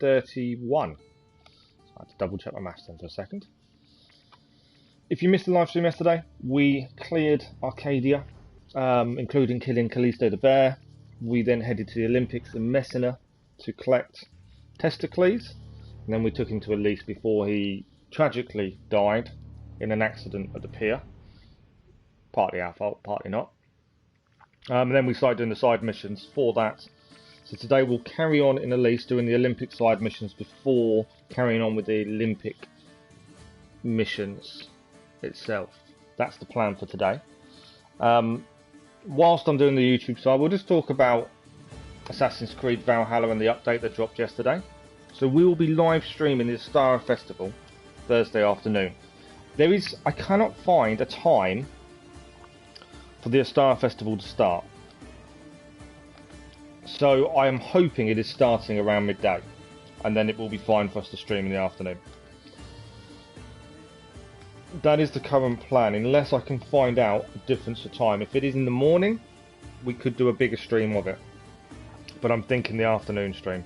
31. So I had to double check my maths then for a second. If you missed the live stream yesterday, we cleared Arcadia, including killing Callisto the Bear. We then headed to the Olympics in Messinia to collect Testicles, and then we took him to Elis before he tragically died in an accident at the pier. Partly our fault, partly not. And then we started doing the side missions for that. So today we'll carry on in Elis doing the Olympic side missions before carrying on with the Olympic missions itself. That's the plan for today. Whilst I'm doing the YouTube side, we'll just talk about Assassin's Creed Valhalla and the update that dropped yesterday. So we will be live streaming the Star Festival Thursday afternoon. I cannot find a time for the Star Festival to start. So I am hoping it is starting around midday, and then it will be fine for us to stream in the afternoon. That is the current plan, unless I can find out a difference of time. If it is in the morning, we could do a bigger stream of it. But I'm thinking the afternoon stream.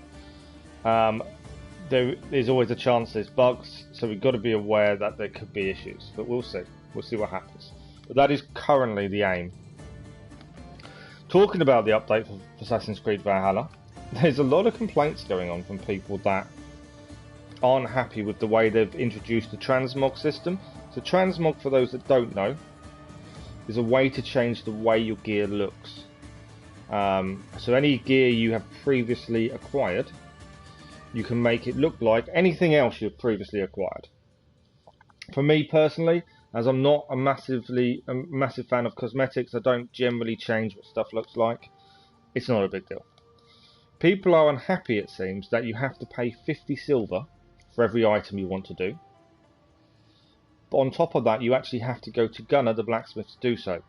There is always a chance there's bugs, so we've got to be aware that there could be issues. But we'll see. We'll see what happens. But that is currently the aim. Talking about the update for Assassin's Creed Valhalla, there's a lot of complaints going on from people that aren't happy with the way they've introduced the transmog system. So transmog, for those that don't know, is a way to change the way your gear looks. So any gear you have previously acquired, you can make it look like anything else you've previously acquired. For me personally, as I'm not a massive fan of cosmetics, I don't generally change what stuff looks like. It's not a big deal. People are unhappy, it seems, that you have to pay 50 silver for every item you want to do. But on top of that, you actually have to go to Gunnar the blacksmith to do so.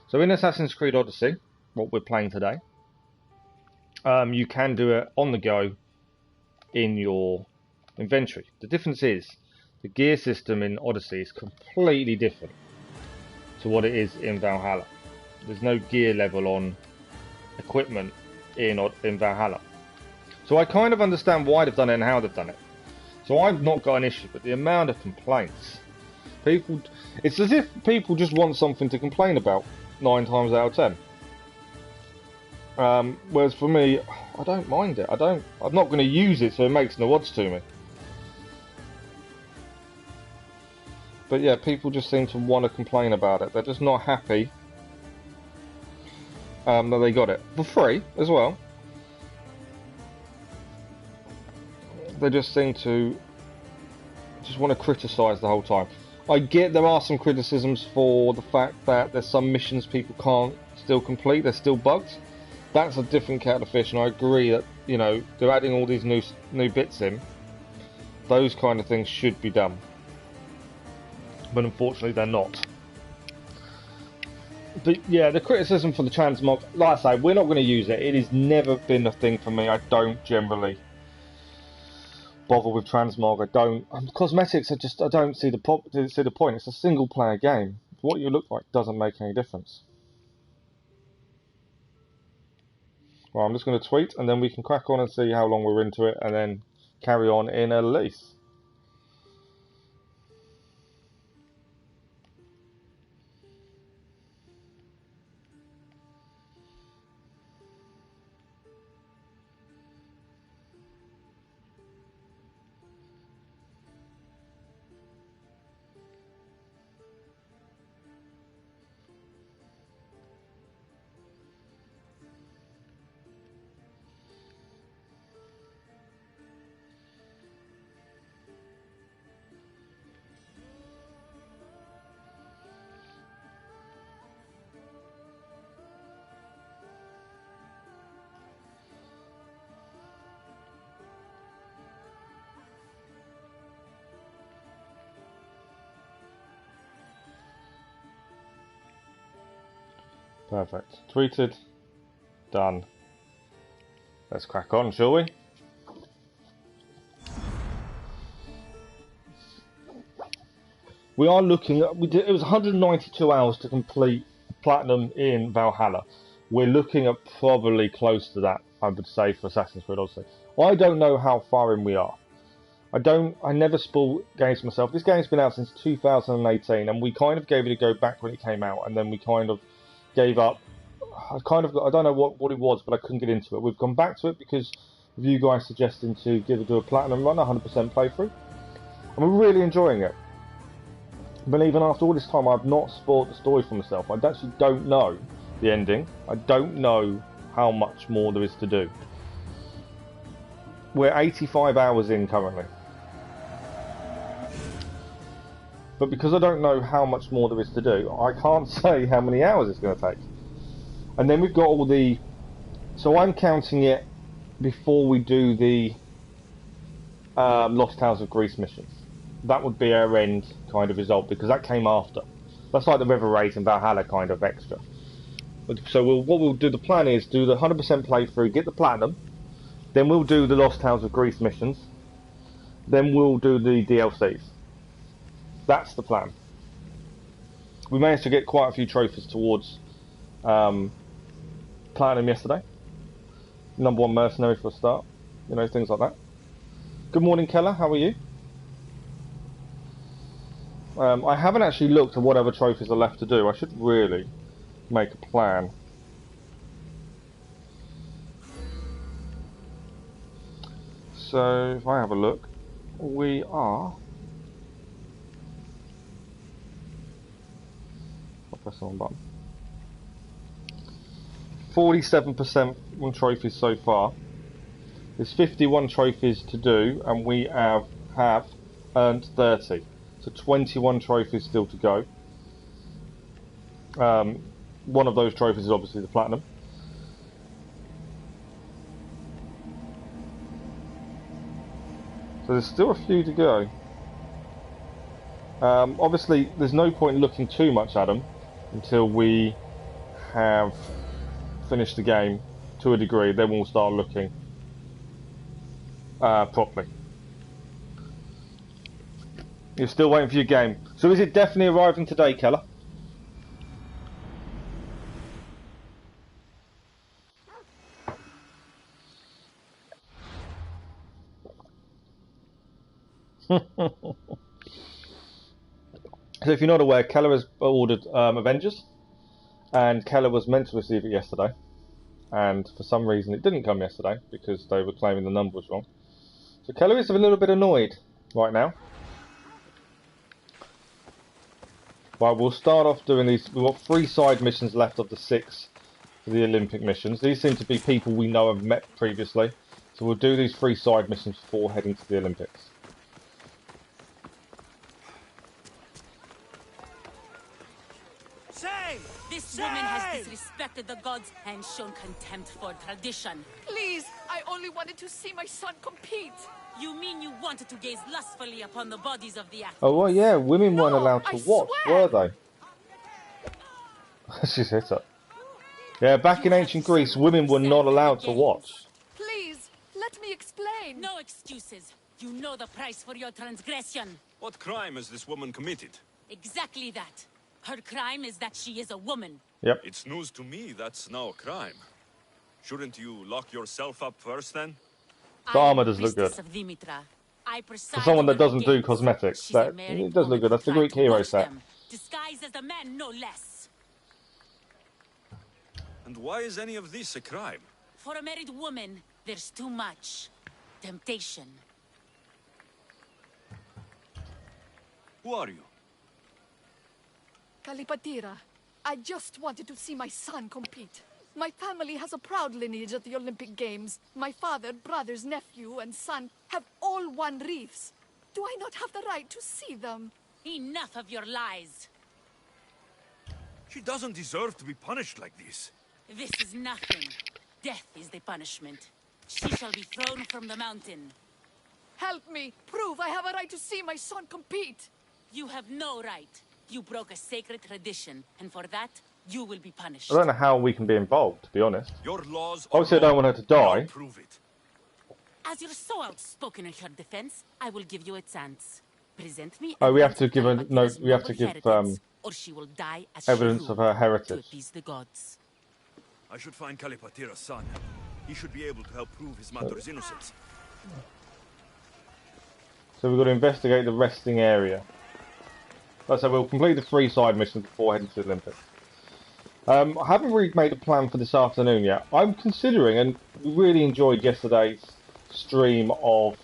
So in Assassin's Creed Odyssey, what we're playing today, you can do it on the go in your inventory. The difference is, the gear system in Odyssey is completely different to what it is in Valhalla. There's no gear level on equipment in Valhalla. So I kind of understand why they've done it and how they've done it. So I've not got an issue, but the amount of complaints. It's as if people just want something to complain about 9 times out of 10. Whereas for me, I don't mind it. I'm not going to use it, so it makes no odds to me. But yeah, people just seem to want to complain about it. They're just not happy that they got it for free as well. They just seem to want to criticise the whole time. I get there are some criticisms for the fact that there's some missions people can't still complete. There's still bugs. That's a different kettle of fish, and I agree that, you know, they're adding all these new bits in. Those kind of things should be done, but unfortunately they're not. But yeah, the criticism for the transmog, like I say, we're not going to use it. It has never been a thing for me. I don't generally bother with transmog. Cosmetics are just, I don't see the point. It's a single player game. What you look like doesn't make any difference. Well, I'm just going to tweet, and then we can crack on and see how long we're into it, and then carry on in Elis. Perfect. Tweeted. Done. Let's crack on, shall we? We are looking at... it was 192 hours to complete Platinum in Valhalla. We're looking at probably close to that I would say, for Assassin's Creed Odyssey. I don't know how far in we are. I never spoil games myself. This game's been out since 2018, and we kind of gave it a go back when it came out, and then we kind of gave up. I don't know what it was, but I couldn't get into it. We've gone back to it because of you guys suggesting to do a platinum run, 100% playthrough, and we're really enjoying it. But even after all this time, I've not spoiled the story for myself. I actually don't know the ending. I don't know how much more there is to do. We're 85 hours in currently. But because I don't know how much more there is to do, I can't say how many hours it's going to take. And then we've got all the... So I'm counting it before we do the Lost Tales of Greece missions. That would be our end kind of result, because that came after. That's like the River Raid and Valhalla kind of extra. So what we'll do, the plan is do the 100% playthrough, get the platinum, then we'll do the Lost Tales of Greece missions, then we'll do the DLCs. That's the plan. We managed to get quite a few trophies towards platinum yesterday. #1 mercenary for a start. You know, things like that. Good morning, Keller. How are you? I haven't actually looked at what other trophies are left to do. I should really make a plan. So, if I have a look, we are... I'll press the wrong button. 47% on trophies so far. There's 51 trophies to do, and we have earned 30. So 21 trophies still to go. One of those trophies is obviously the platinum. So there's still a few to go. Obviously, there's no point looking too much at them until we have finished the game to a degree. Then we'll start looking properly. You're still waiting for your game. So is it definitely arriving today, Keller? So if you're not aware, Keller has ordered Avengers, and Keller was meant to receive it yesterday, and for some reason it didn't come yesterday because they were claiming the number was wrong. So Keller is a little bit annoyed right now. Right, we'll start off doing these. We've got 3 side missions left of the 6 for the Olympic missions. These seem to be people we know have met previously, so we'll do these 3 side missions before heading to the Olympics. This woman has disrespected the gods and shown contempt for tradition. Please, I only wanted to see my son compete. You mean you wanted to gaze lustfully upon the bodies of the athletes? Oh, well, yeah, women weren't allowed to watch, were they? She's hit her. Yeah, back in ancient Greece, women were not allowed to watch. Please, let me explain. No excuses. You know the price for your transgression. What crime has this woman committed? Exactly that. Her crime is that she is a woman. Yep. It's news to me that's now a crime. Shouldn't you lock yourself up first then? The armor does look good. For someone that doesn't do cosmetics, it does look good. That's the Greek hero set. Disguised as a man, no less. And why is any of this a crime? For a married woman, there's too much temptation. Who are you? Kalipatira, I just wanted to see my son compete. My family has a proud lineage at the Olympic Games. My father, brothers, nephew, and son have all won wreaths. Do I not have the right to see them? Enough of your lies. She doesn't deserve to be punished like this. This is nothing. Death is the punishment. She shall be thrown from the mountain. Help me. Prove I have a right to see my son compete. You have no right. You broke a sacred tradition, and for that, you will be punished. I don't know how we can be involved, to be honest. Your laws Obviously, I don't want her to die. Prove it. As you're so outspoken in her defense, I will give you a chance. Present me. Oh, we have to give her no. We have to give or she will die as evidence of her heritage. to appease the gods. I should find Kalipatira's son. He should be able to help prove his mother's innocence. So we've got to investigate the resting area. So we'll complete the 3 side missions before heading to the Olympics. I haven't really made a plan for this afternoon yet. I'm considering, and we really enjoyed yesterday's stream of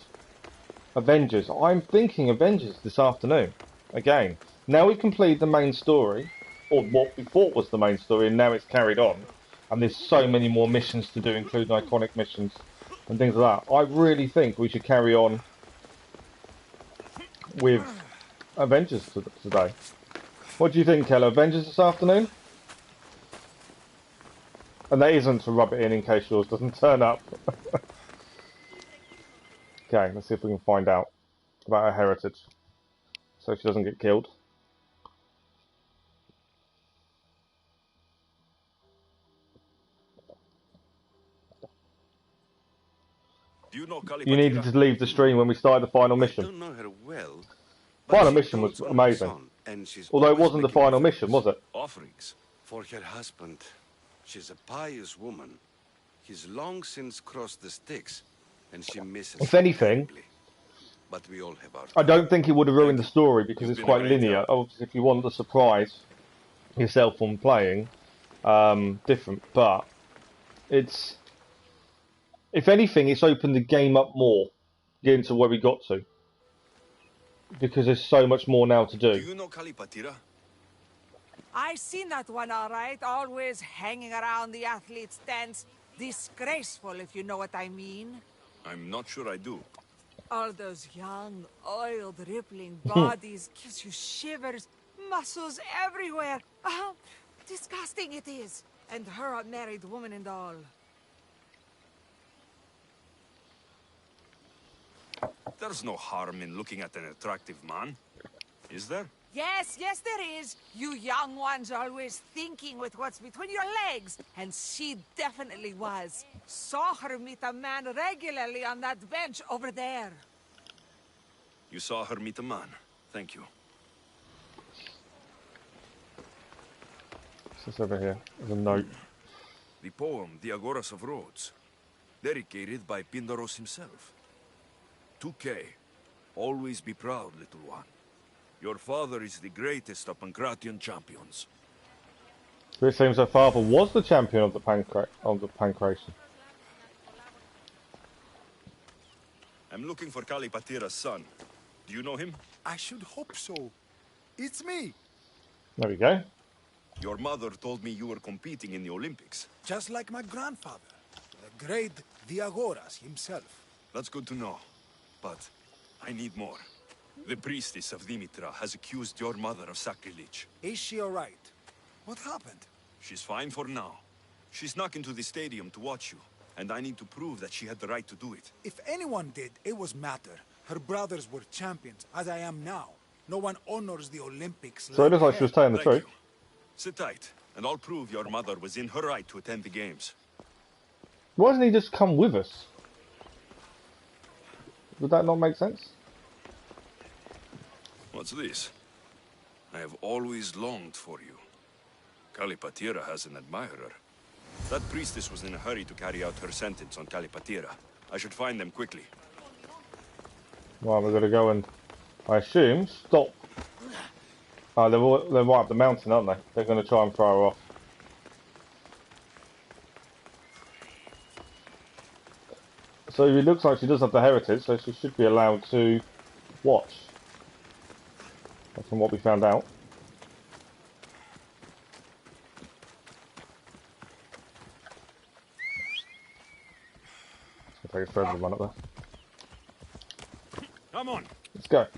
Avengers. I'm thinking Avengers this afternoon. Again. Now we've completed the main story, or what we thought was the main story, and now it's carried on. And there's so many more missions to do, including iconic missions and things like that. I really think we should carry on with Avengers today. What do you think, Keller? Avengers this afternoon? And that isn't to rub it in case yours doesn't turn up. Okay, let's see if we can find out about her heritage, so she doesn't get killed. Do you know You needed to leave the stream when we started the final mission. I don't know her well. Final mission was amazing. Although it wasn't the final mission, was it? Offerings. For her husband. She's a pious woman. He's long since crossed the Styx, and she misses If anything, terribly. But we all have our I don't think it would have ruined the story because it's quite linear. Obviously, if you want the surprise yourself on playing, different. But it's, if anything, it's opened the game up more, getting to where we got to, because there's so much more now to do. Do you know Kalipatira? I seen that one all right, always hanging around the athletes' tents. Disgraceful, if you know what I mean. I'm not sure I do. All those young, oiled, rippling bodies gives you shivers, muscles everywhere. Disgusting it is. And her a married woman and all. There's no harm in looking at an attractive man, is there? Yes, yes there is. You young ones are always thinking with what's between your legs. And she definitely was. Saw her meet a man regularly on that bench over there. You saw her meet a man. Thank you. What's this over here? There's a note. The poem, The Agoras of Rhodes, dedicated by Pindaros himself. 2K, always be proud, little one. Your father is the greatest of Pancratian champions. It seems her father was the champion of the Pancration. I'm looking for Kalipatira's son. Do you know him? I should hope so. It's me. There we go. Your mother told me you were competing in the Olympics. Just like my grandfather, the great Diagoras himself. That's good to know. But I need more. The priestess of Dimitra has accused your mother of sacrilege. Is she alright? What happened? She's fine for now. She snuck into the stadium to watch you, and I need to prove that she had the right to do it. If anyone did, it was Matter. Her brothers were champions, as I am now. No one honors the Olympics. So it looks like she was telling the Thank truth. you. Sit tight, and I'll prove your mother was in her right to attend the games. Why doesn't he just come with us? Would that not make sense? What's this? I have always longed for you. Kalipatira has an admirer. That priestess was in a hurry to carry out her sentence on Kalipatira. I should find them quickly. Well, we're going to go and, I assume, stop. Oh, they're right up the mountain, aren't they? They're going to try and throw her off. So it looks like she does have the heritage, so she should be allowed to watch. That's from what we found out. Let's take a further run up there. Come on. Let's go.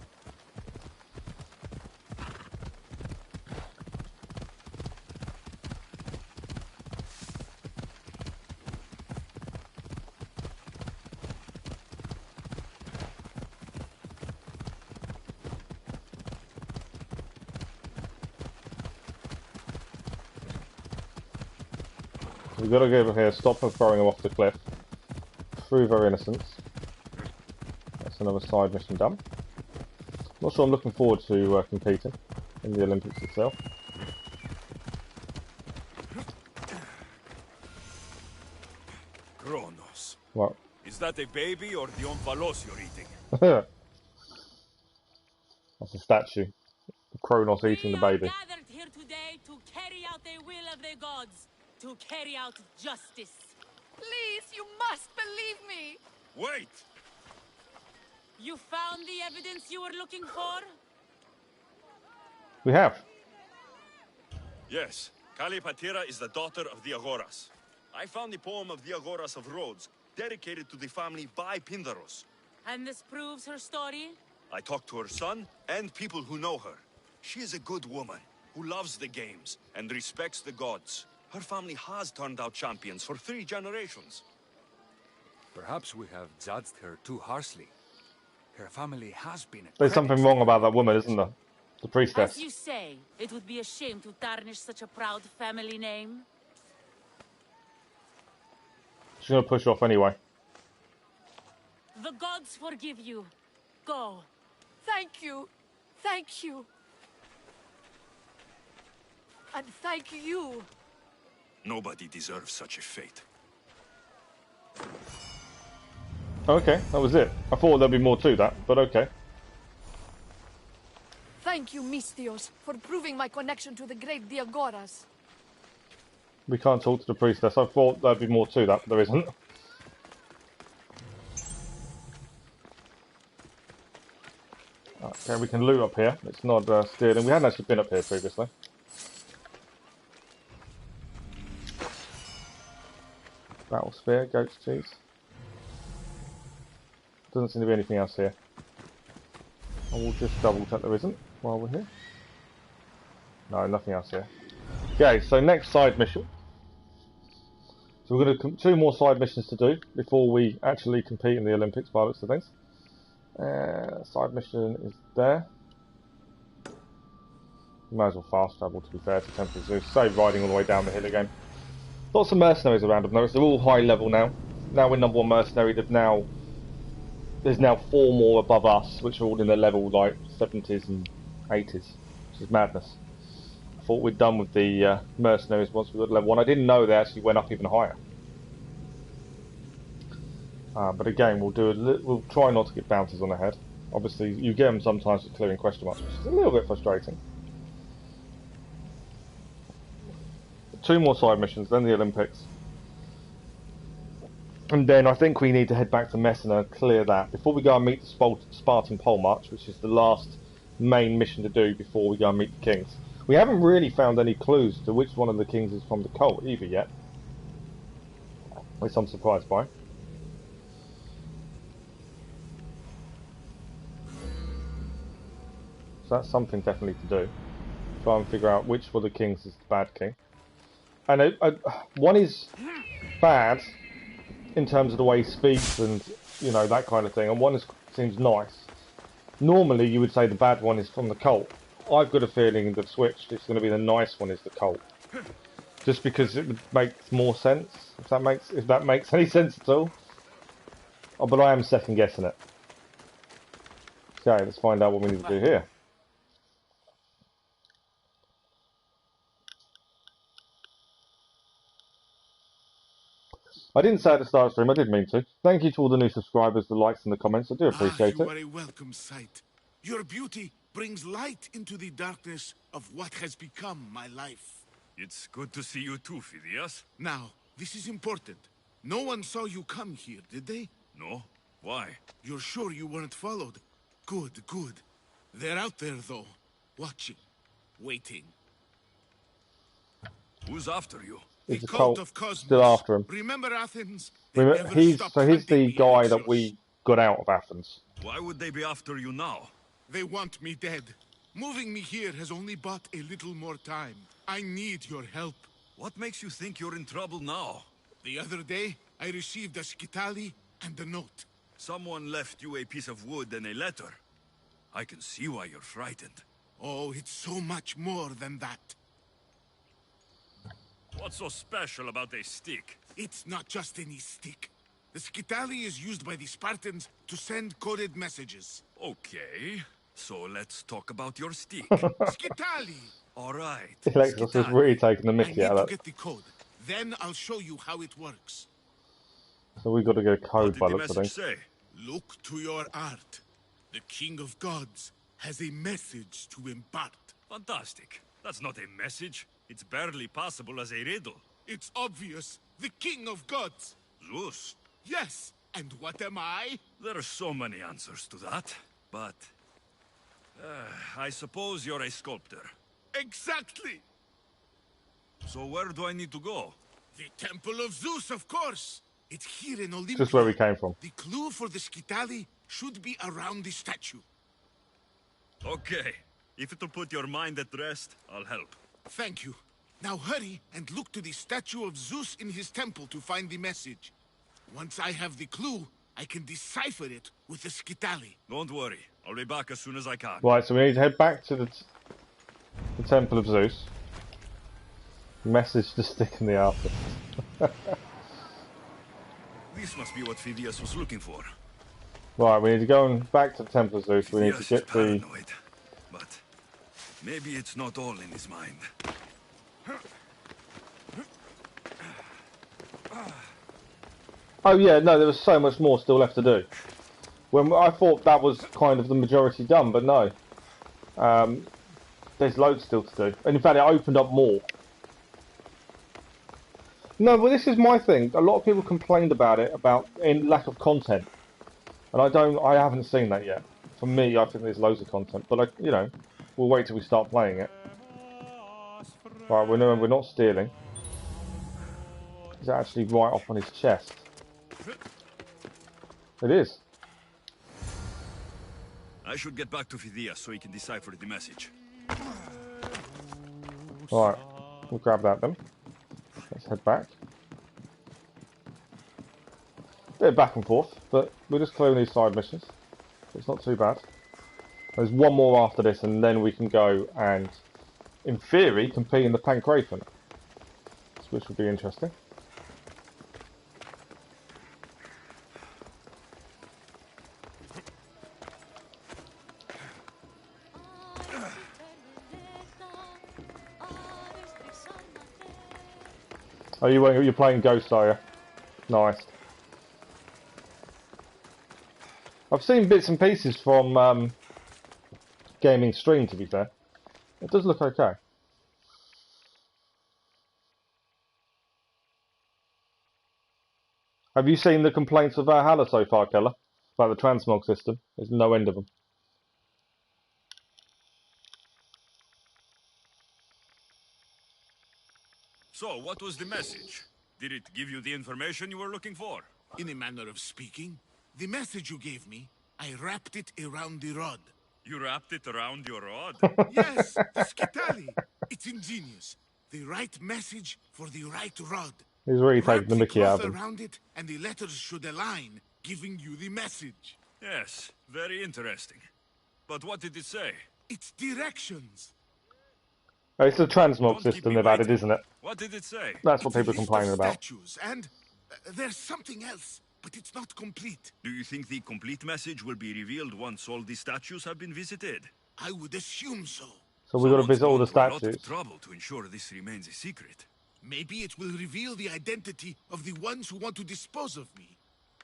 We've got to go over here, stop her throwing him off the cliff, prove her innocence. That's another side mission done. Not sure I'm looking forward to competing in the Olympics itself. Chronos. that a baby or the omphalos you're eating? That's a statue. Kronos eating the We are baby. gathered here today to carry out the will of the gods, to carry out justice. Please, you must believe me. Wait! You found the evidence you were looking for? We have. Yes, Calipatira is the daughter of the Agoras. I found the poem of the Agoras of Rhodes, dedicated to the family by Pindaros. And this proves her story? I talked to her son and people who know her. She is a good woman who loves the games and respects the gods. Her family has turned out champions for 3 generations. Perhaps we have judged her too harshly. Her family has been a There's something wrong about that woman, isn't there? The priestess. As you say, it would be a shame to tarnish such a proud family name. She's gonna push off anyway. The gods forgive you. Go. Thank you. Thank you. And thank you. Nobody deserves such a fate. Okay, that was it. I thought there'd be more to that, but okay. Thank you, Misthios, for proving my connection to the great Diagoras. We can't talk to the priestess. I thought there'd be more to that, but there isn't. Okay, we can loot up here. It's not stealing. We hadn't actually been up here previously. Battle spear, goat's cheese. Doesn't seem to be anything else here. I will just double check there isn't while we're here. No, nothing else here. Okay, so next side mission. So we're going to 2 more side missions to do before we actually compete in the Olympics by the looks of things. Side mission is there. You might as well fast travel, to be fair, to Temple of Zeus. Save riding all the way down the hill again. Lots of mercenaries around, I've noticed. They're all high level now. Now we're number 1 mercenary. There's now 4 more above us, which are all in their level like 70s and 80s, which is madness. I thought we'd done with the mercenaries once we got to level 1. I didn't know they actually went up even higher. But again, we'll try not to get bounties on the head. Obviously, you get them sometimes for clearing question marks, which is a little bit frustrating. 2 more side missions, then the Olympics. And then I think we need to head back to Messinia and clear that before we go and meet the Spartan Pole March, which is the last main mission to do before we go and meet the kings. We haven't really found any clues to which one of the kings is from the cult either yet, which I'm surprised by. So that's something definitely to do. Try and figure out which one of the kings is the bad king. And one is bad in terms of the way he speaks and, you know, that kind of thing, and one seems nice. Normally you would say the bad one is from the cult. I've got a feeling they've switched. It's going to be the nice one is the cult. Just because it would make more sense, if that makes any sense at all. Oh, but I am second guessing it. Okay, let's find out what we need to do here. I didn't say at the start of the stream, I didn't mean to. Thank you to all the new subscribers, the likes and the comments, I do appreciate you it. are a welcome sight. Your beauty brings light into the darkness of what has become my life. It's good to see you too, Phidias. Now, this is important. No one saw you come here, did they? No? Why? You're sure you weren't followed? Good, good. They're out there, though. Watching. Waiting. Who's after you? Is The the cult cult of Cosmos. still after him? Remember Athens? He's the guy that we got out of Athens. Why would they be after you now? They want me dead. Moving me here has only bought a little more time. I need your help. What makes you think you're in trouble now? The other day, I received a skitali and a note. Someone left you a piece of wood and a letter. I can see why you're frightened. Oh, it's so much more than that. What's so special about a stick? It's not just any stick. The skitali is used by the Spartans to send coded messages. Okay, so let's talk about your stick. Skitali! All right. Alexis is really taking the I mickey need out to of that. get the code. Then I'll show you how it works. So we got to get a code by What did the looks of things. message say? Look to your art. The King of Gods has a message to impart. Fantastic. That's not a message. It's barely possible as a riddle. It's obvious. The King of Gods. Zeus. Yes. And what am I? There are so many answers to that, but... I suppose you're a sculptor. Exactly. So where do I need to go? The Temple of Zeus, of course. It's here in Olympia. Just where we came from. The clue for the Skitali should be around the statue. Okay. If it'll put your mind at rest, I'll help. Thank you. Now hurry and look to the statue of Zeus in his temple to find the message. Once I have the clue, I can decipher it with the Skitali. Don't worry. I'll be back as soon as I can. Right, so we need to head back to the Temple of Zeus. Message to stick in the artist. This must be what Misthios was looking for. Right, we need to go back to the Temple of Zeus. We need to get the... paranoid, but maybe it's not all in his mind. Oh yeah, no, there was so much more still left to do. When I thought that was kind of the majority done, but no. There's loads still to do. And in fact, it opened up more. No, well, this is my thing. A lot of people complained about it, about lack of content. And I haven't seen that yet. For me, I think there's loads of content. But, you know, we'll wait till we start playing it. Right, we're not stealing. Is it actually right off on his chest? It is. I should get back to Misthios so he can decipher the message. Right, we'll grab that then. Let's head back. Bit of back and forth, but we're just clearing these side missions. It's not too bad. There's one more after this, and then we can go and, in theory, compete in the Pancrathon, which would be interesting. Oh, you're playing Ghost, are you? Nice. I've seen bits and pieces from gaming stream, to be fair. It does look okay. Have you seen the complaints of Valhalla so far, Keller? About the transmog system? There's no end of them. So, what was the message? Did it give you the information you were looking for? In a manner of speaking, the message you gave me, I wrapped it around the rod. You wrapped it around your rod? Yes, the Skitali. It's ingenious. The right message for the right rod. He's really taking the mickey out of him. Around it, and the letters should align, giving you the message. Yes, very interesting. But what did it say? It's directions. Oh, it's a transmog system they've added, isn't it? What did it say? That's what people are complaining about. Statues, and there's something else, but it's not complete. Do you think the complete message will be revealed once all the statues have been visited? I would assume so. So we've got to visit all the statues. A lot of trouble to ensure this remains a secret. Maybe it will reveal the identity of the ones who want to dispose of me.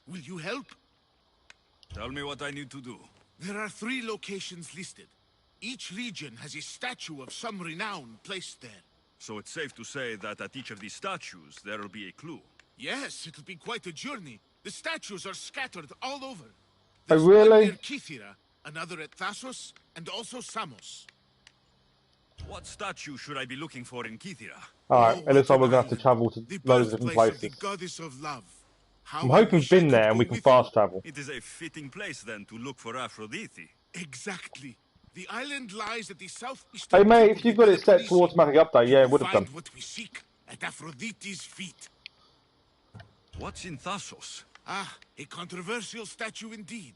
Will you help? Tell me what I need to do. There are 3 locations listed. Each region has a statue of some renown placed there. So it's safe to say that at each of these statues, there will be a clue. Yes, it'll be quite a journey. The statues are scattered all over. Oh, There's really? one near Kythera, another at Thassos, and also Samos. What statue should I be looking for in Kythera? Alright, it looks like we're going to have to travel to The loads of different birthplace of places. the goddess of love. How I'm I hoping wish I we've been could there and go we can with fast you. travel. It is a fitting place then to look for Aphrodite. Exactly. The island lies at the southeast. Hey mate, if you've got it set to automatic update, yeah, it would have done. Find what we seek at Aphrodite's feet. What's in Thassos? Ah, a controversial statue indeed.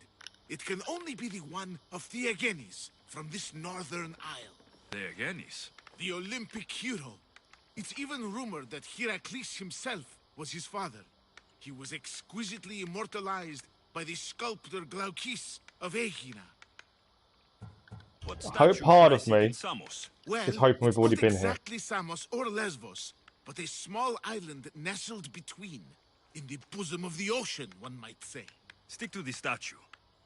It can only be the one of Theagenes from this northern isle. Theagenes? The Olympic hero. It's even rumored that Heracles himself was his father. He was exquisitely immortalized by the sculptor Glaukis of Aegina. What I hope statue part should I of seek me in Samos? Well, is hoping we've it's already not been here. exactly Samos or Lesbos, but a small island nestled between. In the bosom of the ocean, one might say. Stick to the statue.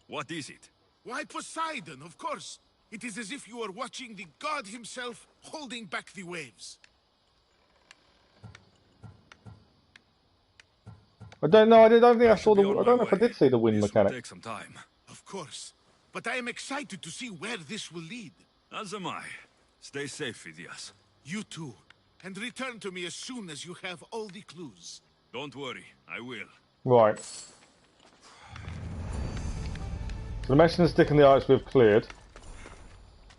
What is it? Why, Poseidon, of course. It is as if you are watching the god himself holding back the waves. I don't know. I don't think I saw the. I don't know if I did see the wind This will mechanic. take some time. Of course. But I am excited to see where this will lead. As am I. Stay safe, Phidias. You too. And return to me as soon as you have all the clues. Don't worry, I will. Right. So the mission stick and the ice we've cleared.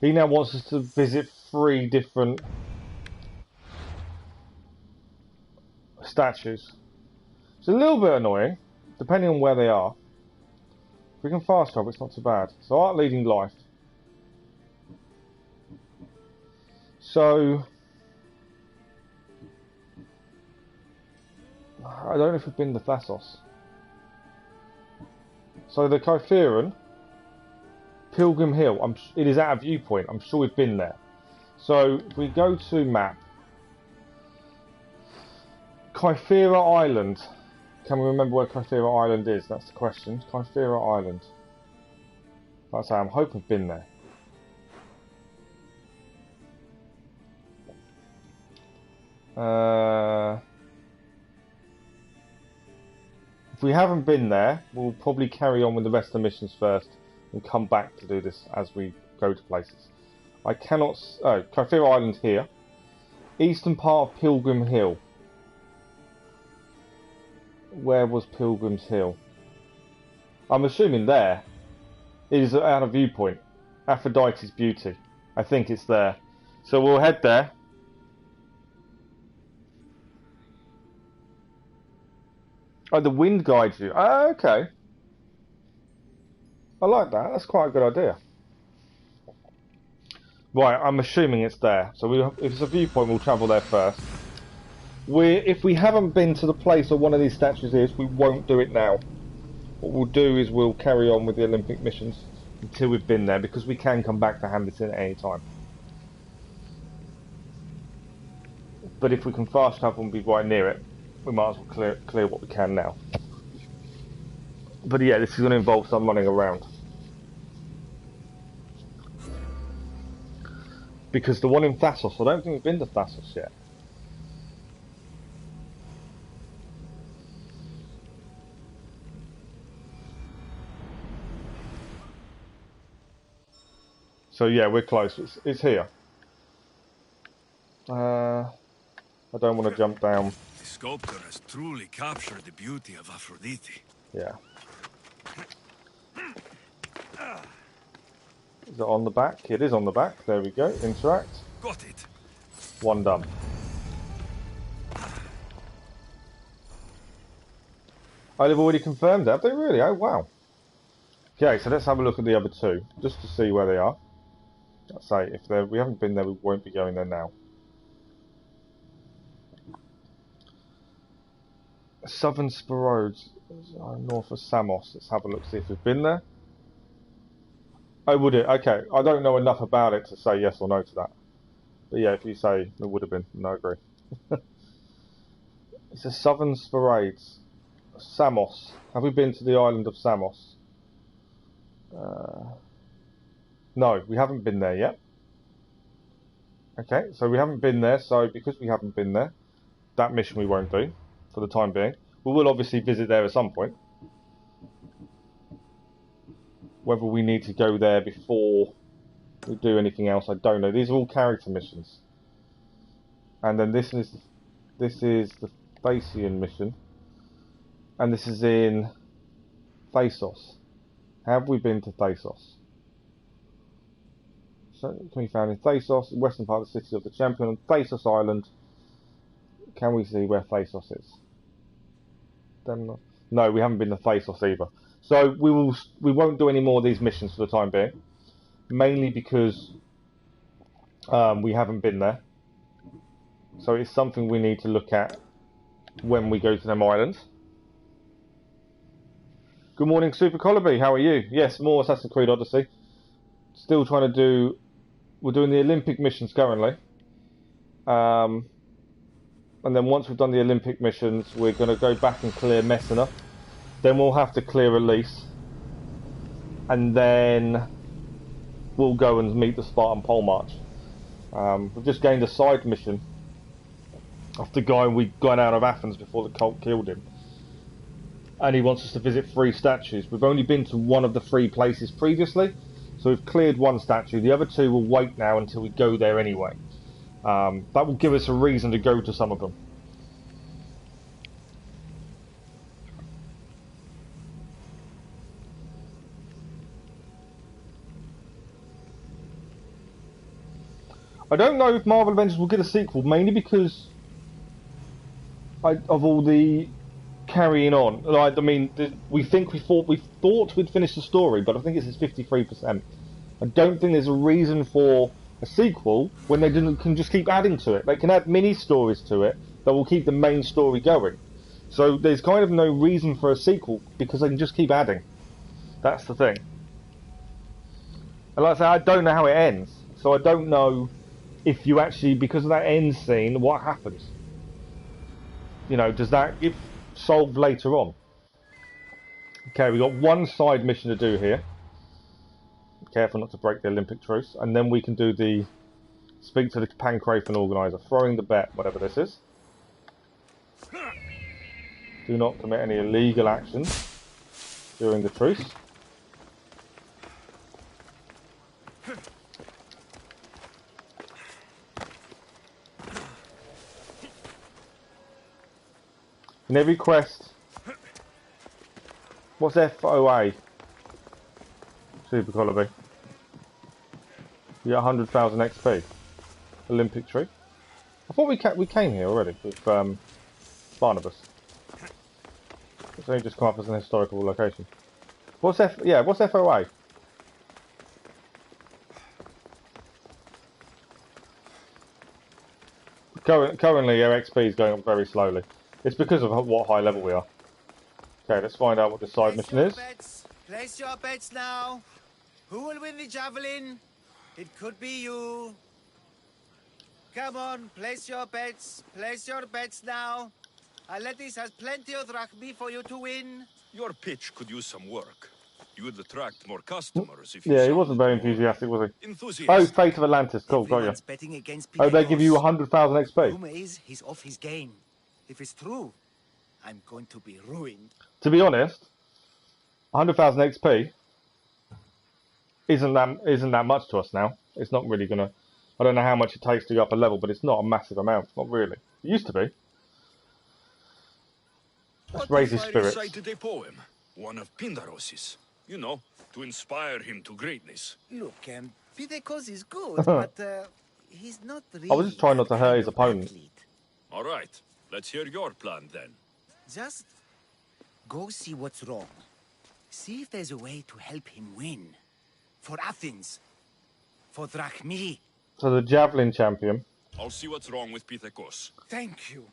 He now wants us to visit 3 different statues. It's a little bit annoying, depending on where they are. If we can fast travel, it's not too bad. So art leading life. So I don't know if we've been to Thassos. So the Kypheron, Pilgrim Hill, it is at a viewpoint. I'm sure we've been there. So if we go to map, Kyphera Island. Can we remember where Kyphera Island is? That's the question. Kyphera Island. Like I say, I'm hoping we've been there. If we haven't been there, we'll probably carry on with the rest of the missions first and come back to do this as we go to places. I cannot... Oh, Kyphera Island here. Eastern part of Pilgrim Hill. Where was Pilgrim's Hill? I'm assuming there. It is at a viewpoint. Aphrodite's beauty. I think it's there. So we'll head there. Oh, the wind guides you. Oh, okay. I like that. That's quite a good idea. Right, I'm assuming it's there. So if it's a viewpoint, we'll travel there first. If we haven't been to the place where one of these statues is, we won't do it now. What we'll do is we'll carry on with the Olympic missions until we've been there, because we can come back to hand this in at any time. But if we can fast travel and be right near it, we might as well clear what we can now. But yeah, this is going to involve some running around. Because the one in Thassos, I don't think we've been to Thassos yet. So yeah, we're close. It's here. I don't want to jump down. The sculptor has truly captured the beauty of Aphrodite. Yeah. Is it on the back? It is on the back. There we go. Interact. Got it. One done. Oh, they've already confirmed that. Have they really? Oh, wow. Okay, so let's have a look at the other 2, just to see where they are. Let's say, if we haven't been there, we won't be going there now. Southern Sporodes, north of Samos. Let's have a look, see if we've been there. Oh, would it? Okay, I don't know enough about it to say yes or no to that. But yeah, if you say it would have been, no, I agree. It's a Southern Sporodes. Samos. Have we been to the island of Samos? No, we haven't been there yet. Okay, so we haven't been there, so because we haven't been there, that mission we won't do for the time being. We will obviously visit there at some point. Whether we need to go there before we do anything else, I don't know. These are all character missions. And then this is the Thasian mission. And this is in Thasos. Have we been to Thasos? So it can be found in Thasos, the western part of the city of the champion, on Thasos Island. Can we see where Thasos is? No, we haven't been to Thasos either. So we won't do any more of these missions for the time being, mainly because we haven't been there. So it's something we need to look at when we go to them islands. Good morning, Super Colby. How are you? Yes, more Assassin's Creed Odyssey. Still trying to do... We're doing the Olympic missions currently. And then once we've done the Olympic missions, we're going to go back and clear Messinia. Then we'll have to clear Elis. And then we'll go and meet the Spartan Pole March. We've just gained a side mission after we got out of Athens before the cult killed him. And he wants us to visit 3 statues. We've only been to one of the 3 places previously, so we've cleared 1 statue. The other 2 will wait now until we go there anyway. That will give us a reason to go to some of them. I don't know if Marvel Avengers will get a sequel, mainly because of all the carrying on. Like, I mean, we thought we'd finished the story, but I think it's 53%. I don't think there's a reason for a sequel when they can just keep adding to it. They can add mini stories to it that will keep the main story going. So there's kind of no reason for a sequel because they can just keep adding. That's the thing. And like I say, I don't know how it ends, so I don't know if you actually, because of that end scene, what happens? You know, does that get solved later on? Okay, we've got 1 side mission to do here. Careful not to break the Olympic truce. And then we can do the speak to the Pancrathan organizer, throwing the bet, whatever this is. Do not commit any illegal actions during the truce. In every quest, what's FOA? Super Colony. You get 100,000 XP. Olympic tree. I thought we came here already with Barnabas. It's only just come up as an historical location. What's FOA? Currently, our XP is going up very slowly. It's because of what high level we are. Okay, let's find out what the side mission is. Place your bets now. Who will win the javelin? It could be you. Come on, place your bets. Place your bets now. Aletis has plenty of drachmi for you to win. Your pitch could use some work. You would attract more customers if you... Yeah, he wasn't very enthusiastic, was he? Enthusiast. Oh, Fate of Atlantis. Cool, got you. Oh, they give you 100,000 XP. Rumor is he's off his game. If it's true, I'm going to be ruined. To be honest, 100,000 XP isn't that much to us now. It's not really gonna. I don't know how much it takes to go up a level, but it's not a massive amount. Not really. It used to be. Let's raise his spirits. I recited a poem, one of Pindaros's. You know, to inspire him to greatness. Look, Pithekos is good, but he's not really... I was just trying not to hurt his opponent. All right, let's hear your plan then. Just go see what's wrong. See if there's a way to help him win. For Athens. For Drachmi. So the javelin champion. I'll see what's wrong with Pithekos. Thank you.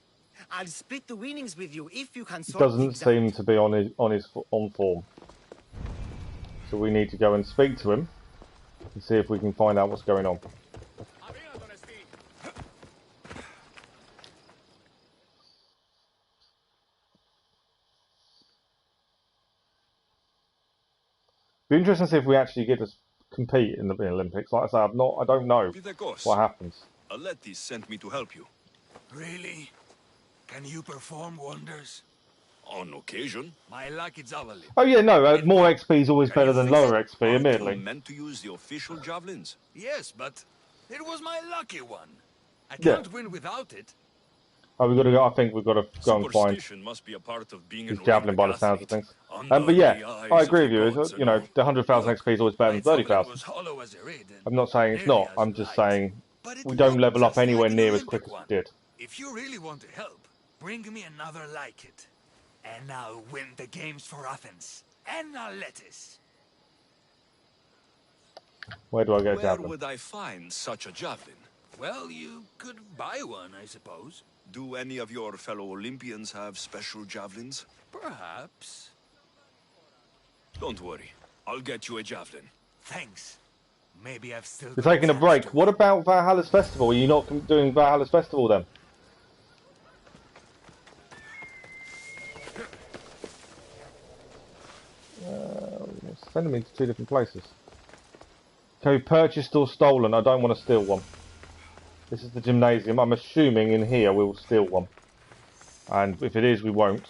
I'll split the winnings with you if you can sort doesn't seem to be on form. So we need to go and speak to him and see if we can find out what's going on. Be interesting to see if we actually get to compete in the Olympics. Like I say, I don't know what happens. Aletis sent me to help you. Really? Can you perform wonders? On occasion. My lucky javelin. Oh yeah, no, more XP is always better than lower XP, admittedly. Meant to use the official javelins? Yes, but it was my lucky one. I can't win without it. Oh, we've got to go. I think we've got to go and find must be a part of being his javelin by the sounds of things. But yeah, I agree with you. You know, the 100,000 XP is always better than 30,000. I'm not saying it's not. I'm just saying we don't level up anywhere near as quick as we did. If you really want to help, bring me another like it. And I'll win the games for Athens. And Aletis. Where do I get a javelin? Where would I find such a javelin? Well, you could buy one, I suppose. Do any of your fellow Olympians have special javelins? Perhaps. Don't worry. I'll get you a javelin. Thanks. Maybe I've still... You're taking a break. What about Valhalla's Festival? Are you not doing Valhalla's Festival then? Sending me to 2 different places. Can be purchased or stolen? I don't want to steal one. This is the gymnasium. I'm assuming in here we will steal one. And if it is, we won't.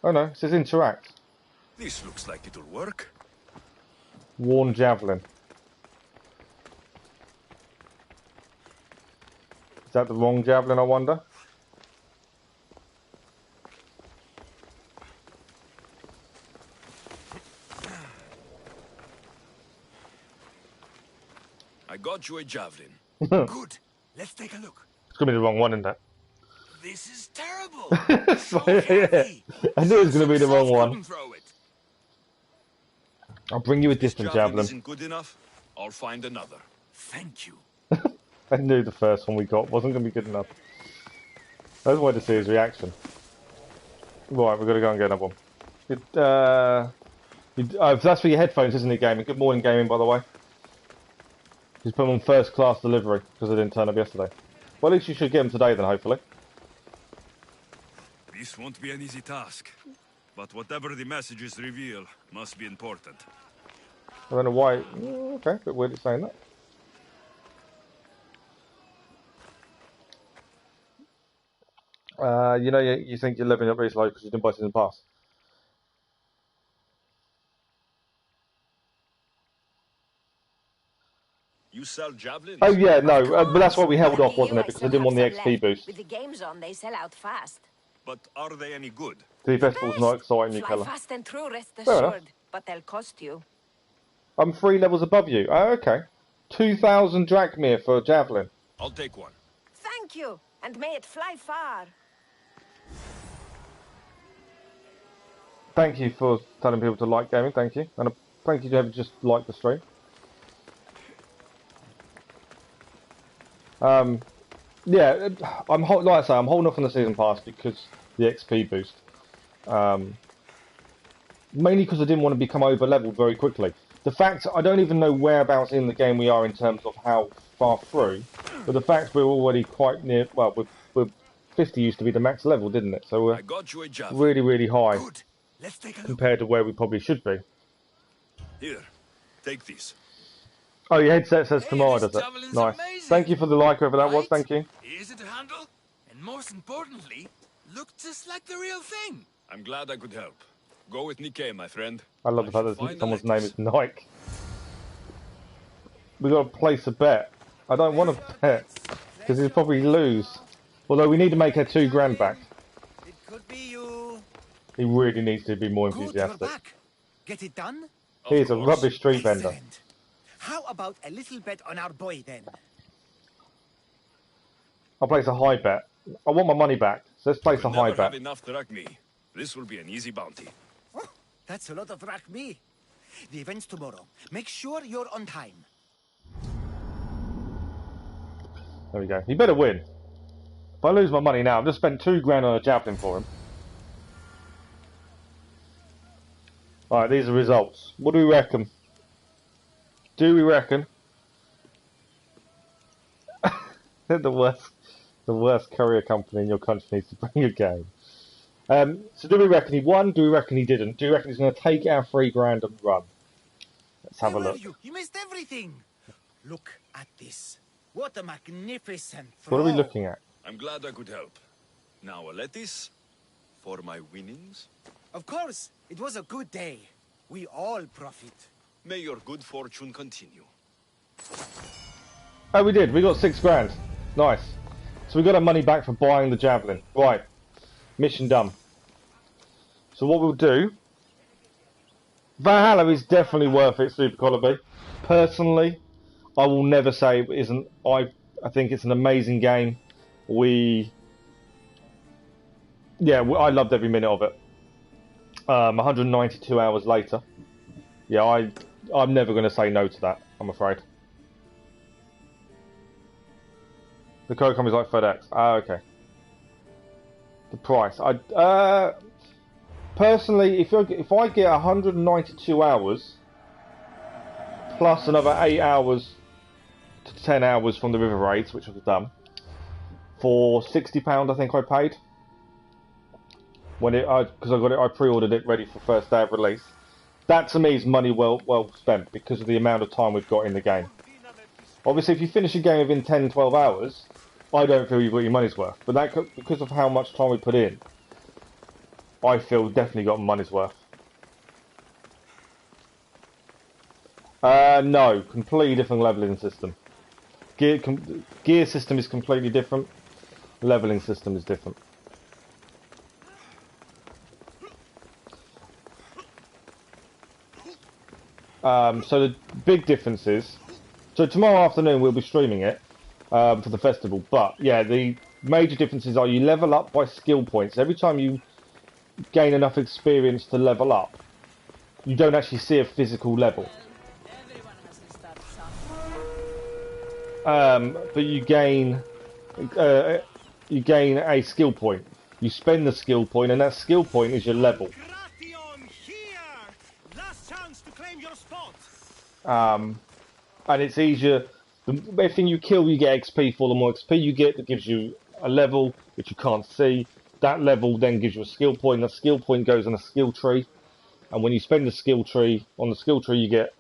Oh no, it says interact. This looks like it'll work. Worn javelin. Is that the wrong javelin, I wonder? I got you a javelin. Good. Let's take a look. It's gonna be the wrong one, isn't it? This is terrible. So heavy. I knew it was gonna be the wrong one. Throw it. I'll bring you a This distant javelin javelin. isn't good enough. I'll find another. Thank you. I knew the first one we got wasn't going to be good enough. I just wanted to see his reaction. Right, we've got to go and get another one. That's for your headphones, isn't it, Gaming? Good morning, Gaming, by the way. Just put them on first class delivery, because I didn't turn up yesterday. Well, at least you should get them today then, hopefully. This won't be an easy task. But whatever the messages reveal must be important. I don't know why... Okay, a bit weird it's saying that. You know, you think you're leveling up very slow because you didn't buy season pass. You sell javelins? Oh yeah, no, but that's why we held off, wasn't it? Because I didn't want the XP boost. With the games on, they sell out fast. But are they any good? The festival's not exciting, you Fly colour. fast and true, rest Fair enough. assured. But they'll cost you. I'm 3 levels above you. Oh, okay. 2,000 drachmir for a javelin. I'll take one. Thank you, and may it fly far. Thank you for telling people to like gaming, thank you. And thank you to whoever just liked the stream. Yeah, like I say, I'm holding off on the season pass because the XP boost. Mainly because I didn't want to become over leveled very quickly. The fact I don't even know whereabouts in the game we are in terms of how far through, but the fact we're already quite near. Well, we're 50 used to be the max level, didn't it? So we're really, really high. Good. Let's take a look. Compared to where we probably should be. Here, take these. Oh, your headset says tomorrow, does it? Nice. Amazing. Thank you for the like, whoever that was. Thank you. Easy to handle, and most importantly, look just like the real thing. I'm glad I could help. Go with Nikkei, my friend. I love the fact that someone's name is Nike. We got to place a bet. I don't want to bet because he'll probably lose. Although we need to make her $2,000 back. It could be you. He really needs to be more Good, you're enthusiastic. back. Get it done? He's a rubbish street vendor. Excellent. How about a little bet on our boy then? I'll place a high bet. I want my money back, so let's place a high Never have bet. enough drachmi. This will be an easy bounty. Oh, that's a lot of drachmi. The event's tomorrow. Make sure you're on time. There we go. He better win. If I lose my money now, I've just spent $2,000 on a javelin for him. Alright, these are results. What do we reckon? Do we reckon? the worst courier company in your country needs to bring a game. So do we reckon he won? Do we reckon he didn't? Do we reckon he's going to take our $3,000 and run? Let's have a look. You missed everything. Look at this. What a magnificent throw. What are we looking at? I'm glad I could help. Now, Aletis, for my winnings. Of course, it was a good day. We all profit. May your good fortune continue. Oh, we did. We got $6,000. Nice. So we got our money back for buying the javelin. Right. Mission done. So what we'll do... Valhalla is definitely worth it, Super Collar. Personally, I will never say it isn't. I think it's an amazing game. I loved every minute of it. 192 hours later. Yeah, I'm never going to say no to that, I'm afraid. The code company's like FedEx. Ah, okay. The price. Personally, if I get 192 hours plus another 8 hours to 10 hours from the river raids, which I've done, for £60 I think I paid. when because I pre-ordered it ready for first day of release. That to me is money well spent because of the amount of time we've got in the game. Obviously, if you finish a game within 10-12 hours, I don't feel you've got your money's worth. But that because of how much time we put in, I feel definitely got money's worth. No, completely different leveling system. Gear system is completely different. Leveling system is different. So the big difference is, so tomorrow afternoon we'll be streaming it for the festival. But yeah, the major differences are you level up by skill points. Every time you gain enough experience to level up, you don't actually see a physical level. But you gain a skill point. You spend the skill point, and that skill point is your level. And it's easier. Everything you kill, you get XP for. The more XP you get, that gives you a level which you can't see. That level then gives you a skill point. That skill point goes on a skill tree, and when you spend the skill tree on the skill tree, you get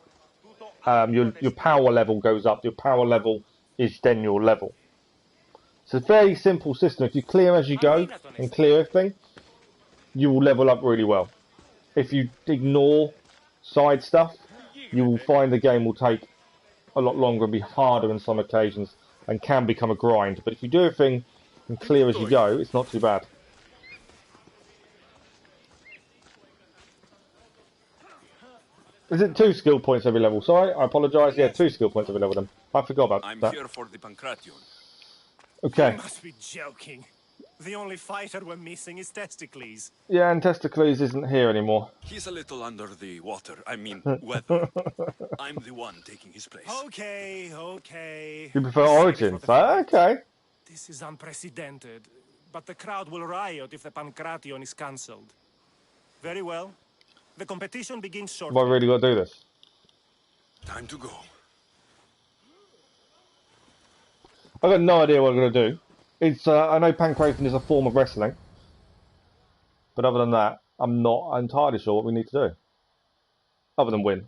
your power level goes up. Your power level is then your level. It's a very simple system. If you clear as you go and clear everything, you will level up really well. If you ignore side stuff, you will find the game will take a lot longer and be harder on some occasions and can become a grind. But if you do everything and clear as you go, it's not too bad. Is it 2 skill points every level? Sorry, I apologise. Yeah, 2 skill points every level then. I forgot about that. I'm here for the Pancration. Okay. You must be joking. The only fighter we're missing is Testicles. Yeah, and Testicles isn't here anymore. He's a little under the water. I mean, weather. I'm the one taking his place. Okay, okay. You prefer Origins? Okay. This is unprecedented, but the crowd will riot if the Pancration is cancelled. Very well. The competition begins shortly. Have I really got to do this? Time to go. I've got no idea what I'm going to do. It's I know Pancration is a form of wrestling, but other than that, I'm not entirely sure what we need to do. Other than win.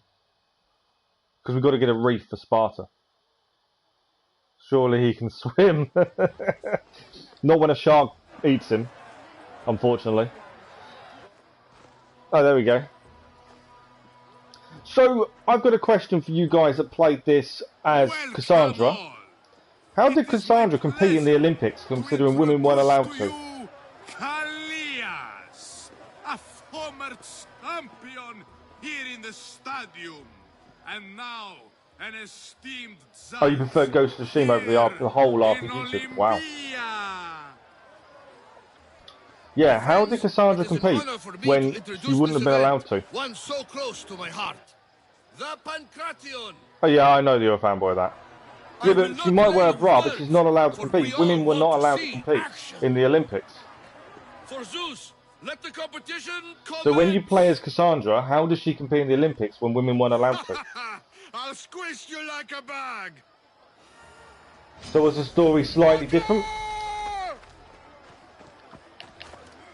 Because we've got to get a reef for Sparta. Surely he can swim. Not when a shark eats him, unfortunately. Oh, there we go. So, I've got a question for you guys that played this as Cassandra. How did Cassandra compete in the Olympics, considering women weren't allowed to? Kalias, a former champion here in the stadium, and now an esteemed Zad. Oh, you prefer Ghost of Tsushima over the whole RPG series? Wow. Yeah, how did Cassandra compete when she wouldn't have been allowed to? One so close to my heart, the Pancration. Oh yeah, I know that you're a fanboy of that. Yeah, but she might wear a bra, but she's not allowed to compete. Women were not allowed to compete in the Olympics. For Zeus, let the competition commence. So when you play as Cassandra, how does she compete in the Olympics when women weren't allowed to? I'll squish you like a bag. So was the story slightly different?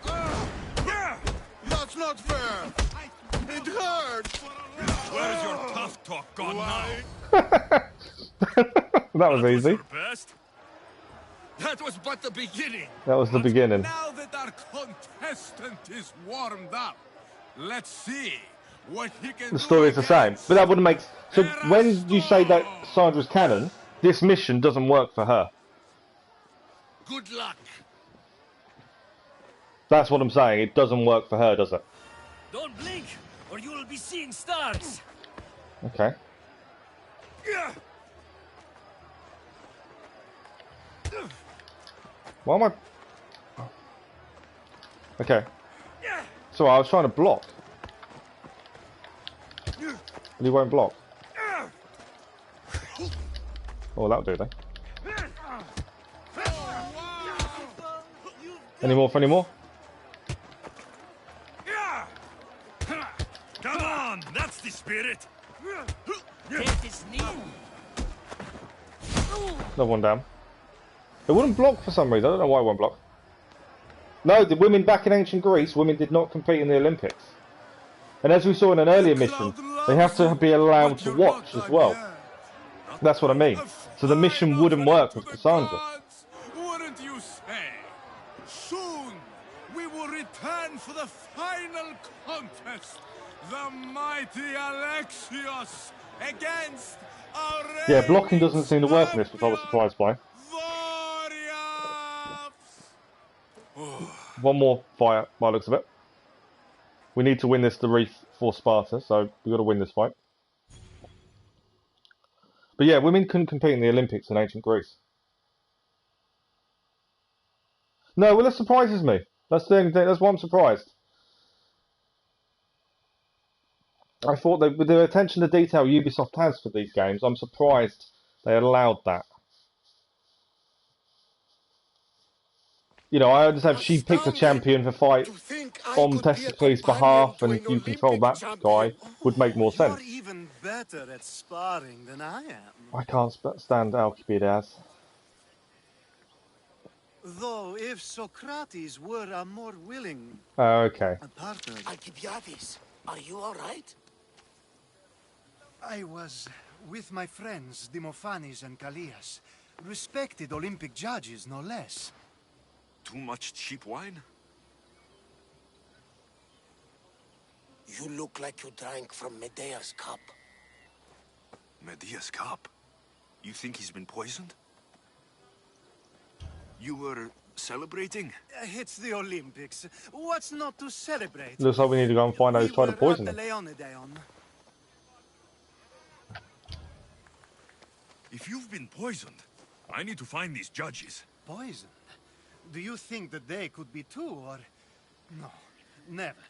That's not fair. It hurts. Where's your tough talk gone now? That was easy. That was but the beginning. That was the beginning. Now that our contestant is warmed up, let's see what he can do. The story is the same, but that wouldn't make. So when you say that Cassandra's canon, this mission doesn't work for her. Good luck. That's what I'm saying. It doesn't work for her, does it? Don't blink, or you will be seeing stars. Okay. Why am I... Okay. So I was trying to block. But he won't block. Oh, that'll do then. Any more for any more? Come on, that's the spirit. Another one down. It wouldn't block for some reason. I don't know why it won't block. No, the women back in ancient Greece, women did not compete in the Olympics. And as we saw in an earlier mission, they have to be allowed to watch as well. That's what I mean. So the mission wouldn't work with Cassandra. Wouldn't you say? Soon we will return for the final contest. The mighty Alexios against our Yeah, blocking doesn't seem to work in this, which I was surprised by. One more fight by the looks of it. We need to win this to reef for Sparta, so we've got to win this fight. But yeah, women couldn't compete in the Olympics in ancient Greece. No, well, that surprises me. That's the only thing. That's why I'm surprised. I thought that with the attention to detail Ubisoft has for these games, I'm surprised they allowed that. You know, I understand she picked a champion for fight on Testicles' behalf, and you control that guy would make more sense. You're even better at sparring than I am. I can't stand Alcibiades. Though if Socrates were a more willing Okay. partner. Alcibiades, are you all right? I was with my friends Demophanes and Callias, respected Olympic judges, no less. Too much cheap wine? You look like you drank from Medea's cup. Medea's cup? You think he's been poisoned? You were celebrating? It's the Olympics. What's not to celebrate? Looks like we need to go and find out who's trying to poison him. If you've been poisoned, I need to find these judges. Poisoned? Do you think that they could be too, or... No, never.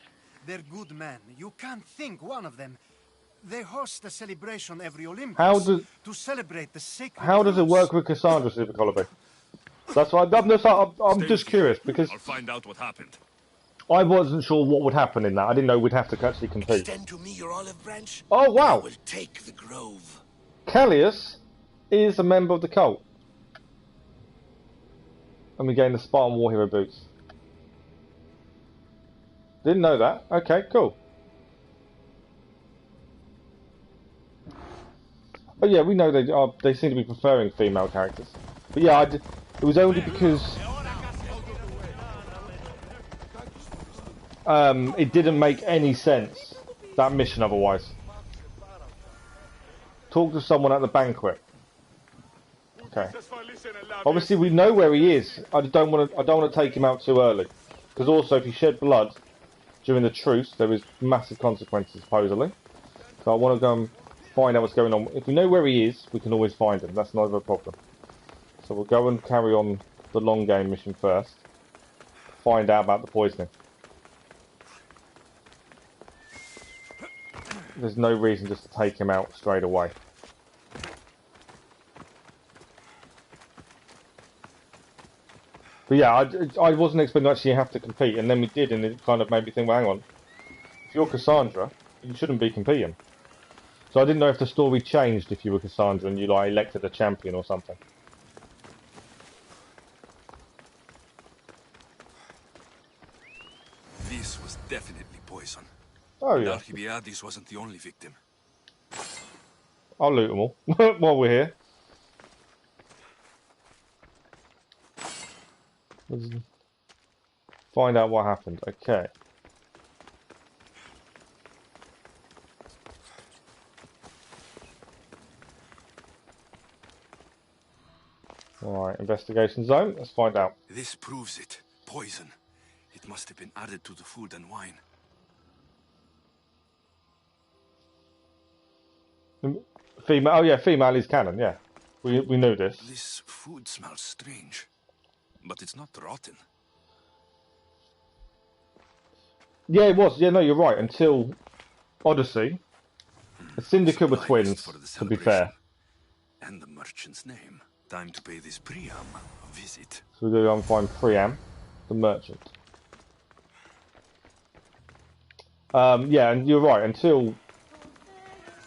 They're good men. You can't think one of them. They host a celebration every Olympics to celebrate the sacred How does it work with Cassandra, Super Colby? That's why I'm just curious, because I'll find out what happened. I wasn't sure what would happen in that. I didn't know we'd have to actually compete. Extend to me your olive branch. Oh, wow. I will take the grove. Callias is a member of the cult. And we gain the Spartan War Hero boots. Didn't know that. Okay, cool. But yeah, we know they seem to be preferring female characters. But yeah, it was only because it didn't make any sense, that mission otherwise. Talk to someone at the banquet. Okay. Obviously, we know where he is. I don't want to take him out too early, because also if he shed blood during the truce, there is massive consequences supposedly. So I want to go and find out what's going on. If we know where he is, we can always find him. That's not a problem. So we'll go and carry on the long game mission first. Find out about the poisoning. There's no reason just to take him out straight away. But yeah, I wasn't expecting to actually have to compete, and then we did, and it kind of made me think, well, hang on. If you're Cassandra, you shouldn't be competing. So I didn't know if the story changed if you were Cassandra and you like elected a champion or something. This was definitely poison. Oh yeah. Alcibiades wasn't the only victim. I'll loot them all while we're here. Let's find out what happened. Okay. Alright, investigation zone. Let's find out. This proves it. Poison. It must have been added to the food and wine. Female. Oh yeah, female is canon. Yeah, we knew this. This food smells strange, but it's not rotten. Yeah, it was. Yeah, no, you're right. Until Odyssey, the Syndicate were twins. To be fair. And the merchant's name. Time to pay this Priam a visit. So we're going to go and find Priam, the merchant. Yeah, and you're right. Until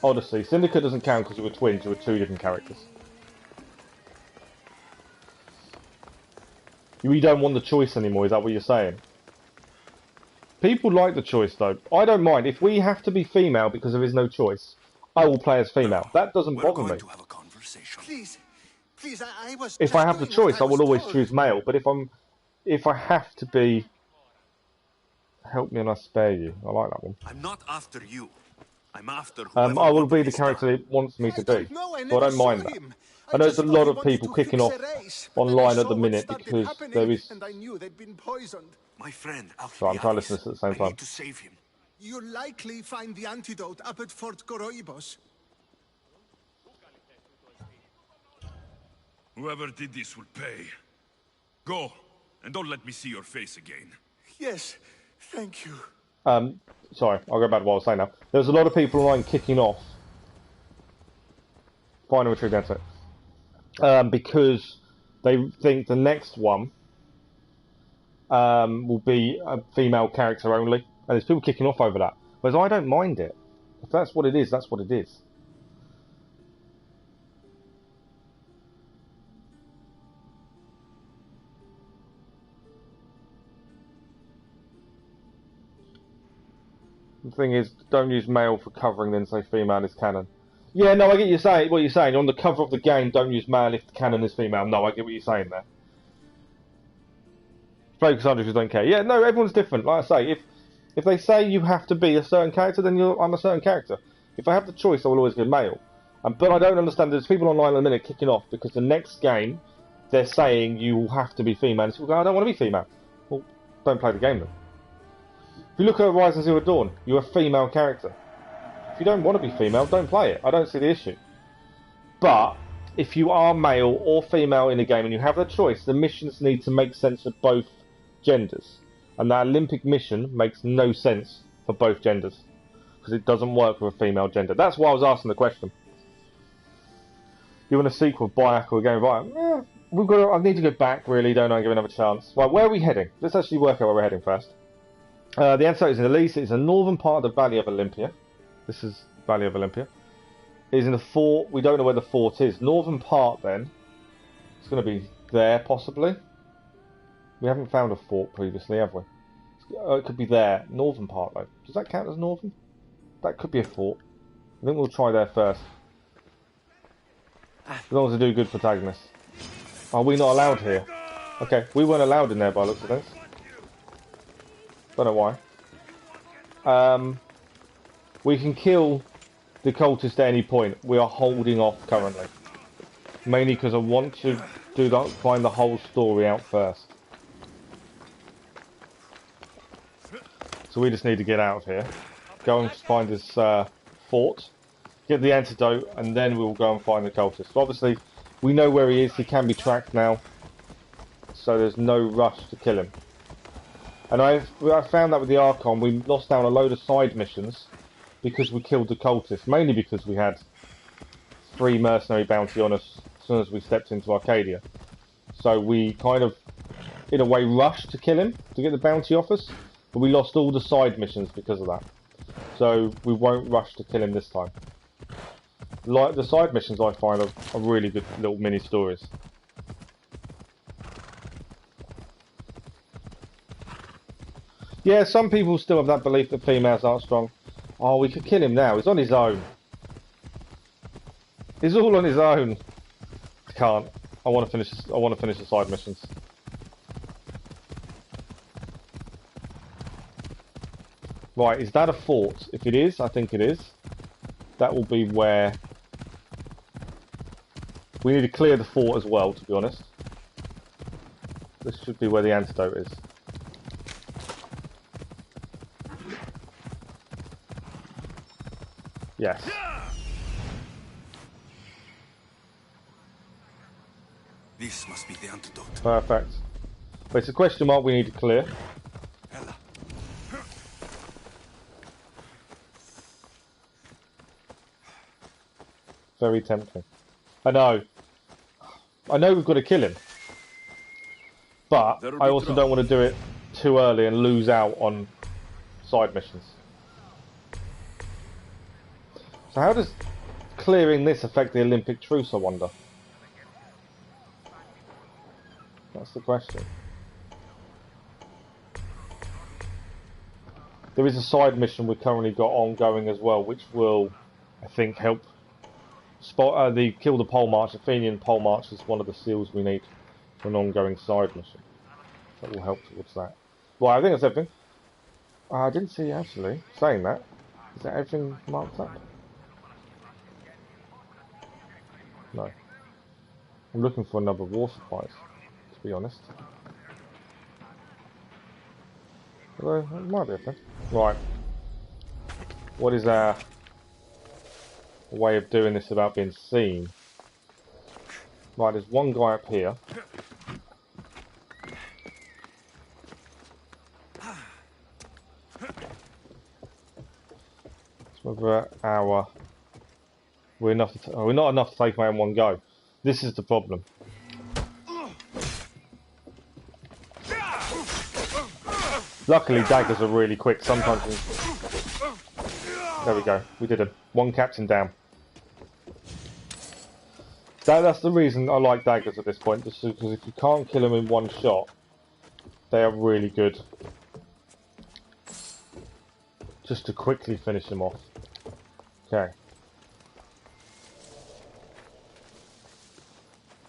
Odyssey, Syndicate doesn't count because you were twins. You were two different characters. You don't want the choice anymore, is that what you're saying? People like the choice, though. I don't mind. If we have to be female because there is no choice, I will play as female. That doesn't bother me. Please, please, I was If I have the choice, I will always choose male. But if I have to be... Help me and I spare you. I like that one. I'm not after you. I'm after I will be the character it wants me to be. So I don't mind that. I know there's a lot of people kicking off online at the minute because there is... And I knew they'd been poisoned. My friend, So I'm trying to listen to this at the same time. I need to save him. You'll likely find the antidote up at Fort Coroibos. Whoever did this will pay. Go, and don't let me see your face again. Yes, thank you. Sorry, I'll go back to what I was saying now. There's a lot of people online kicking off. Final retrieve the answer. Because they think the next one will be a female character only. And there's people kicking off over that. Whereas I don't mind it. If that's what it is, that's what it is. The thing is, don't use male for covering, then say female is canon. Yeah, no, I get what you're saying. On the cover of the game, don't use male if the canon is female. No, I get what you're saying there. Play Cassandra if you don't care. Yeah, no, everyone's different. Like I say, if they say you have to be a certain character, then I'm a certain character. If I have the choice, I will always go male. But I don't understand. There's people online in a minute kicking off because the next game, they're saying you will have to be female. And people go, I don't want to be female. Well, don't play the game then. If you look at Horizon Zero Dawn, you're a female character. If you don't want to be female, don't play it. I don't see the issue. But if you are male or female in a game and you have the choice, the missions need to make sense for both genders. And that Olympic mission makes no sense for both genders. Because it doesn't work with a female gender. That's why I was asking the question. You want a sequel of Byac or a game of Byac? I need to go back, really, don't I? Give another chance. Right, where are we heading? Let's actually work out where we're heading first. The answer is in Elis. It's the northern part of the Valley of Olympia. This is Valley of Olympia. It's in the fort. We don't know where the fort is. Northern part, then. It's going to be there, possibly. We haven't found a fort previously, have we? It could be there. Northern part, though. Does that count as northern? That could be a fort. I think we'll try there first. As long as they do good protagonists. Are we not allowed here? Okay, we weren't allowed in there by the looks of things. Don't know why. We can kill the cultist at any point. We are holding off currently. Mainly because I want to find the whole story out first. So we just need to get out of here. Go and find this fort. Get the antidote, and then we'll go and find the cultist. So obviously, we know where he is. He can be tracked now. So there's no rush to kill him. And I found that with the Archon, we lost down a load of side missions because we killed the cultist. Mainly because we had 3 mercenary bounty on us as soon as we stepped into Arcadia. So we kind of, in a way, rushed to kill him to get the bounty off us. But we lost all the side missions because of that. So we won't rush to kill him this time. Like the side missions, I find are really good little mini stories. Yeah, some people still have that belief that females aren't strong. Oh, we could kill him now. He's on his own. He's all on his own. I can't. I want to finish. I want to finish the side missions. Right, is that a fort? If it is, I think it is. That will be where... We need to clear the fort as well, to be honest. This should be where the antidote is. Yes. This must be the antidote. Perfect. But it's a question mark we need to clear. Very tempting. I know we've got to kill him. But I also don't want to do it too early and lose out on side missions. So how does clearing this affect the Olympic truce, I wonder? That's the question. There is a side mission we've currently got ongoing as well, which will, I think, help spot the kill the pole march. Athenian pole march is one of the seals we need for an ongoing side mission. That will help towards that. Well, I think that's everything. I didn't see actually saying that. Is that everything marked up? No. I'm looking for another war supplies, to be honest. Although, it might be a thing. Right. What is our way of doing this without being seen? Right, there's one guy up here. Whether we're enough to we're not enough to take him out in one go. This is the problem. Luckily, daggers are really quick. Sometimes. There we go. We did it. One captain down. That's the reason I like daggers at this point. Just because if you can't kill them in one shot, they are really good. Just to quickly finish them off. Okay.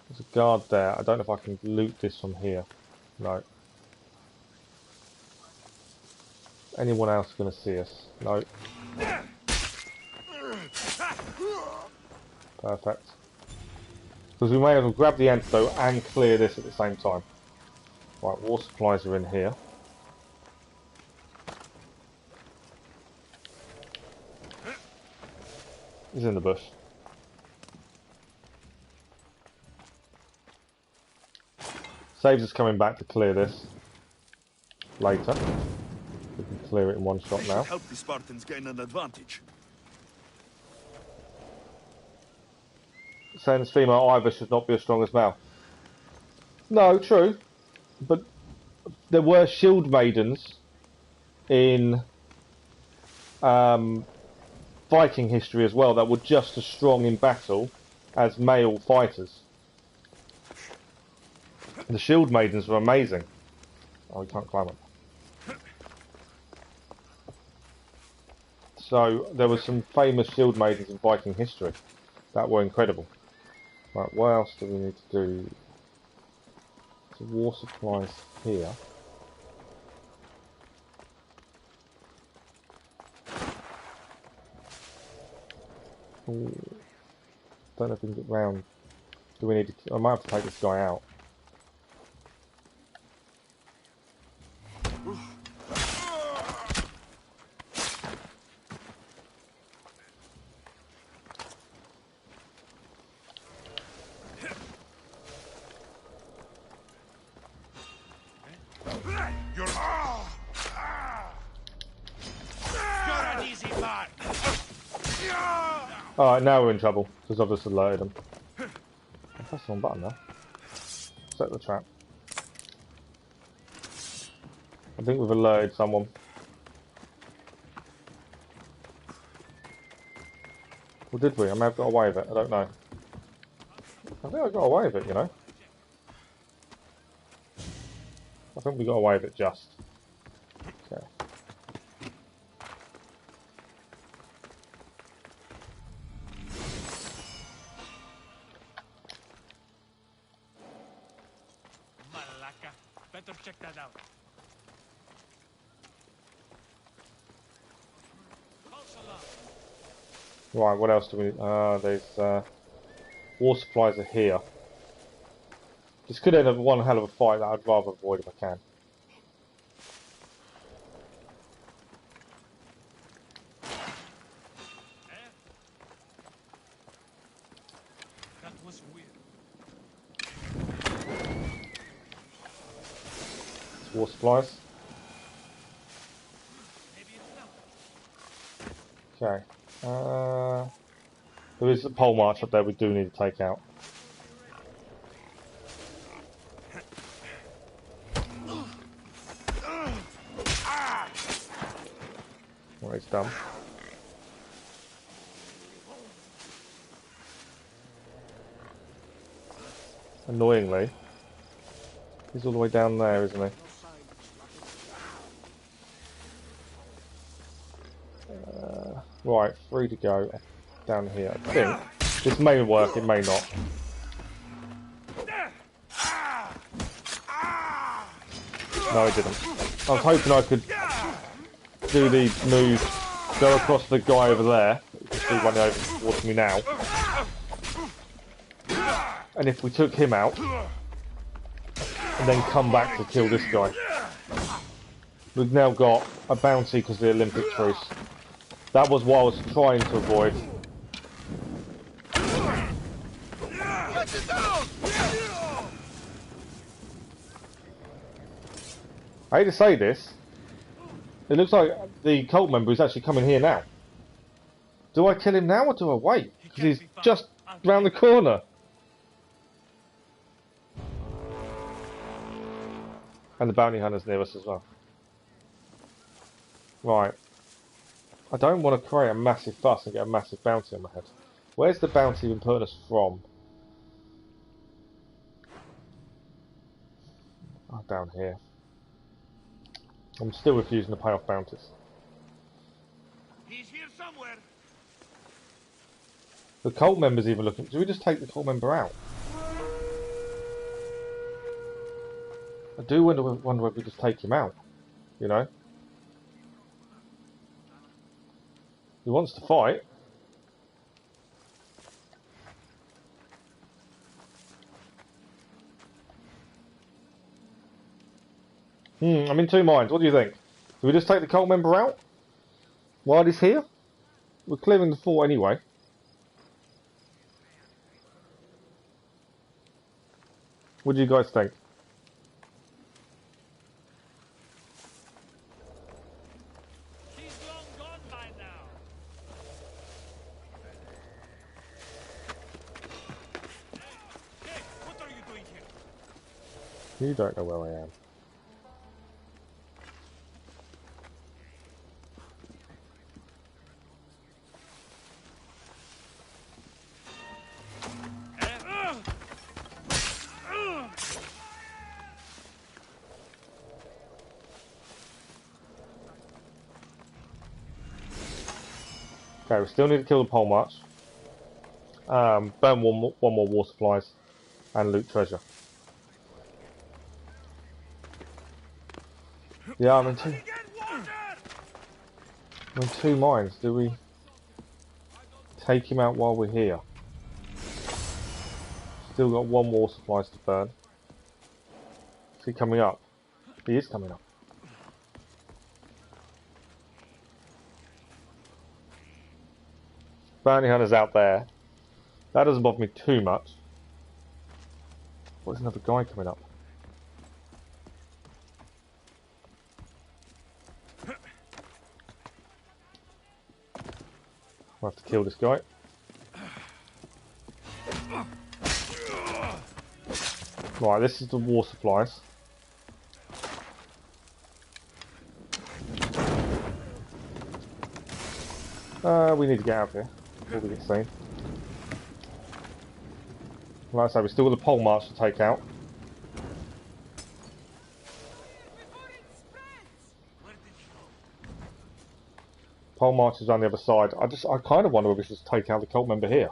There's a guard there. I don't know if I can loot this from here. No. Anyone else going to see us? No. Perfect. Because we may as well grab the antidote and clear this at the same time. Right, war supplies are in here. He's in the bush. Saves us coming back to clear this later. We can clear it in one shot now. Help the Spartans gain an advantage. Saying this female either should not be as strong as male. No, true. But there were shield maidens in Viking history as well that were just as strong in battle as male fighters. The shield maidens were amazing. Oh, we can't climb it. So there were some famous shield maidens in Viking history that were incredible. Right, what else do we need to do? So war supplies here. Ooh. Don't know if we can get round. Do we need to? I might have to take this guy out. Alright, now we're in trouble, because I've just alerted them. I pressed the wrong button there. Set the trap. I think we've alerted someone. Or did we? I may have got away with it, I don't know. I think I got away with it, you know. I think we got away with it just. Okay. Better check that out. Right, what else do we need? There's war supplies are here. This could end up one hell of a fight that I'd rather avoid if I can. That was weird. War supplies. Okay. There is a pole march up there we do need to take out. Well, it's done. Annoyingly, he's all the way down there, isn't he? Right, 3 to go. Down here, I think. This may work, it may not. No, it didn't. I was hoping I could do the move, go across the guy over there. You can see running over towards me now. And if we took him out, and then come back to kill this guy. We've now got a bounty because of the Olympic truce. That was what I was trying to avoid. I hate to say this, it looks like the cult member is actually coming here now. Do I kill him now or do I wait? Because he's just round the corner. And the bounty hunter's near us as well. Right. I don't want to create a massive fuss and get a massive bounty on my head. Where's the bounty been putting us from? Oh, down here. I'm still refusing to pay off bounties. He's here somewhere. The cult member's even looking. Do we just take the cult member out? I do wonder if we just take him out. You know? He wants to fight. I'm in two minds. What do you think? Do we just take the cult member out while he's here? We're clearing the fort anyway. What do you guys think? She's long gone by now. Hey, what are you doing here? You don't know where I am. Okay, we still need to kill the pole march. Burn one more war supplies and loot treasure. Yeah, I'm in two minds. Do we take him out while we're here? Still got one more supplies to burn. Is he coming up? He is coming up. Bounty hunter's out there. That doesn't bother me too much. What's another guy coming up? I'll have to kill this guy. Right, this is the war supplies. We need to get out of here before we get seen. Like I say, we've still got the pole march to take out. Pole march is on the other side. I kind of wonder if we should take out the cult member here.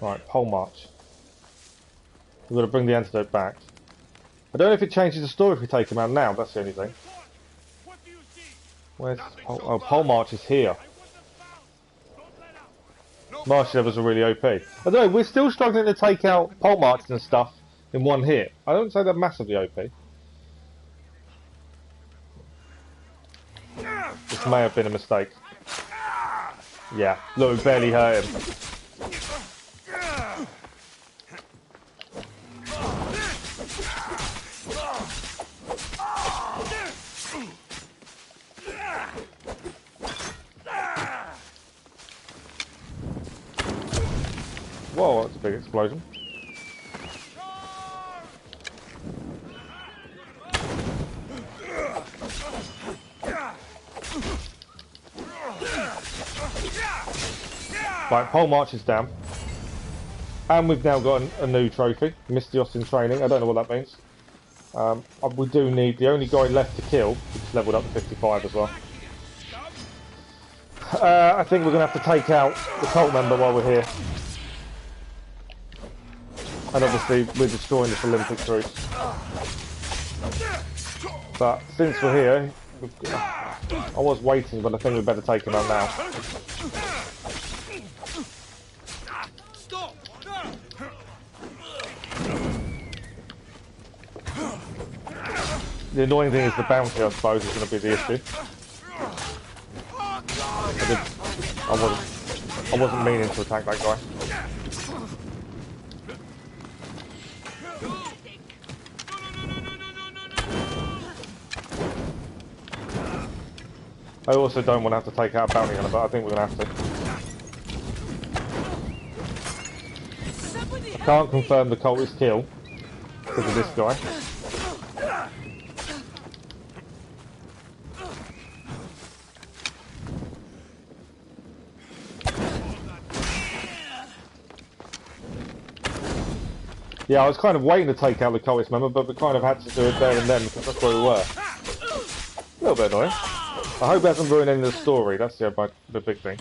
Right, pole march. We've got to bring the antidote back. I don't know if it changes the story if we take him out now, that's the only thing. Where's pole? Oh, pole march is here. March levels are really OP. I don't know, we're still struggling to take out pole marches and stuff in one hit. I don't say they're massively OP. This may have been a mistake. Yeah, look, we barely hurt him. Whoa, that's a big explosion. Right, pole march is down. And we've now got a new trophy. Misthios in training. I don't know what that means. We do need the only guy left to kill, which is leveled up to 55 as well. I think we're going to have to take out the cult member while we're here. And obviously we're destroying this Olympic truce. But since we're here, I was waiting, but I think we better take him out now. The annoying thing is the bounty, I suppose, is going to be the issue. I wasn't meaning to attack that guy. I also don't want to have to take out a bounty hunter, but I think we're going to have to. Can't confirm the cult is kill because of this guy. Yeah, I was kind of waiting to take out the cultist member, but we kind of had to do it there and then because that's where we were. A little bit annoying. I hope it hasn't ruined any of the story, that's the big thing.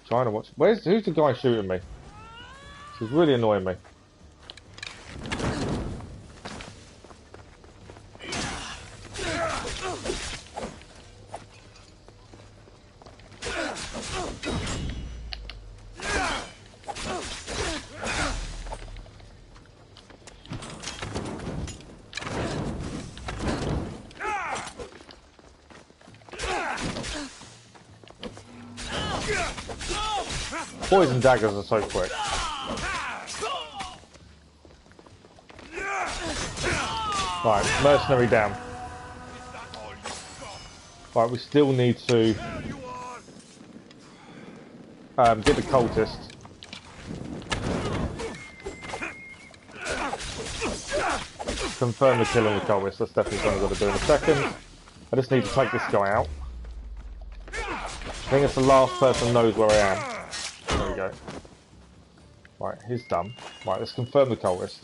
Trying to watch. Who's the guy shooting me? He's really annoying me. Poison daggers are so quick. Right, mercenary down. Right, we still need to get the cultist. Confirm the kill on the cultist. That's definitely something we've got to do in a second. I just need to take this guy out. I think it's the last person knows where I am. There we go. Right, he's done. Right, let's confirm the cultist.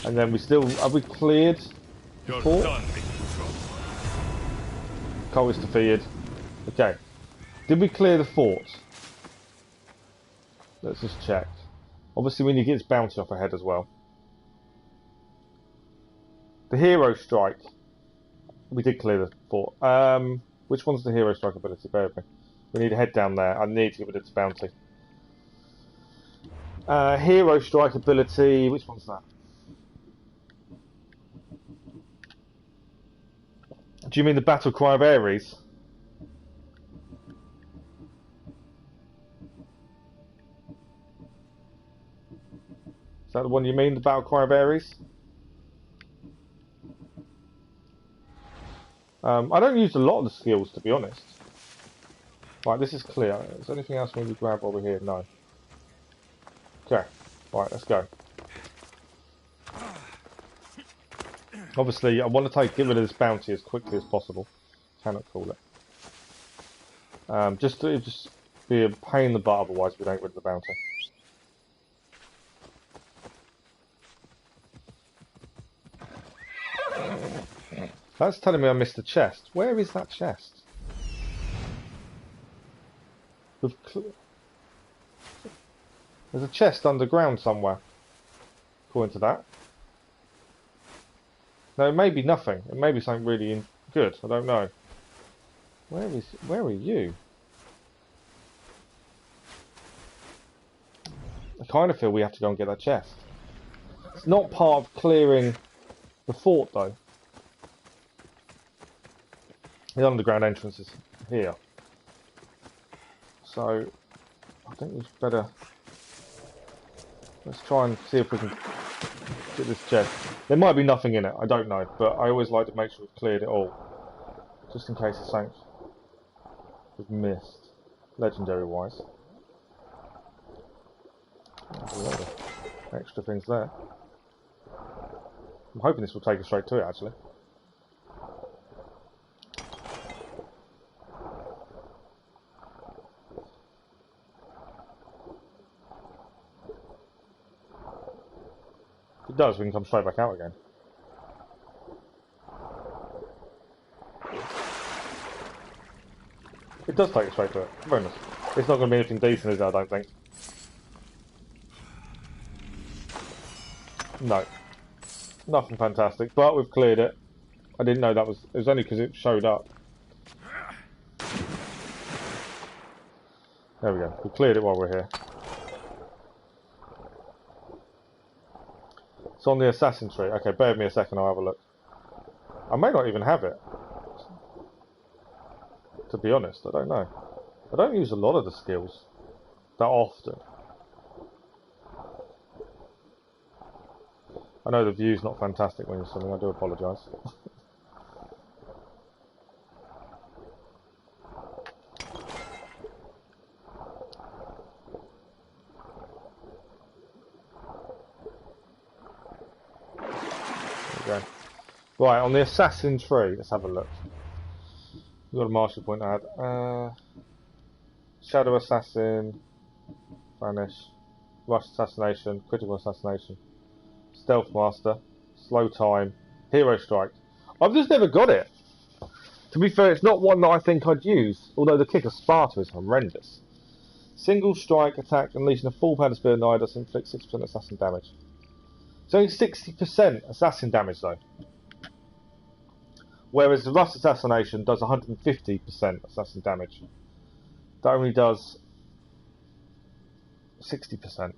And then we still... Have we cleared the fort? Cultist defeated. Okay. Did we clear the fort? Let's just check. Obviously we need to get this bounty off ahead as well. The hero strike. We did clear the fort. Which one's the hero strike ability? Bear with me. We need to head down there. I need to get rid of this bounty. Hero strike ability. Which one's that? Do you mean the battle cry of Ares? Is that the one you mean, the battle cry of Ares? I don't use a lot of the skills, to be honest. Right, this is clear. Is there anything else we need to grab over here? No. Okay. Right, let's go. Obviously, I want to get rid of this bounty as quickly as possible. Cannot call it. Just be a pain in the butt otherwise we don't get rid of the bounty. That's telling me I missed a chest. Where is that chest? There's a chest underground somewhere, according to that. No, it may be nothing. It may be something really good. I don't know. Where are you? I kind of feel we have to go and get that chest. It's not part of clearing the fort, though. The underground entrance is here. So, I think we better... Let's try and see if we can get this chest. There might be nothing in it, I don't know. But I always like to make sure we've cleared it all. Just in case it's something we've missed. Legendary-wise. There's a lot of extra things there. I'm hoping this will take us straight to it, actually. If it does, we can come straight back out again. It does take us straight to it. Very nice. It's not going to be anything decent, is it, I don't think. No. Nothing fantastic, but we've cleared it. I didn't know that was... It was only because it showed up. There we go. We cleared it while we're here. It's on the assassin tree. Okay, bear with me a second, I'll have a look. I may not even have it. To be honest, I don't know. I don't use a lot of the skills that often. I know the view's not fantastic when you're swimming, I do apologise. There we go. Right, on the assassin tree, let's have a look. We've got a marshal point to add. Shadow assassin, vanish, rush assassination, critical assassination, stealth master, slow time, hero strike. I've just never got it. To be fair, it's not one that I think I'd use, although the kick of Sparta is horrendous. Single strike attack, unleashing a full pound of spear and Nidus, inflicts 6% assassin damage. It's only 60% assassin damage though. Whereas the Rust Assassination does 150% assassin damage. That only does 60%.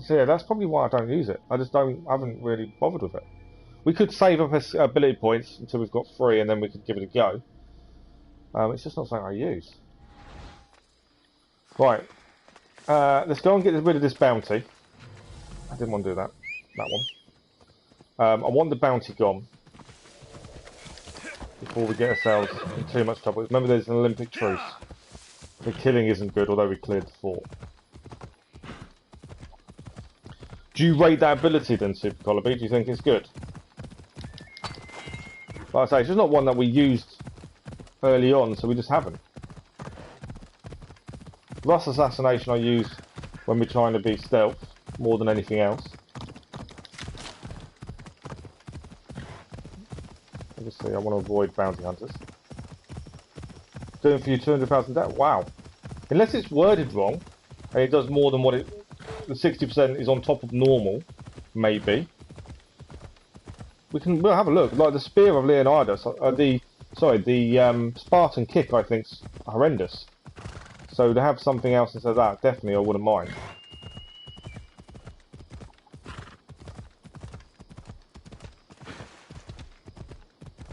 So yeah, that's probably why I don't use it. I haven't really bothered with it. We could save up ability points until we've got 3 and then we could give it a go. It's just not something I use. Right. Let's go and get rid of this bounty. I didn't want to do that. That one. I want the bounty gone before we get ourselves in too much trouble. Remember, there's an Olympic truce. The killing isn't good, although we cleared the fort. Do you rate that ability then, Super Colby? Do you think it's good? Like I say, it's just not one that we used early on, so we just haven't. Rust Assassination I use when we're trying to be stealth more than anything else. Obviously, I want to avoid bounty hunters. Doing for you 200,000 damage. Wow. Unless it's worded wrong, and it does more than what it... The 60% is on top of normal, maybe. We'll have a look. Like the Spear of Leonidas, the Spartan kick, I think's horrendous. So to have something else instead of that, definitely I wouldn't mind.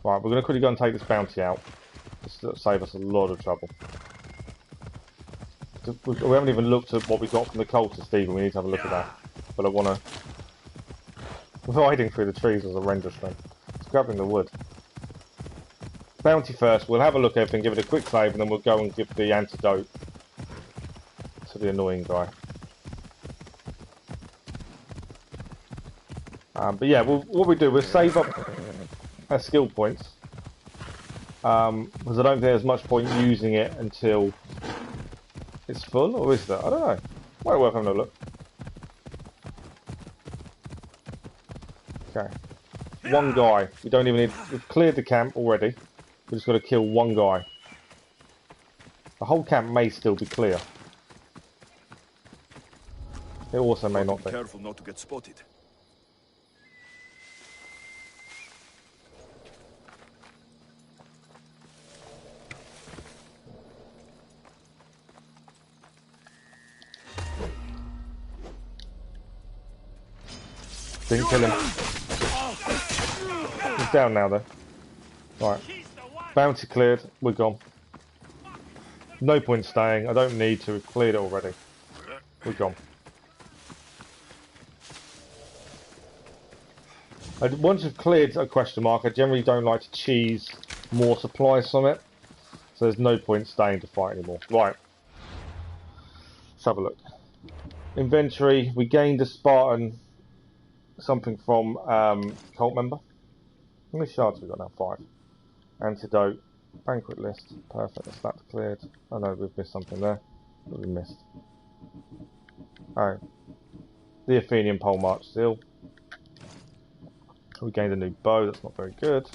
Right, we're going to quickly go and take this bounty out. Just to save us a lot of trouble. We haven't even looked at what we got from the cultist either. We need to have a look at that. But I want to... Riding through the trees was a horrendous thing. It's grabbing the wood. Bounty first. We'll have a look at everything, give it a quick save, and then we'll go and give the antidote to the annoying guy. But yeah, what we do, we'll save up our skill points. Because I don't think there's much point using it until it's full, or is there? I don't know. Might worth having a look. Okay. One guy. We don't even need... We've cleared the camp already. We've just got to kill one guy. The whole camp may still be clear. It also may not be. Careful not to get spotted. Didn't kill him. He's down now though. Right. Bounty cleared. We're gone. No point staying. I don't need to. We've cleared it already. We're gone. Once you've cleared a question mark, I generally don't like to cheese more supplies from it. So there's no point staying to fight anymore. Right. Let's have a look. Inventory. We gained a Spartan something from cult member. How many shards have we got now? 5. Antidote. Banquet list. Perfect. That's cleared. Oh no, we've missed something there. What have we missed? Oh. The Athenian pole march seal. We gained a new bow. That's not very good.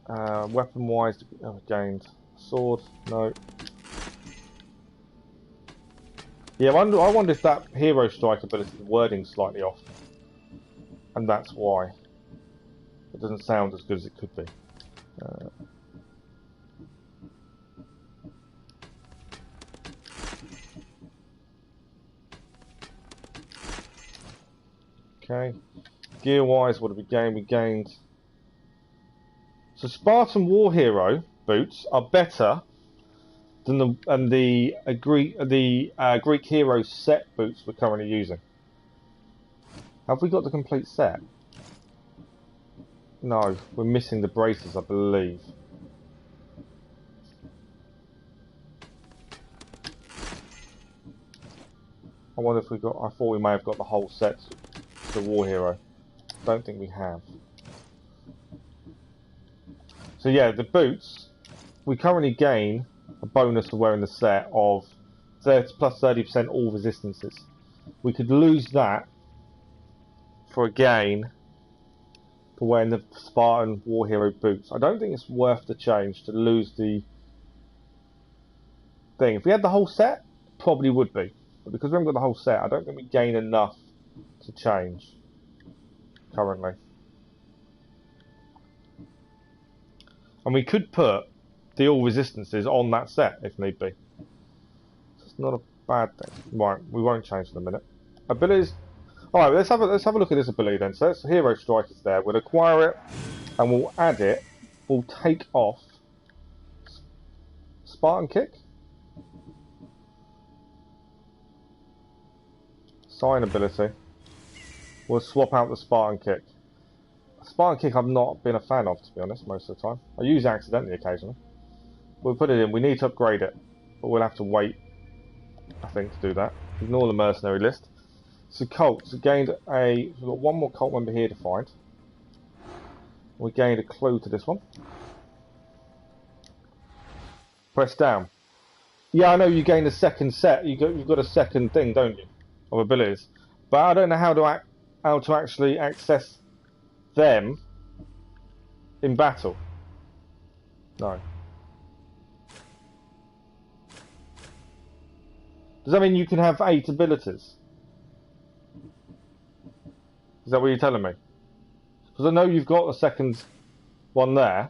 Weapon wise, we gained a sword. No. Yeah, I wonder if that hero strike ability, the wording's slightly off. And that's why. It doesn't sound as good as it could be. Okay. Gear wise, what did we gain? We gained. So Spartan War Hero boots are better than the Greek Hero set boots we're currently using. Have we got the complete set? No, we're missing the braces, I believe. I wonder if we got. I thought we may have got the whole set to the War Hero. Don't think we have. So yeah, the boots, we currently gain a bonus for wearing the set of plus 30% all resistances. We could lose that for a gain for wearing the Spartan War Hero boots. I don't think it's worth the change to lose the thing. If we had the whole set, probably would be. But because we haven't got the whole set, I don't think we gain enough to change currently. And we could put the all resistances on that set if need be. So it's not a bad thing. Right, we won't change in a minute. Abilities. Alright, let's have a look at this ability then. So that's Hero Strike is there. We'll acquire it and we'll add it. We'll take off Spartan Kick. Sign ability. We'll swap out the Spartan Kick. Spartan Kick I've not been a fan of, to be honest, most of the time. I use it accidentally occasionally. We'll put it in. We need to upgrade it, but we'll have to wait, I think, to do that. Ignore the mercenary list. So cults, we gained we've got one more cult member here to find. We gained a clue to this one. Press down. Yeah, I know you gain a second set. You've got a second thing, don't you, of abilities? But I don't know how to actually access them in battle. No. Does that mean you can have 8 abilities? Is that what you're telling me? Because I know you've got a second one there,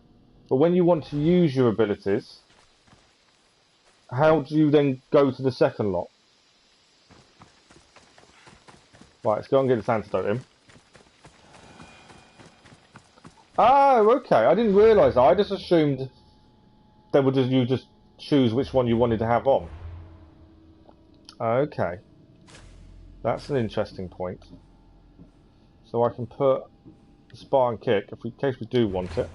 but when you want to use your abilities, how do you then go to the second lot? Right, let's go and get this antidote in. Oh, okay. I didn't realise that. I just assumed that you just choose which one you wanted to have on. Okay. That's an interesting point. So I can put the Spartan Kick, in case we do want it.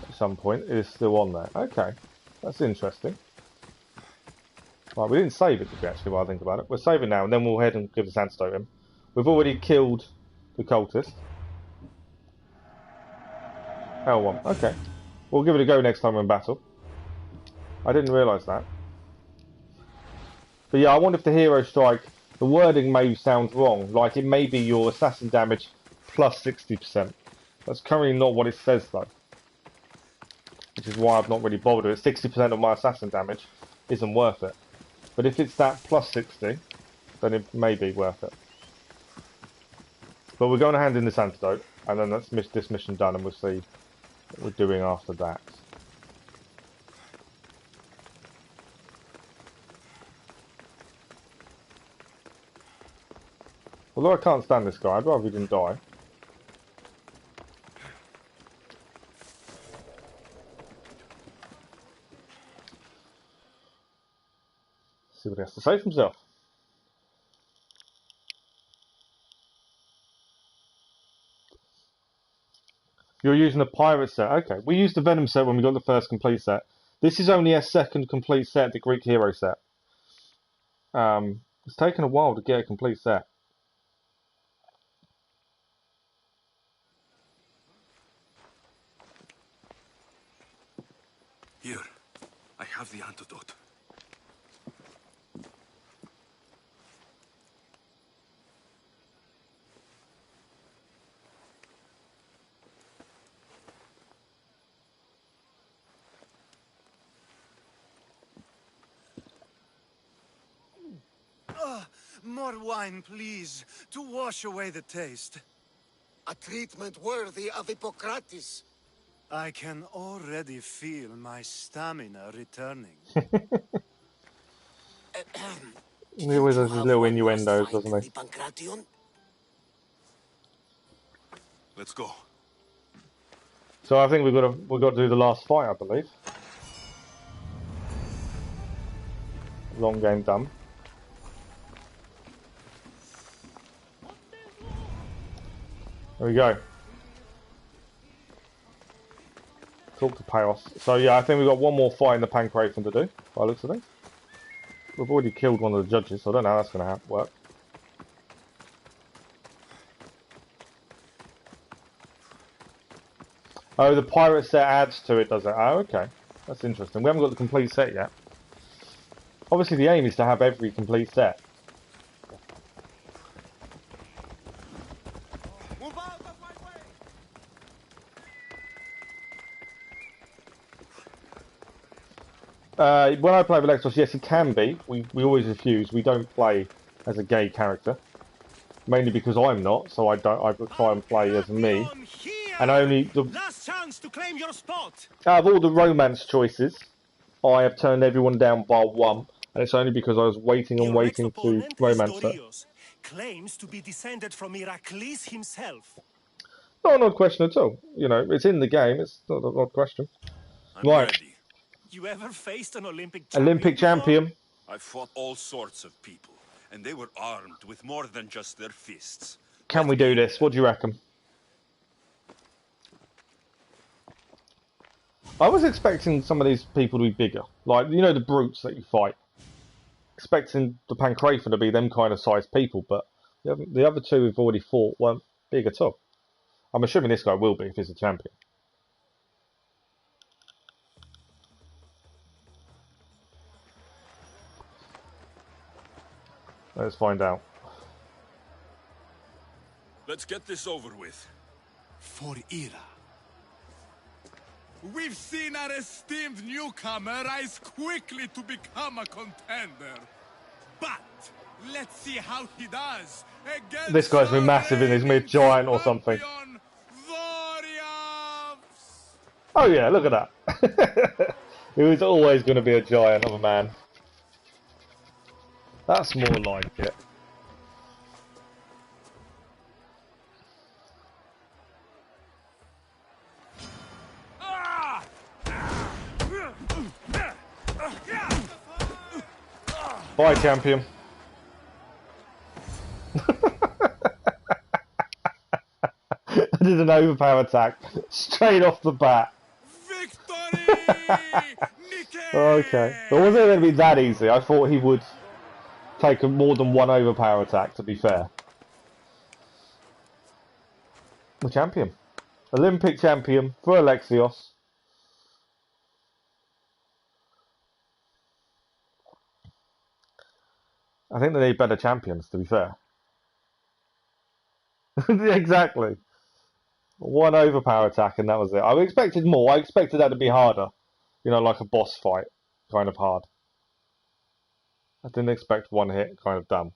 At some point, it is still on there. Okay. That's interesting. Right, we didn't save it, did we, actually, while I think about it. We're saving now, and then we'll head and give this antidote in. We've already killed the cultist. L1. Okay. We'll give it a go next time we're in battle. I didn't realise that. But yeah, I wonder if the Hero Strike, the wording may sound wrong. Like, it may be your assassin damage plus 60%. That's currently not what it says, though. Which is why I've not really bothered with it. 60% of my assassin damage isn't worth it. But if it's that plus 60, then it may be worth it. But we're going to hand in this antidote, and then that's this mission done, and we'll see what we're doing after that. Although I can't stand this guy, I'd rather he didn't die. Let's see what he has to say for himself. You're using a pirate set. Okay, we used the Venom set when we got the first complete set. This is only a second complete set, the Greek Hero set. It's taken a while to get a complete set. Here, I have the antidote. More wine, please, to wash away the taste. A treatment worthy of Hippocrates. I can already feel my stamina returning. He always has his little innuendos, doesn't he? Let's go. So I think we've got to do the last fight, I believe. Long game done. There we go. Talk to Payoff. So yeah, I think we've got one more fight in the Pancrathen to do, by the looks of things. We've already killed one of the judges, so I don't know how that's going to work. Oh, the pirate set adds to it, does it? Oh, okay. That's interesting. We haven't got the complete set yet. Obviously the aim is to have every complete set. When I play with Exos, yes, it can be. We always refuse. We don't play as a gay character, mainly because I'm not. So I try and play as me, and only the last chance to claim your spot. Out of all the romance choices, I have turned everyone down bar one, and it's only because I was waiting and waiting to romance her. Claims to be descended from Heracles himself. Not an odd question at all. You know, it's in the game. It's not an odd question. Right. Ready. You ever faced an Olympic champion? Olympic champion. I fought all sorts of people, and they were armed with more than just their fists. Can we do this? What do you reckon? I was expecting some of these people to be bigger. Like, you know, the brutes that you fight. Expecting the Pancrathen to be them kind of sized people, but the other two we've already fought weren't big at all. I'm assuming this guy will be if he's a champion. Let's find out. Let's get this over with. For Ira. We've seen our esteemed newcomer rise quickly to become a contender. But let's see how he does against this guy's been massive in his mid-giant or something. Oh yeah, look at that. He was always going to be a giant of a man. That's more like it. Bye, champion. I did an overpower attack straight off the bat. Okay. But wasn't it going to be that easy? I thought he would take more than one overpower attack, to be fair. The champion. Olympic champion for Alexios. I think they need better champions, to be fair. Exactly. One overpower attack and that was it. I expected more. I expected that to be harder. You know, like a boss fight. Kind of hard. I didn't expect one hit, kind of dumb.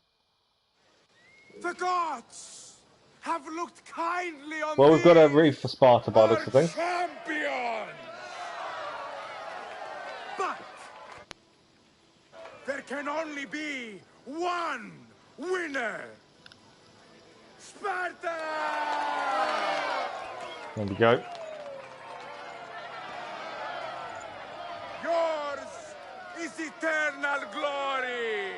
The gods have looked kindly on well, we've got a reef for Sparta by this thing. Champion! But there can only be one winner! Sparta! There we go. Yours is eternal glory!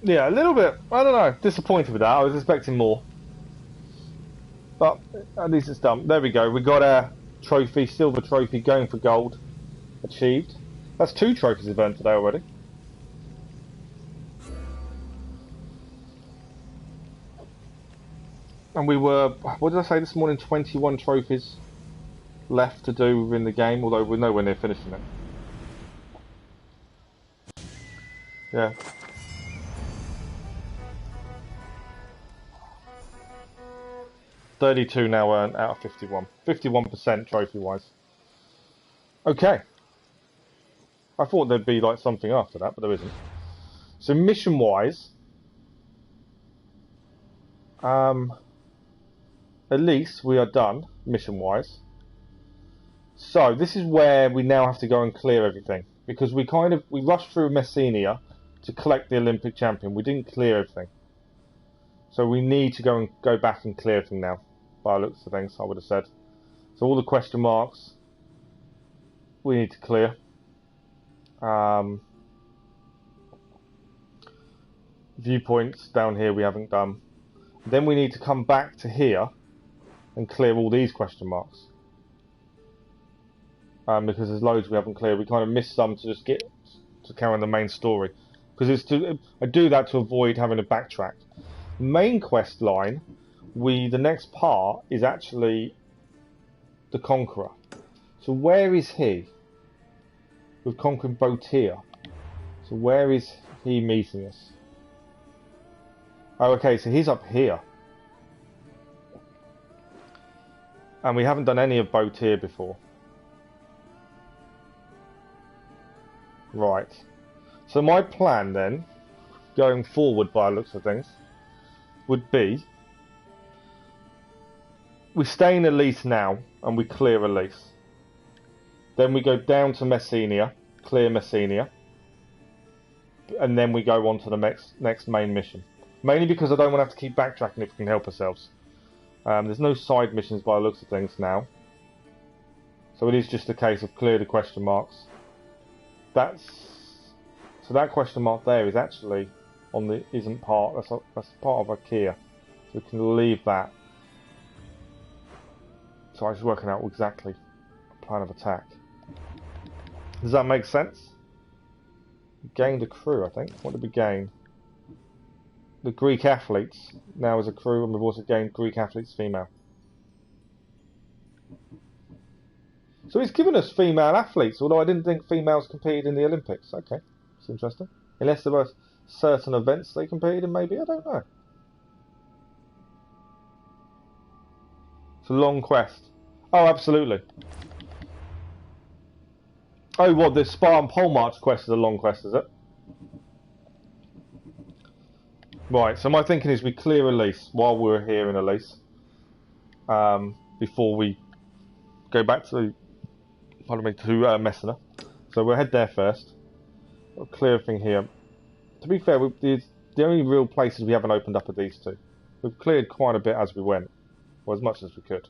Yeah, a little bit, I don't know, disappointed with that. I was expecting more. But at least it's done. There we go. We got our trophy, silver trophy, going for gold. achieved. That's 2 trophies we've earned today already. And we were, what did I say this morning, 21 trophies left to do within the game, although we're nowhere near finishing it. Yeah. $32 now earned out of 51. 51% trophy-wise. Okay. I thought there'd be like something after that, but there isn't. So mission-wise, at least we are done, mission-wise. So this is where we now have to go and clear everything. Because we rushed through Messinia to collect the Olympic champion. We didn't clear everything. So we need to go back and clear everything now. By the looks of things, I would have said. So all the question marks we need to clear. Viewpoints down here we haven't done. Then we need to come back to here and clear all these question marks. Because there's loads we haven't cleared. We kind of missed some to just get to carry on the main story. Because I do that to avoid having to backtrack. Main quest line, the next part is actually the Conqueror. So where is he? We're conquering Botir. So where is he meeting us? Oh, okay, so he's up here. And we haven't done any of Botir before. Right. So my plan then, going forward by the looks of things, would be we stay in Elis now and we clear Elis. Then we go down to Messinia, clear Messinia, and then we go on to the next main mission. Mainly because I don't want to have to keep backtracking if we can help ourselves. There's no side missions by the looks of things now. So it is just a case of clear the question marks. So that question mark there is actually isn't part. That's part of Ikea. So we can leave that. So I'm just working out exactly the plan of attack. Does that make sense? We gained a crew, I think. What did we gain? The Greek athletes now as a crew, and we've also gained Greek athletes female. So he's given us female athletes, although I didn't think females competed in the Olympics. Okay, that's interesting. Unless there were certain events they competed in, maybe, I don't know. It's a long quest. Oh, absolutely. Oh, what, the Spartan Pole March quest is a long quest, is it? Right, so my thinking is we clear Elis while we're here in Elis. Before we go back to Messinia. So we'll head there first. We'll clear everything here. To be fair, the only real places we haven't opened up are these two. We've cleared quite a bit as we went. Or as much as we could.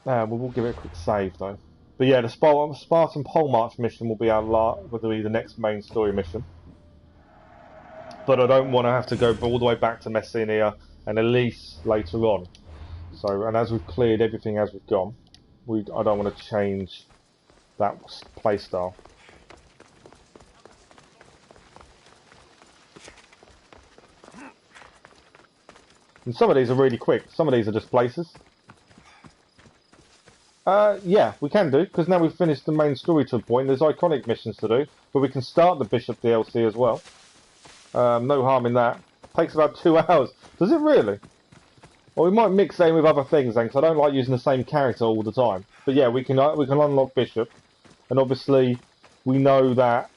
We'll give it a quick save though. But yeah, the Spartan Pole March mission will be the next main story mission. But I don't want to have to go all the way back to Messinia and Elis later on. So, and as we've cleared everything as we've gone, I don't want to change that playstyle. And some of these are really quick. Some of these are just places. Yeah, we can do, because now we've finished the main story to a point. There's iconic missions to do, but we can start the Bishop DLC as well. No harm in that. Takes about 2 hours. Does it really? Well, we might mix it in with other things then, because I don't like using the same character all the time. But yeah, we can unlock Bishop, and obviously we know that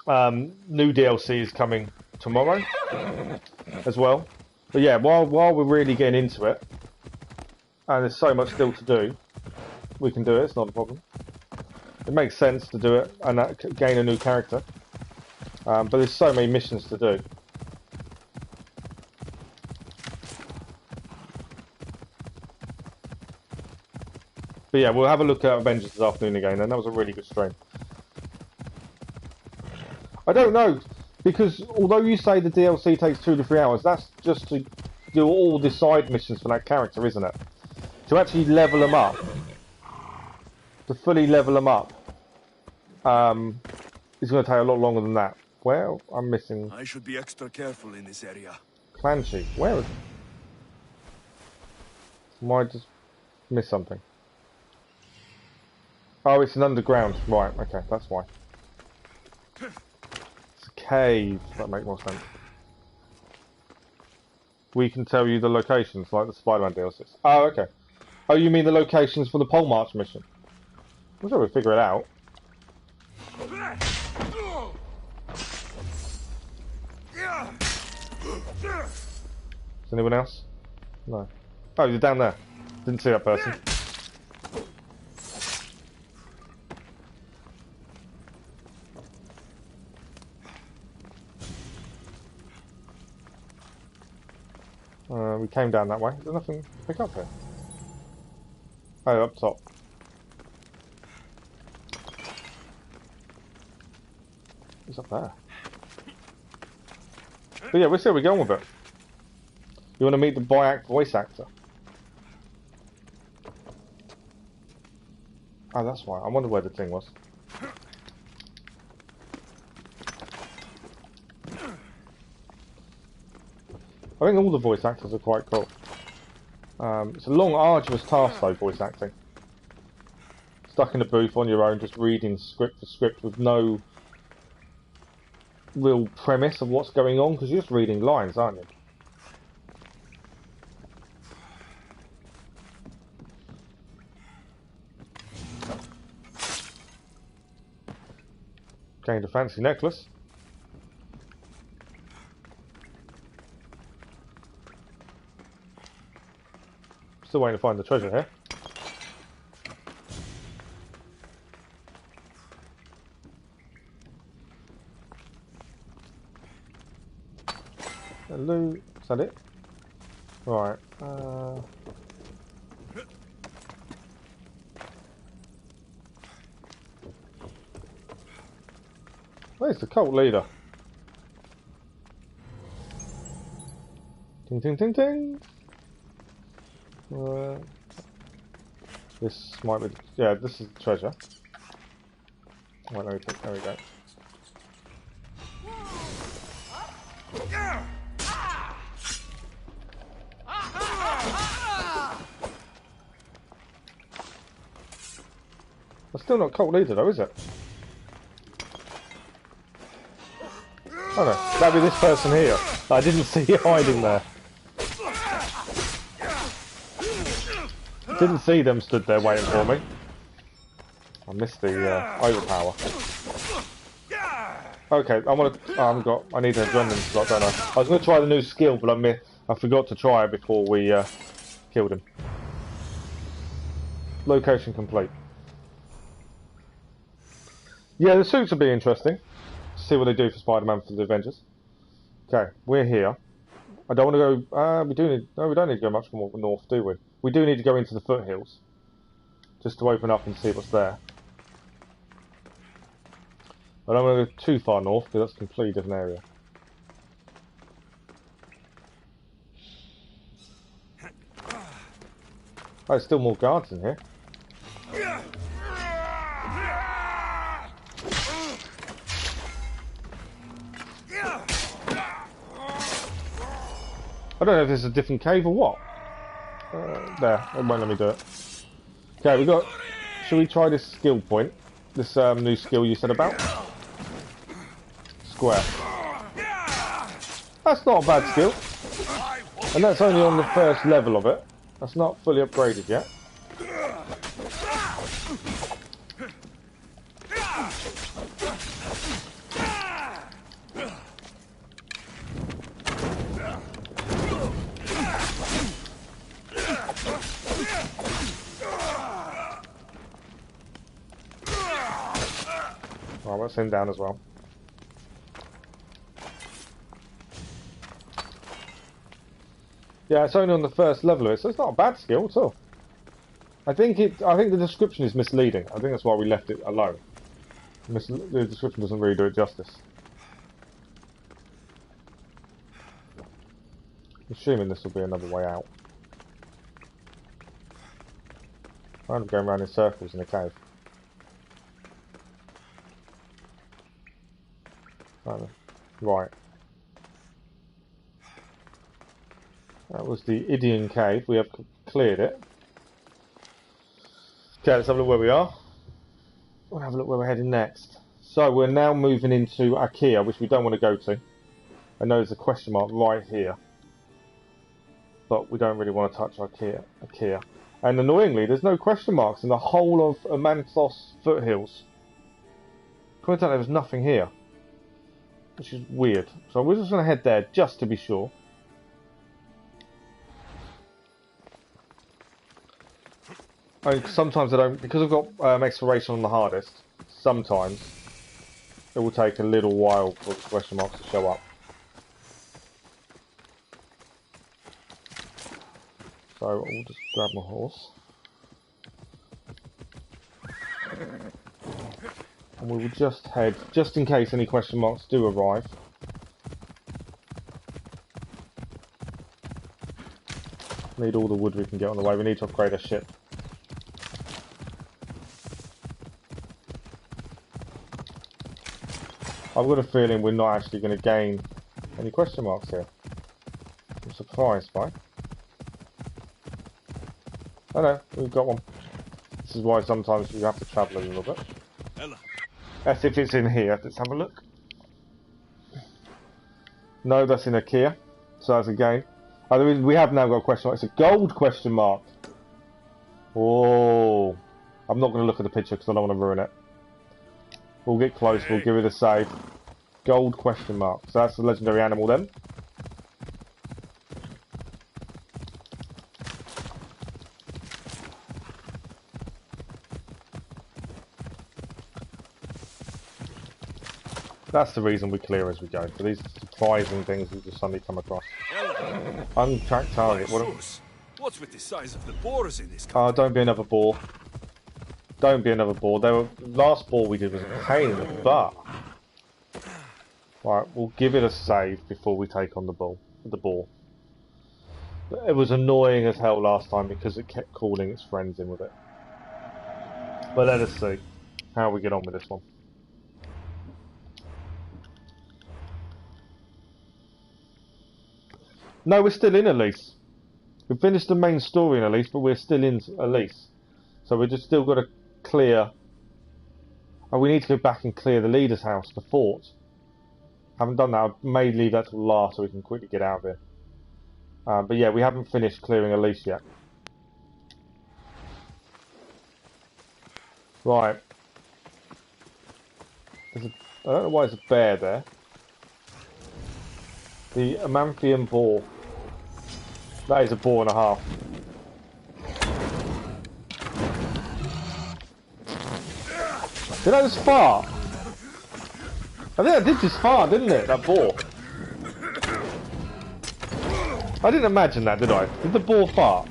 new DLC is coming tomorrow as well. But yeah, while we're really getting into it, and there's so much still to do, we can do it. It's not a problem. It makes sense to do it and gain a new character. But there's so many missions to do. But yeah, we'll have a look at Avengers this afternoon again, and that was a really good stream. I don't know, because although you say the DLC takes 2 to 3 hours, that's just to do all the side missions for that character, isn't it? To actually level them up. to fully level them up, it's going to take a lot longer than that. Well, I'm missing. I should be extra careful in this area. Clan chief. Where is it? Might just miss something. Oh, it's an underground. Right, okay, that's why. It's a cave. That makes more sense. We can tell you the locations, like the Spider-Man DLCs. Oh, okay. Oh, you mean the locations for the Pole March mission? I'm sure we'll figure it out. Is anyone else? No. Oh, you're down there. Didn't see that person. We came down that way. There's nothing to pick up here. Oh, up top. What's up there? But yeah, we'll see how we go on with it. You want to meet the Boyac voice actor? Oh, that's why. I wonder where the thing was. I think all the voice actors are quite cool. It's a long, arduous task though, voice acting. Stuck in a booth on your own, just reading script for script with no real premise of what's going on, because you're just reading lines, aren't you? Gained a fancy necklace. Still waiting to find the treasure here. Hello, is that it? Right. Where's the cult leader? Ding ding ding ding. This might be. Yeah, this is the treasure. Right, let me pick. There we go. That's still not cult leader though, is it? Oh no, that'd be this person here. I didn't see you hiding there. Didn't see them stood there waiting for me. I missed the overpower. Okay, I need an adrenaline slot, don't I? I was going to try the new skill, but I forgot to try it before we killed him. Location complete. Yeah, the suits will be interesting. See what they do for Spider-Man for the Avengers. Okay, we're here. I don't want to go. We don't need to go much more north, do we? We do need to go into the foothills, just to open up and see what's there. I don't want to go too far north because that's a completely different area. Oh, there's still more guards in here. I don't know if this is a different cave or what. There, it won't let me do it. Okay, we got. Should we try this skill point? This new skill you said about? Square. That's not a bad skill. And that's only on the first level of it. That's not fully upgraded yet. Oh, let's him down as well. Yeah, it's only on the first level of it, so it's not a bad skill at all. I think the description is misleading. I think that's why we left it alone. The description doesn't really do it justice. Assuming this will be another way out. I'm going around in circles in a cave. Right. That was the Idian Cave. We have cleared it. Okay, let's have a look where we are. We'll have a look where we're heading next. So we're now moving into Ikea, which we don't want to go to. I know there's a question mark right here, but we don't really want to touch Ikea. And annoyingly, there's no question marks in the whole of Amanthos foothills. Turns out there was nothing here, which is weird. So we're just going to head there just to be sure. Sometimes I don't, because I've got exploration on the hardest. Sometimes it will take a little while for the question marks to show up. So I'll just grab my horse. And we will just head, just in case any question marks do arrive. Need all the wood we can get on the way. We need to upgrade our ship. I've got a feeling we're not actually going to gain any question marks here. I'm surprised by. Oh no, we've got one. This is why sometimes you have to travel a little bit. As if it's in here. Let's have a look. No, that's in Ikea. So that's a game. Oh, we have now got a question mark. It's a gold question mark. Oh, I'm not going to look at the picture because I don't want to ruin it. We'll get close. We'll give it a save. Gold question mark. So that's the legendary animal then. That's the reason we clear as we go. For these surprising things we just suddenly come across. Untracked target. What's with the size of the boars in this country? Oh, don't be another boar. Don't be another boar. The last boar we did was a pain in the butt. Right, we'll give it a save before we take on the boar. It was annoying as hell last time because it kept calling its friends in with it. But let us see how we get on with this one. No, we're still in Elis. We finished the main story in Elis, but we're still in Elis. So we've just still got to clear... Oh, we need to go back and clear the leader's house, the fort. Haven't done that. I may leave that till last so we can quickly get out of here. But yeah, we haven't finished clearing Elis yet. Right. I don't know why there's a bear there. The Amanthian boar. That is a boar and a half. Did I just fart? I think I did just fart, didn't it? That boar. I didn't imagine that, did I? Did the boar fart?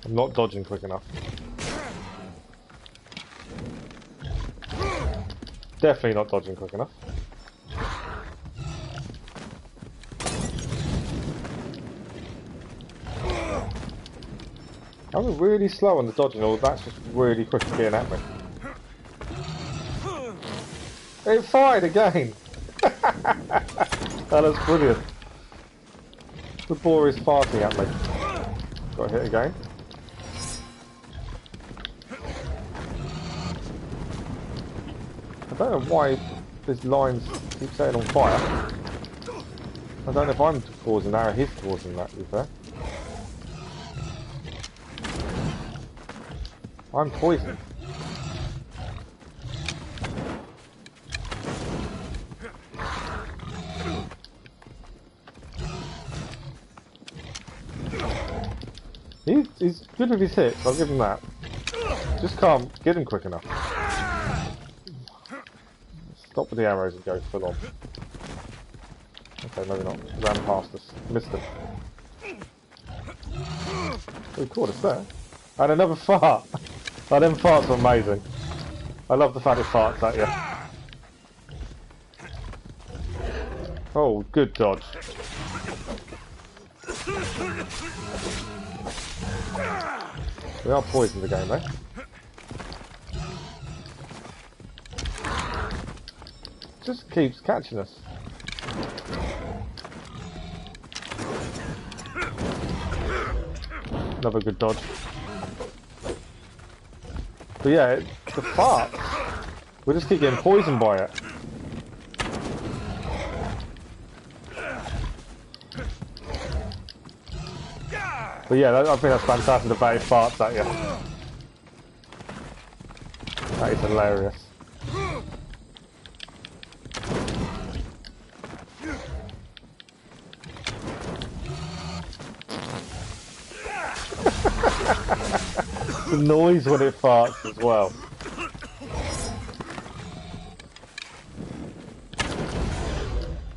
I'm not dodging quick enough. Definitely not dodging quick enough. I'm really slow on the dodging, or that's just really quick getting at me. It fired again! That was brilliant. The boar is farting at me. Got hit again. I don't know why these lines keep setting on fire. I don't know if I'm causing that or he's causing that, to be fair. I'm poisoned. He's good with his hits, I'll give him that. Just can't get him quick enough. Stop with the arrows and go full on. Okay, maybe not. Ran past us. Missed him. Oh, he caught us there. And another fart. Oh, them farts are amazing. I love the fact it farts at you. Oh, good dodge. We are poisoned again, mate. Just keeps catching us. Another good dodge. But yeah, the fart. We just keep getting poisoned by it. But yeah, I think that's fantastic, the fact it farts at you. That is hilarious. The noise when it farts as well.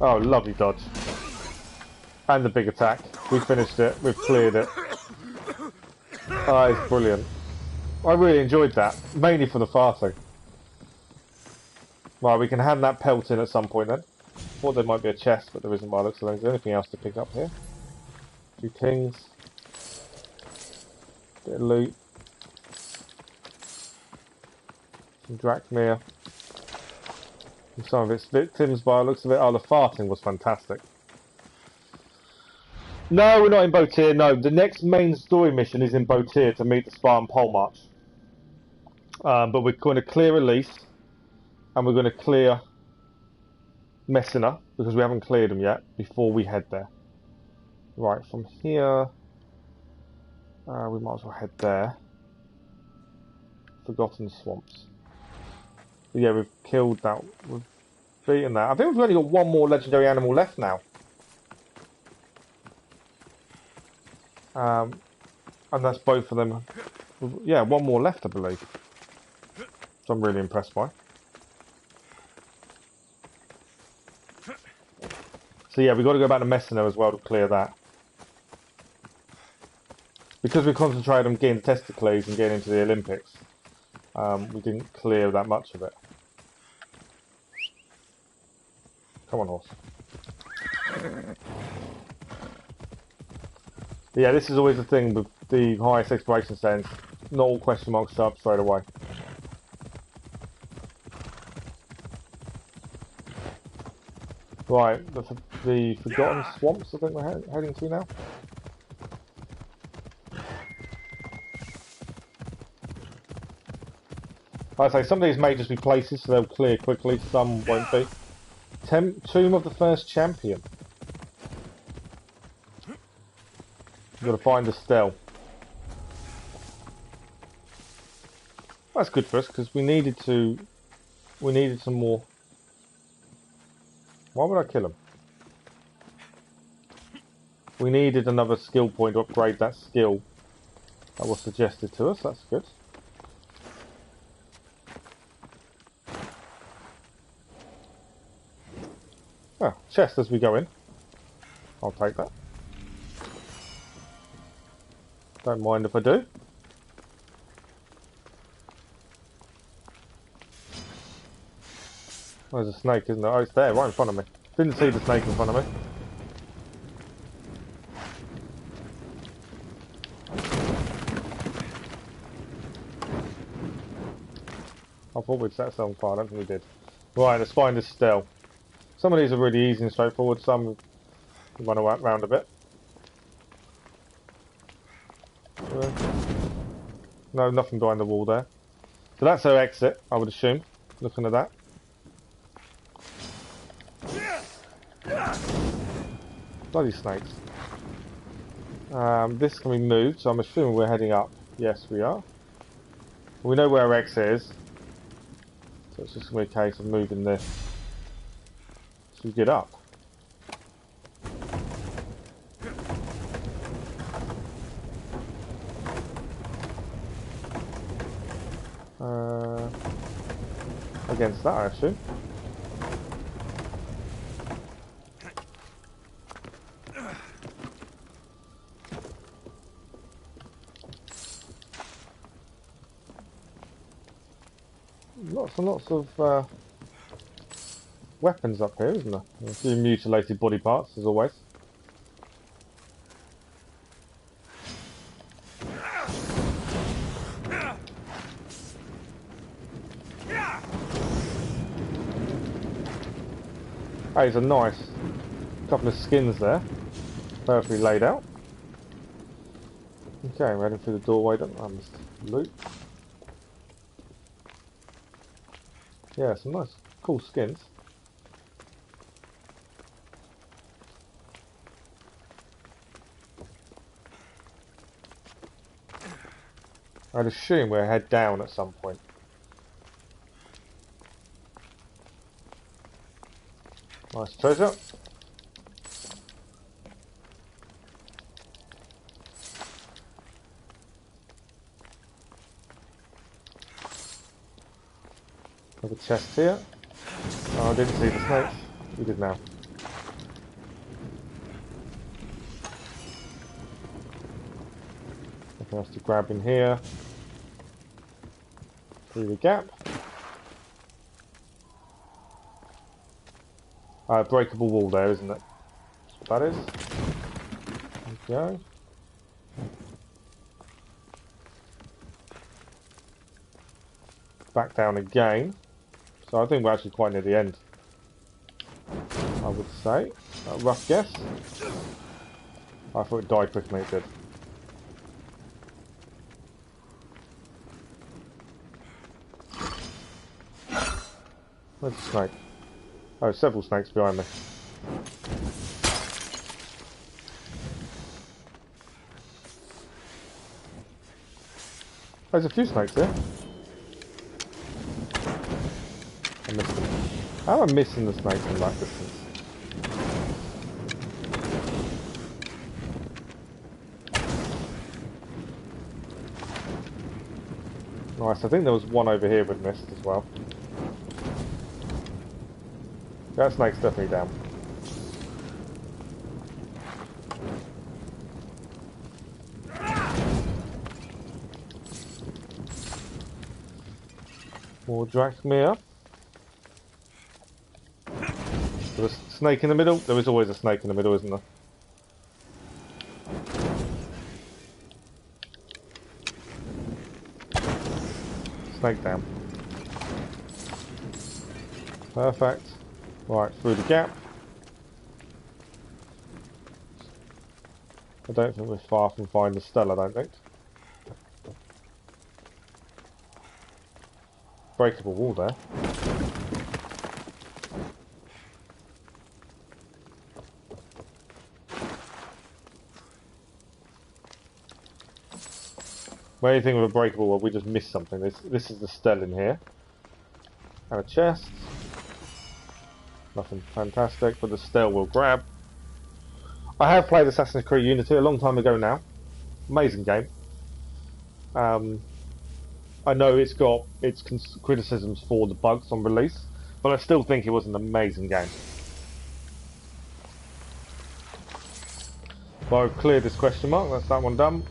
Oh, lovely dodge. And the big attack. We finished it. We've cleared it. Oh, it's brilliant. I really enjoyed that. Mainly for the farting. Right, we can hand that pelt in at some point then. Thought there might be a chest, but there isn't by the looks of things. Is there anything else to pick up here? 2 kings. Bit of loot. Some drachmia. And some of its victims by the looks of it. Oh, the farting was fantastic. No, we're not in Botir, no. The next main story mission is in Botir to meet the Spartan Pole March. But we're going to clear Elis, and we're going to clear Messinia, because we haven't cleared them yet, before we head there. Right, from here, we might as well head there. Forgotten Swamps. But yeah, we've killed that, we've beaten that. I think we've only got one more legendary animal left now. And that's both of them. Yeah, one more left, I believe. So I'm really impressed by. So yeah, we've got to go back to Messinia as well to clear that. Because we concentrated on getting the Testicles and getting into the Olympics, we didn't clear that much of it. Come on, horse. Yeah, this is always the thing with the highest exploration stands. Not all question marks show up straight away. Right, the Forgotten Swamps I think we're heading to now. Like I say, some of these may just be places, so they'll clear quickly, some won't be. Tomb of the First Champion. We've got to find a stele. That's good for us because we needed some more. Why would I kill him? We needed another skill point to upgrade that skill that was suggested to us. That's good. Ah, chest as we go in. I'll take that. Don't mind if I do. Oh, there's a snake, isn't there? Oh, it's there, right in front of me. Didn't see the snake in front of me. I thought we'd set some fire, I don't think we did. Right, let's find this stele. Some of these are really easy and straightforward, some run around a bit. No, nothing behind the wall there. So that's our exit, I would assume, looking at that. Bloody snakes. This can be moved, so I'm assuming we're heading up. Yes, we are. We know where our exit is. So it's just going to be a case of moving this. So we get up. Against that, I assume. lots and lots of weapons up here, isn't there? And a few mutilated body parts, as always. Oh, there's a nice couple of skins there, perfectly laid out. Okay, I'm heading through the doorway. I must loot. Yeah, some nice, cool skins. I'd assume we'll head down at some point. Nice treasure. There's a chest here. Oh, I didn't see the snakes. You did now. Nothing else to grab in here. Through the gap. Breakable wall there, isn't it? That's what that is. There we go. Back down again. So I think we're actually quite near the end. I would say. A rough guess. I thought it died quicker than it did. Where's the snake? Oh, several snakes behind me. There's a few snakes here. I missed them. How am I missing the snakes from that distance? Nice, I think there was one over here with missed as well. That snake's definitely down. More drachmia. There's a snake in the middle. There is always a snake in the middle, isn't there? Snake down. Perfect. Right, through the gap. I don't think we're far from finding Stella, I don't think. Breakable wall there. What do you think of a breakable wall? We just missed something. This is the Stella in here. And a chest. Nothing fantastic, but the Stella will grab. I have played Assassin's Creed Unity a long time ago now. Amazing game. I know it's got its criticisms for the bugs on release, but I still think it was an amazing game. So I've cleared this question mark, that's that one done.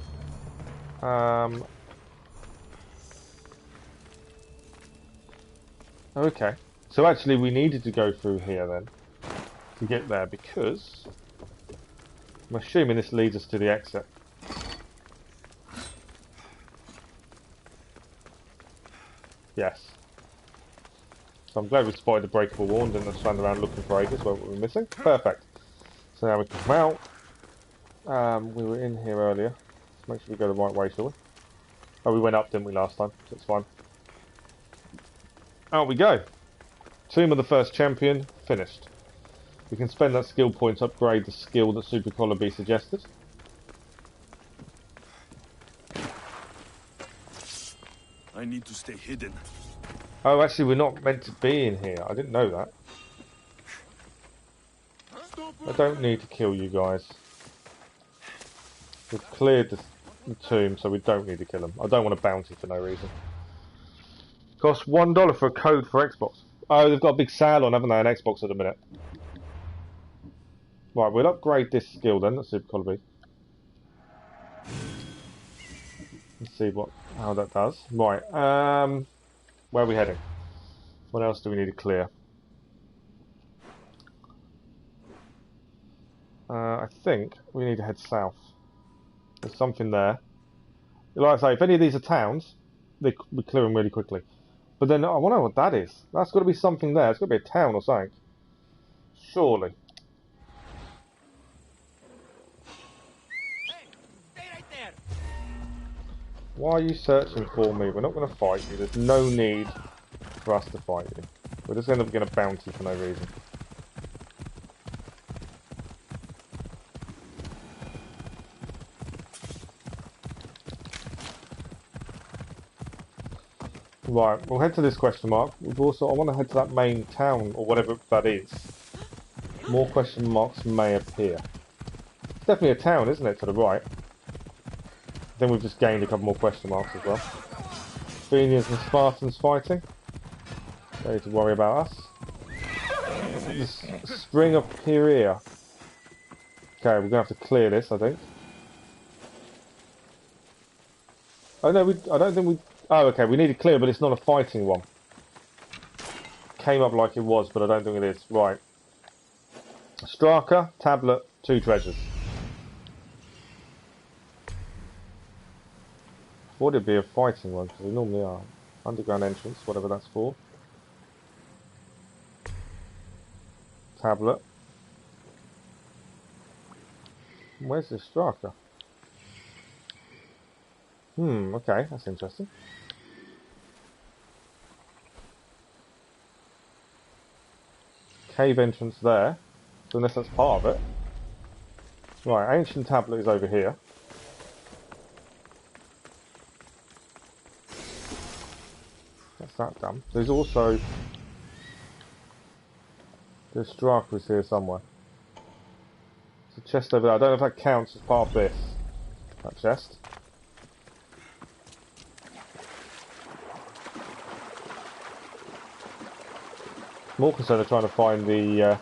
Okay, so actually we needed to go through here then to get there, because I'm assuming this leads us to the exit. Yes. So I'm glad we spotted the breakable wall and didn't stand around looking for ages where we were missing. Perfect. So now we can come out. We were in here earlier. Let's make sure we go the right way, shall we? Oh, we went up, didn't we, last time? So it's fine. Out we go. Tomb of the First Champion, finished. We can spend that skill point to upgrade the skill that Super Collar B suggested. I need to stay hidden. Oh, actually, we're not meant to be in here. I didn't know that. I don't need to kill you guys. We've cleared the tomb, so we don't need to kill them. I don't want a bounty for no reason. Costs $1 for a code for Xbox. Oh, they've got a big sale on, haven't they, on Xbox at the minute? Right, we'll upgrade this skill then. That's Super Collar B. Let's see how that does. Right, where are we heading? What else do we need to clear? I think we need to head south. There's something there. Like I say, if any of these are towns, we clear them really quickly. But then I wonder what that is. That's got to be something there. It's got to be a town or something. Surely. Hey, stay right there. Why are you searching for me? We're not going to fight you. There's no need for us to fight you. We're just end up getting a bounty for no reason. Right, we'll head to this question mark. We've also, I want to head to that main town, or whatever that is. More question marks may appear. It's definitely a town, isn't it, to the right? Then we've just gained a couple more question marks as well. Athenians and Spartans fighting. Don't need to worry about us. The Spring of Perea. Okay, we're going to have to clear this, I think. Oh no, I don't think we... Oh, okay, we need to clear, but it's not a fighting one. Came up like it was, but I don't think it is. Right. Straka, tablet, 2 treasures. Thought it'd be a fighting one, because they normally are. Underground entrance, whatever that's for. Tablet. Where's the Straka? Okay, that's interesting. Cave entrance there, so unless that's part of it. Right, ancient tablet is over here. That's that done. There's also the Straka is here somewhere. There's a chest over there. I don't know if that counts as part of this. That chest. More concerned of trying to find the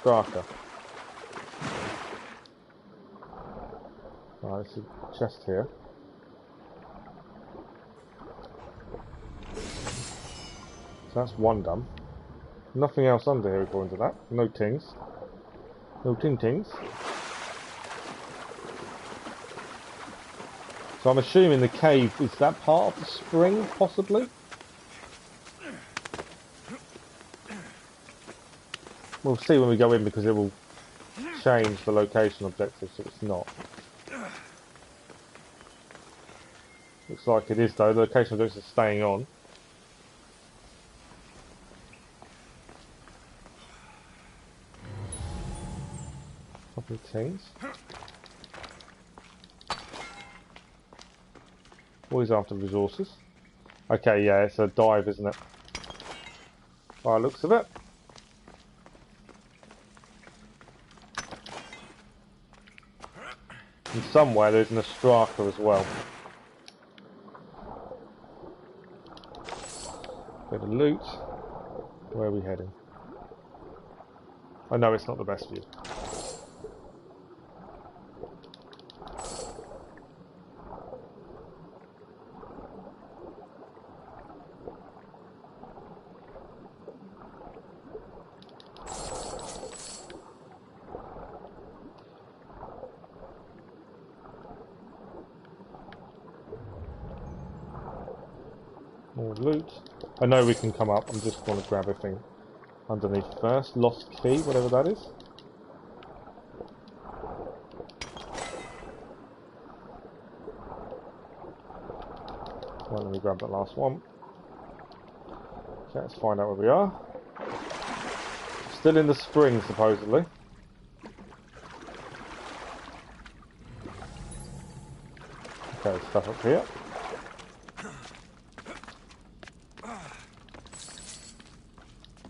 Straka. Right, there's a chest here. So that's one done. Nothing else under here according to that. No tings. No tings. So I'm assuming the cave, is that part of the spring, possibly? We'll see when we go in because it will change the location objective, so it's not. Looks like it is though, the location objective is staying on. Couple of things. Always after resources. Okay, yeah, it's a dive, isn't it? By the looks of it. And somewhere there's an Straka as well. Bit of loot. Where are we heading? I know it's not the best view. More loot. I know we can come up, I'm just going to grab everything underneath first. Lost key, whatever that is. Well, let me grab that last one. Okay, let's find out where we are. Still in the spring, supposedly. Okay, stuff up here.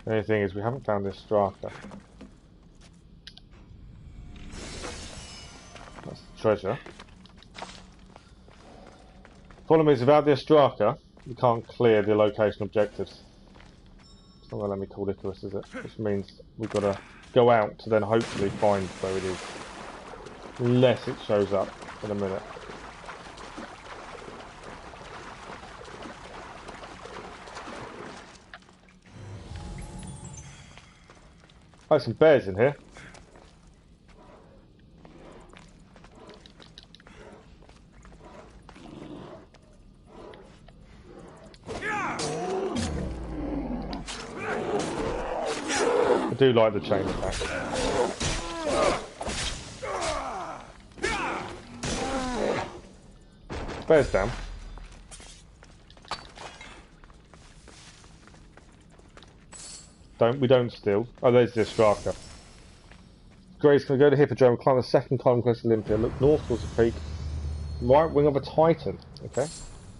The only thing is we haven't found this Straka. That's the treasure. Problem is, without the Straka, we can't clear the location objectives. It's not going to let me call Icarus, is it? Which means we've got to go out to then hopefully find where it is. Unless it shows up in a minute. Oh, some bears in here. I do like the chain attack. Bear's down. We don't steal. Oh, there's the Straka. Grace can go to Hippodrome, climb the second column close to Olympia, look north towards the peak. Right wing of a Titan. Okay.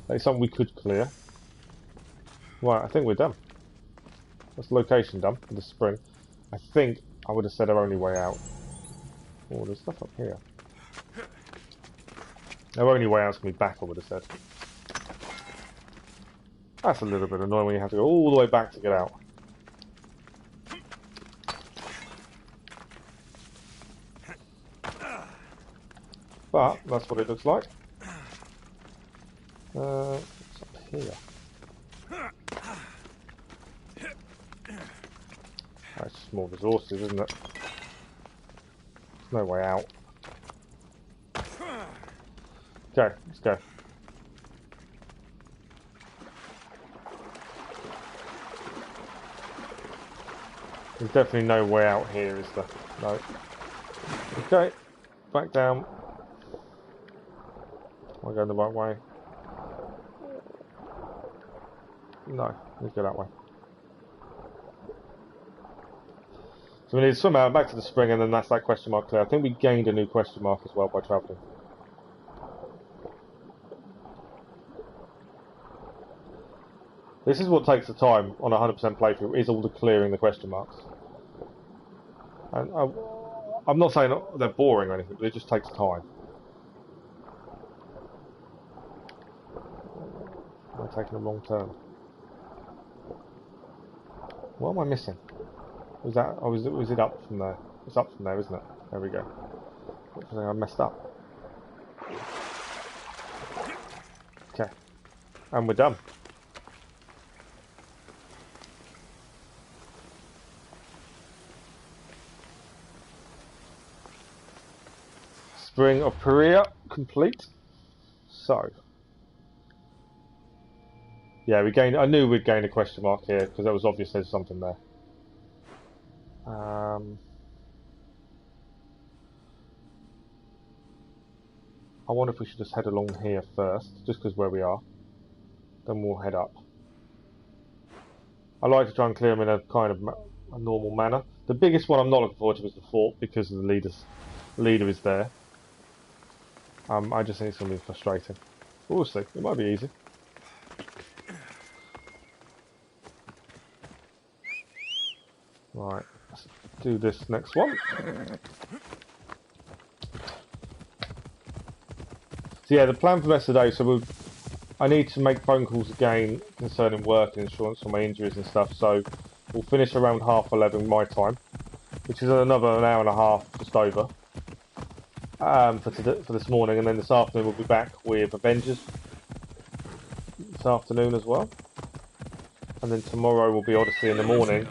That's something we could clear. Right, I think we're done. That's the location done for the spring. I think I would have said our only way out. Oh, there's stuff up here. Our only way out's going to be back, I would have said. That's a little bit annoying when you have to go all the way back to get out. But that's what it looks like. What's up here? That's just more resources, isn't it? There's no way out. Okay, let's go. There's definitely no way out here, is there? No. Okay, back down. Am I going the right way? No, let's go that way. So we need to swim out, back to the spring, and then that's that question mark clear. I think we gained a new question mark as well by travelling. This is what takes the time on a 100% playthrough, is all the clearing the question marks. And I'm not saying they're boring or anything, but it just takes time. I'm taking a wrong turn. What am I missing? Was that? Oh, was it up from there? It's up from there, isn't it? There we go. Hopefully I messed up. Okay, and we're done. Spring of Perea complete. So. Yeah, we gained. I knew we'd gain a question mark here because it was obvious there's something there. I wonder if we should just head along here first, just because where we are. Then we'll head up. I like to try and clear them in a kind of a normal manner. The biggest one I'm not looking forward to is the fort because of the leader is there. I just think it's going to be frustrating. But we'll see. It might be easy. Right, let's do this next one. So yeah, the plan for the rest of the day, so I need to make phone calls again concerning work and insurance for my injuries and stuff, so we'll finish around 11:30 my time, which is another an hour and a half, just over, for this morning, and then this afternoon we'll be back with Avengers this afternoon as well, and then tomorrow will be Odyssey in the morning.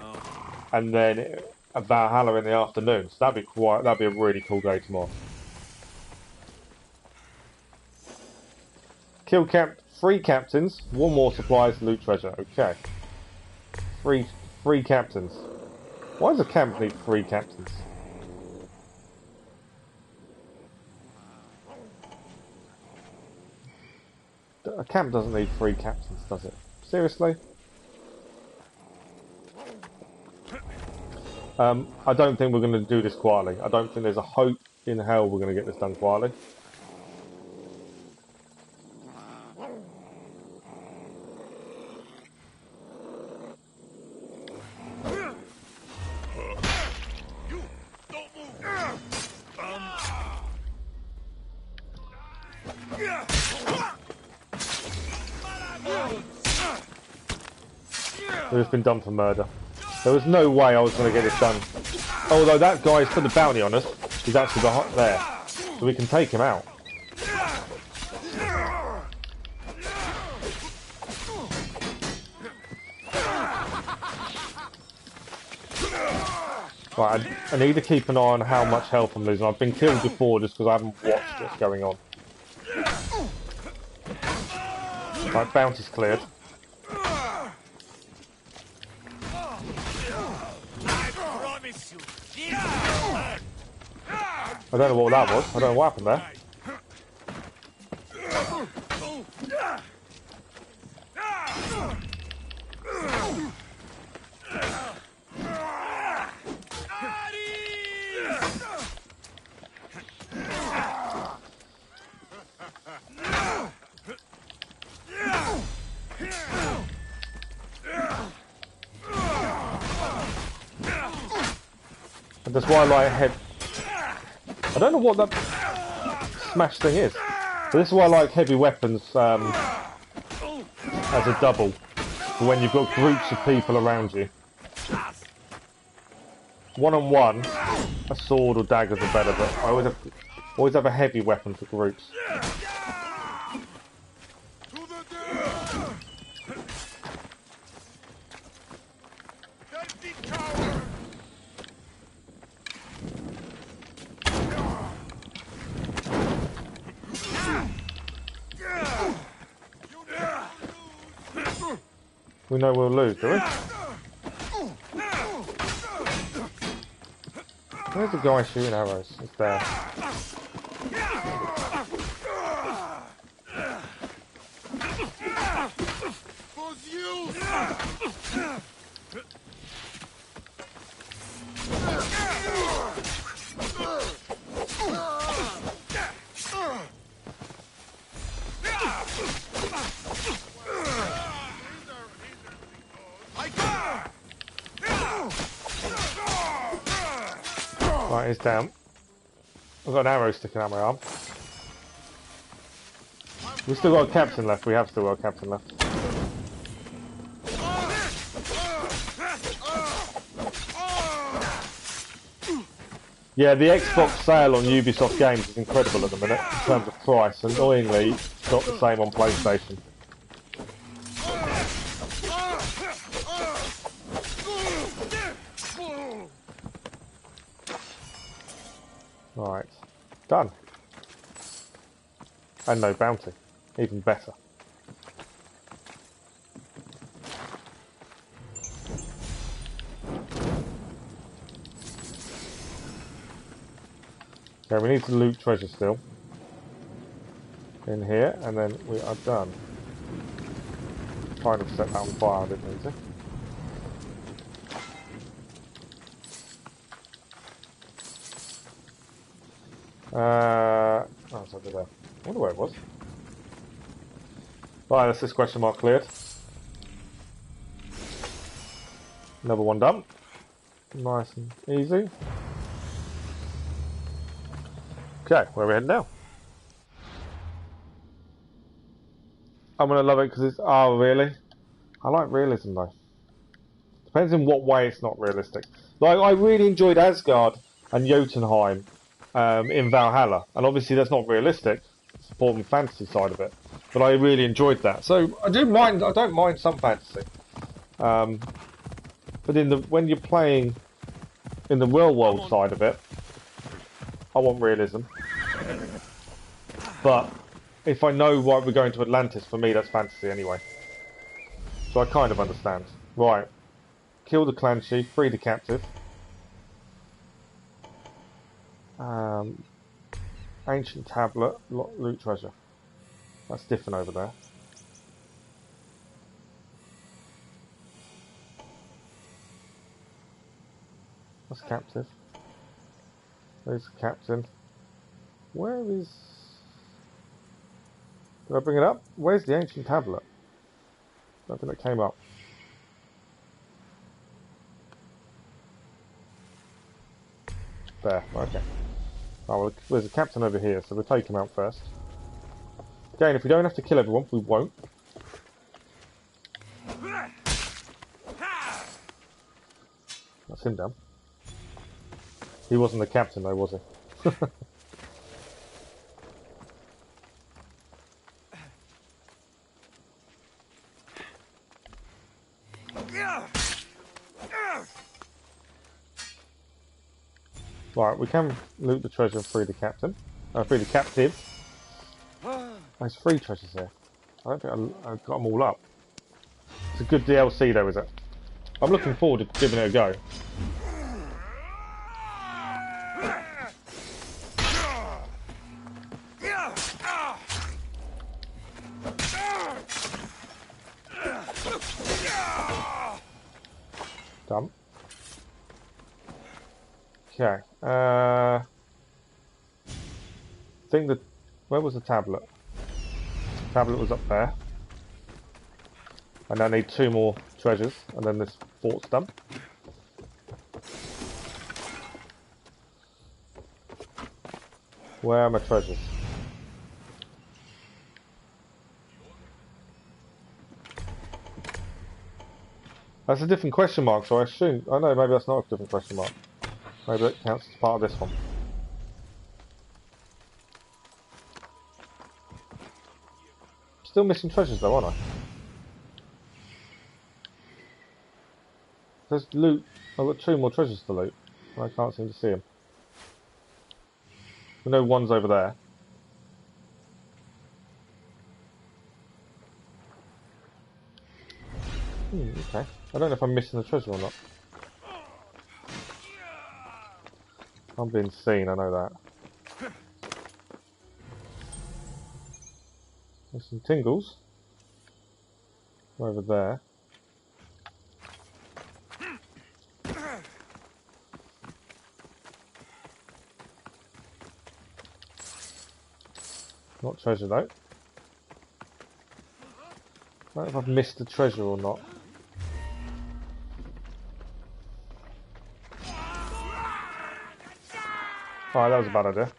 And then Valhalla in the afternoon. So that'd be a really cool day tomorrow. Kill 3 captains, 1 more supplies, loot treasure. Okay. 3 captains. Why does a camp need 3 captains? A camp doesn't need 3 captains, does it? Seriously? I don't think we're going to do this quietly. I don't think there's a hope in hell we're going to get this done quietly. We've just been done for murder. There was no way I was going to get this done. Although that guy's put the bounty on us. He's actually behind there. So we can take him out. Right, I need to keep an eye on how much health I'm losing. I've been killed before just because I haven't watched what's going on. Right, bounty's cleared. I don't know what that was. I don't know what happened there. And that's why I like head. I don't know what that smash thing is. But this is why I like heavy weapons as a double. For when you've got groups of people around you. One-on-one, a sword or daggers are better, but I always have a heavy weapon for groups. We know we'll lose, do we? Where's the guy shooting arrows? It's there. For Zeus! Right, he's down. I've got an arrow sticking out my arm. We've still got a captain left. We have still got a captain left. Yeah, the Xbox sale on Ubisoft games is incredible at the minute in terms of price. Annoyingly, it's not the same on PlayStation. Right, done. And no bounty, even better. Okay, we need to loot treasure still. In here, and then we are done. Kind of set that on fire, I didn't need to. Oh, it's over there. I wonder where it was. Right, that's this question mark cleared. Another one done. Nice and easy. Okay, where are we heading now? I'm gonna love it because it's... Oh, really? I like realism though. Depends in what way it's not realistic. Like, I really enjoyed Asgard and Jotunheim in Valhalla, and obviously that's not realistic. It's the form fantasy side of it, but I really enjoyed that. So I don't mind some fantasy, but when you're playing in the real world side of it, I want realism. But if I know why we're going to Atlantis, for me that's fantasy anyway. So I kind of understand. Right, kill the clan chief, free the captive. Ancient tablet, loot treasure. That's different over there. That's captive. There's the captain. Where is... Did I bring it up? Where's the ancient tablet? I don't think it came up. There, okay. Oh, well, there's a captain over here, so we'll take him out first. Again, if we don't have to kill everyone, we won't. That's him down. He wasn't the captain though, was he? Right, we can loot the treasure and free the captain. Free the captive. There's 3 treasures here. I don't think I got them all up. It's a good DLC though, is it? I'm looking forward to giving it a go. Done. Okay. I think where was the tablet? Tablet was up there. And I need 2 more treasures, and then this fort's done. Where are my treasures? That's a different question mark, so I assume... Oh no, maybe that's not a different question mark. Maybe that counts as part of this one. Still missing treasures though, aren't I? There's loot. I've got 2 more treasures to loot. I can't seem to see them. We know one's over there. Okay. I don't know if I'm missing the treasure or not. I'm being seen, I know that. There's some tingles. Over there. Not treasure though. I don't know if I've missed the treasure or not. Alright, that was a bad idea.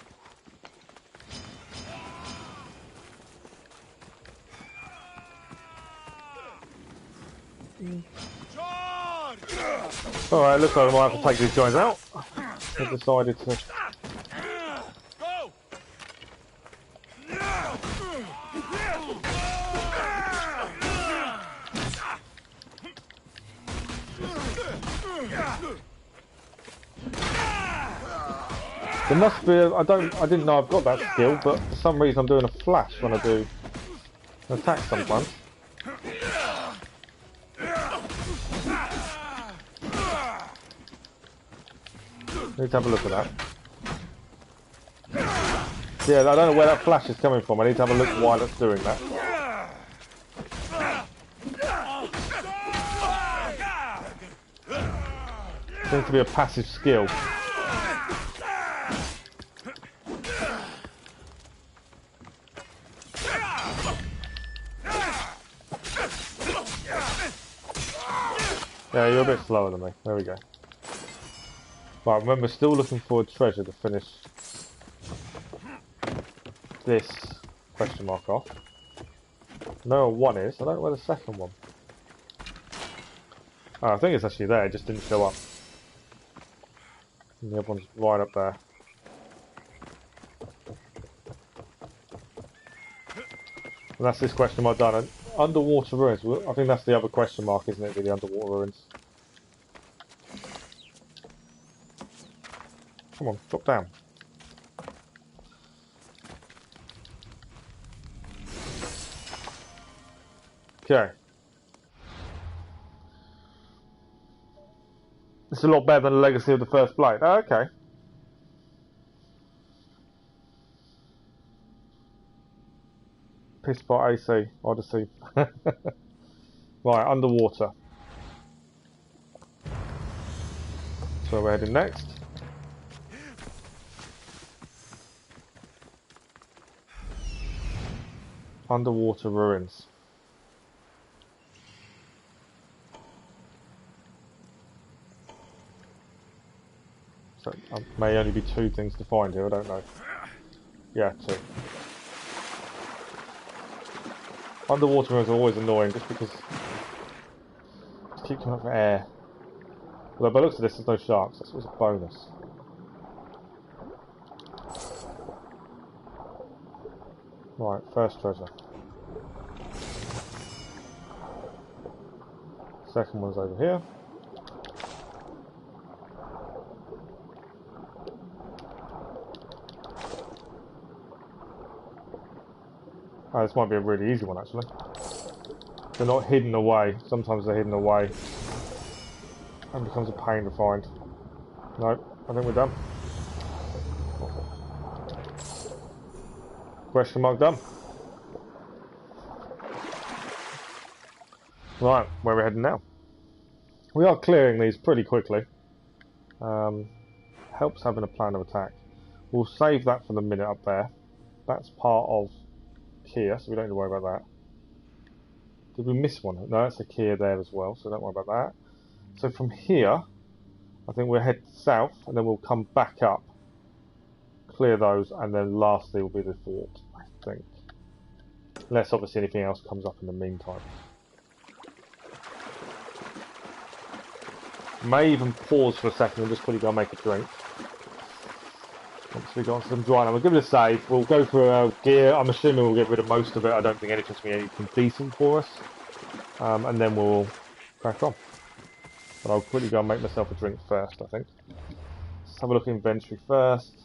Alright, looks like I might have to take these guys out. I've decided to... There must be I didn't know I've got that skill, but for some reason I'm doing a flash when I do an attack sometimes. Need to have a look at that. Yeah, I don't know where that flash is coming from. I need to have a look while it's doing that. Seems to be a passive skill. Yeah, you're a bit slower than me. There we go. Right, remember, still looking for a treasure to finish this question mark off. I know where one is. I don't know where the second one. Oh, I think it's actually there. It just didn't show up. And the other one's right up there. And that's this question mark done. And underwater ruins. I think that's the other question mark, isn't it? The underwater ruins. Come on, drop down. Okay. It's a lot better than the Legacy of the First Blade. Oh, okay. Pisspot AC, Odyssey. Right, underwater. So we're heading next. Underwater ruins. So may only be 2 things to find here, I don't know. Yeah, 2. Underwater ruins are always annoying just because just keep coming up for air. Although by the looks of this there's no sharks, that's always a bonus. Right, first treasure. Second one's over here. Oh, this might be a really easy one actually. They're not hidden away. Sometimes they're hidden away. And becomes a pain to find. No, I think we're done. Question mark done. Right, where are we heading now? We are clearing these pretty quickly. Helps having a plan of attack. We'll save that for the minute up there. That's part of Kia, so we don't need to worry about that. Did we miss one? No, that's a Kia there as well, so don't worry about that. So from here, I think we'll head south, and then we'll come back up, clear those, and then lastly will be the fort, I think. Unless obviously anything else comes up in the meantime. May even pause for a second and just quickly go and make a drink. Once we got some dry, we'll give it a save. We'll go through our gear. I'm assuming we'll get rid of most of it. I don't think anything's going to be anything decent for us. And then we'll crack on. But I'll quickly go and make myself a drink first, I think. Let's have a look at inventory first.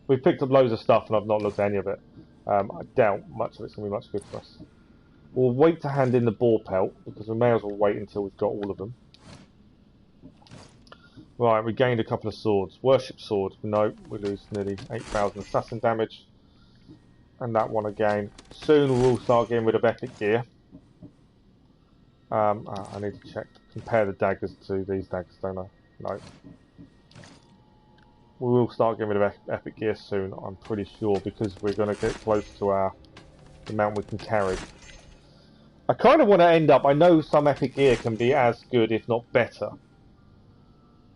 We've picked up loads of stuff and I've not looked at any of it. I doubt much of it's going to be much good for us. We'll wait to hand in the boar pelt, because we may as well wait until we've got all of them. Right, we gained a couple of swords. Worship sword, no, we lose nearly 8,000 assassin damage. And that one again. Soon we'll start getting rid of epic gear. I need to check, compare the daggers to these daggers, don't I? No. We will start getting rid of epic gear soon, I'm pretty sure, because we're going to get close to the amount we can carry. I kind of want to end up, I know some epic gear can be as good, if not better,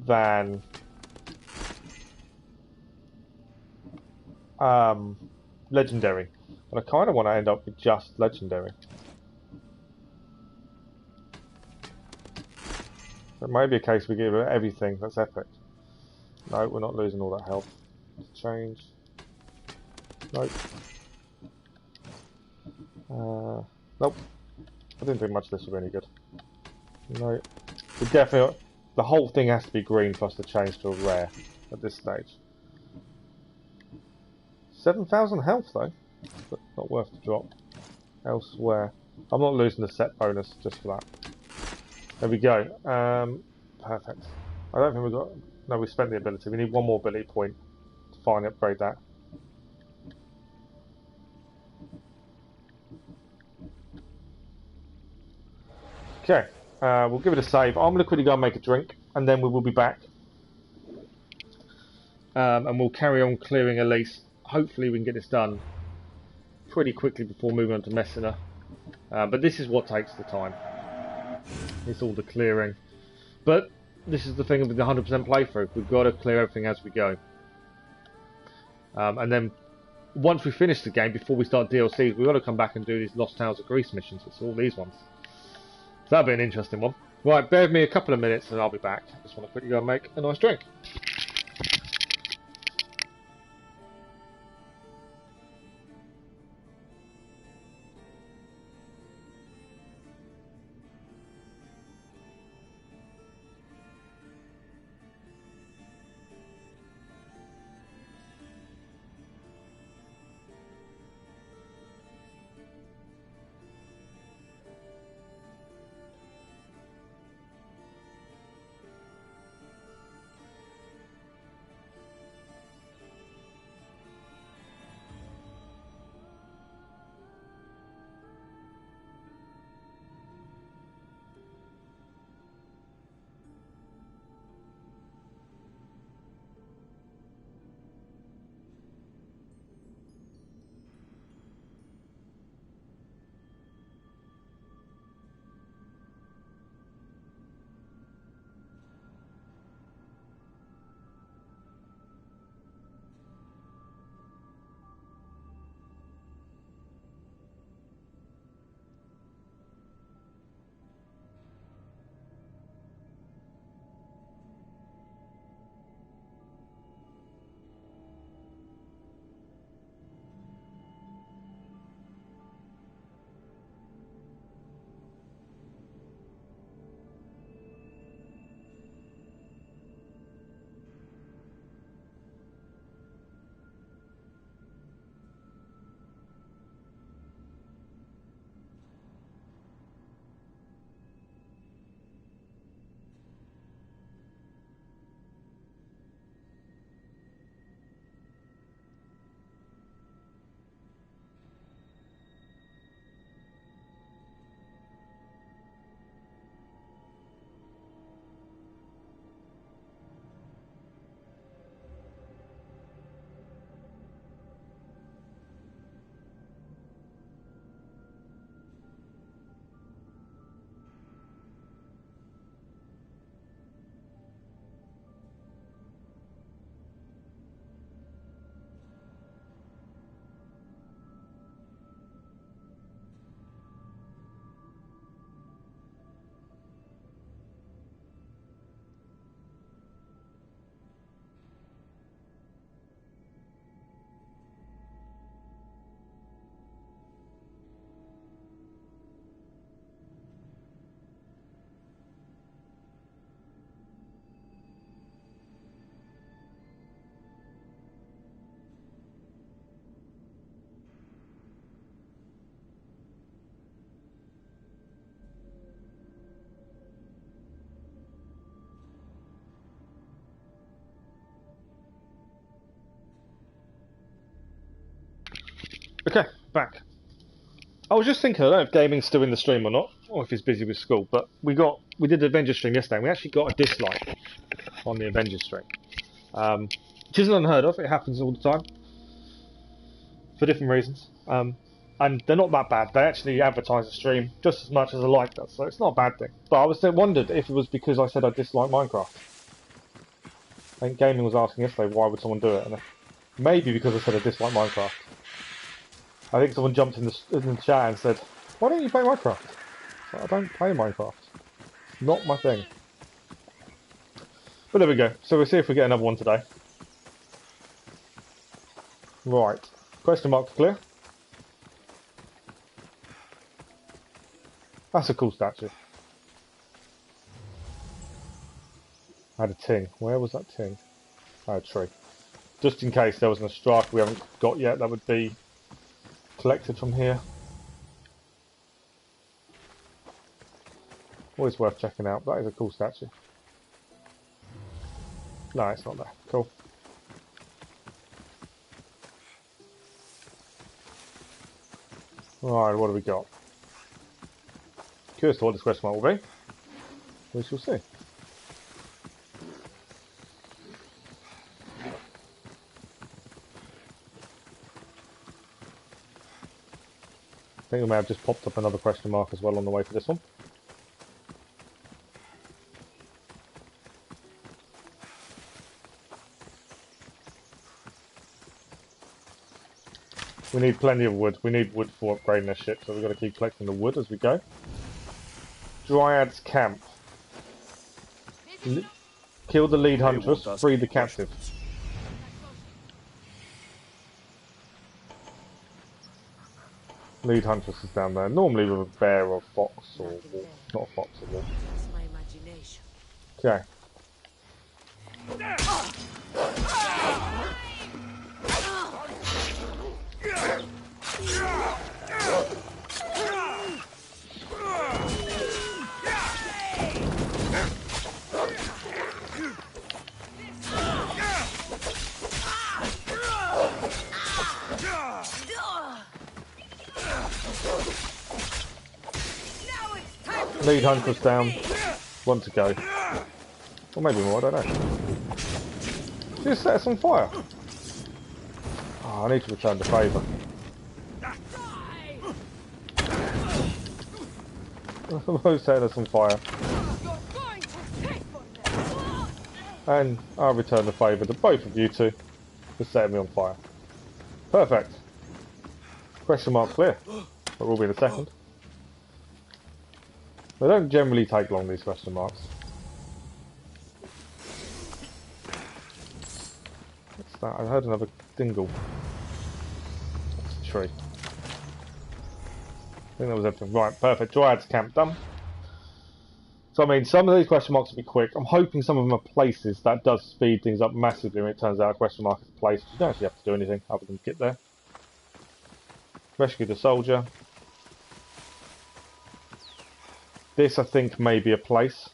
than legendary, but I kind of want to end up with just legendary. So it may be a case we give everything that's epic. No, we're not losing all that health. Change. Nope. Nope. I didn't think much of this would be any good. No. We definitely. The whole thing has to be green for us to change to a rare at this stage. 7,000 health though, but not worth the drop. Elsewhere, I'm not losing the set bonus just for that. There we go. Perfect. I don't think we've got. No, we spent the ability. We need one more ability point to finally upgrade that. Okay. We'll give it a save. I'm going to quickly go and make a drink, and then we will be back. And we'll carry on clearing Elis. Hopefully we can get this done pretty quickly before moving on to Messinia. But this is what takes the time. It's all the clearing. But this is the thing with the 100% playthrough. We've got to clear everything as we go. And then once we finish the game, before we start DLCs, we've got to come back and do these Lost Tales of Greece missions. It's all these ones. So that'll be an interesting one. Right, bear with me a couple of minutes and I'll be back. I just want to quickly go and make a nice drink. Okay, back. I was just thinking, I don't know if gaming's still in the stream or not, or if he's busy with school, but we did the Avengers stream yesterday, and we actually got a dislike on the Avengers stream. Which isn't unheard of, it happens all the time, for different reasons. And they're not that bad, they actually advertise the stream just as much as a like does, so it's not a bad thing. But I wondered if it was because I said I dislike Minecraft. I think gaming was asking yesterday, why would someone do it? And maybe because I said I dislike Minecraft. I think someone jumped in the chat and said, why don't you play Minecraft? So I don't play Minecraft. Not my thing. But there we go. So we'll see if we get another one today. Right. Question mark clear. That's a cool statue. I had a ting. Where was that ting? Oh, a tree. Just in case there was a strike we haven't got yet, that would be collected from here. Always worth checking out. That is a cool statue. No, it's not there. Cool. Right, what do we got? Curious to what this question mark will be. We shall see. I think we may have just popped up another question mark as well on the way for this one. We need plenty of wood. We need wood for upgrading this ship, so we've got to keep collecting the wood as we go. Dryad's camp. Kill the lead huntress, free the captive. Lead huntress is down there. Normally with a bear or a fox or wolf. Not a fox, a wolf. Okay. Lead huntress down. One to go. Or maybe more, I don't know. Just set us on fire. Oh, I need to return the favour. Who's setting us on fire? And I'll return the favour to both of you two for setting me on fire. Perfect. Question mark clear. But we'll be in a second. They don't generally take long, these question marks. What's that? I heard another dingle. That's a tree. I think that was everything. Right, perfect. Dryad's camp done. So I mean, some of these question marks will be quick. I'm hoping some of them are places. That does speed things up massively when it turns out a question mark is a place. You don't actually have to do anything other than get there. Rescue the soldier. This, I think, may be a place.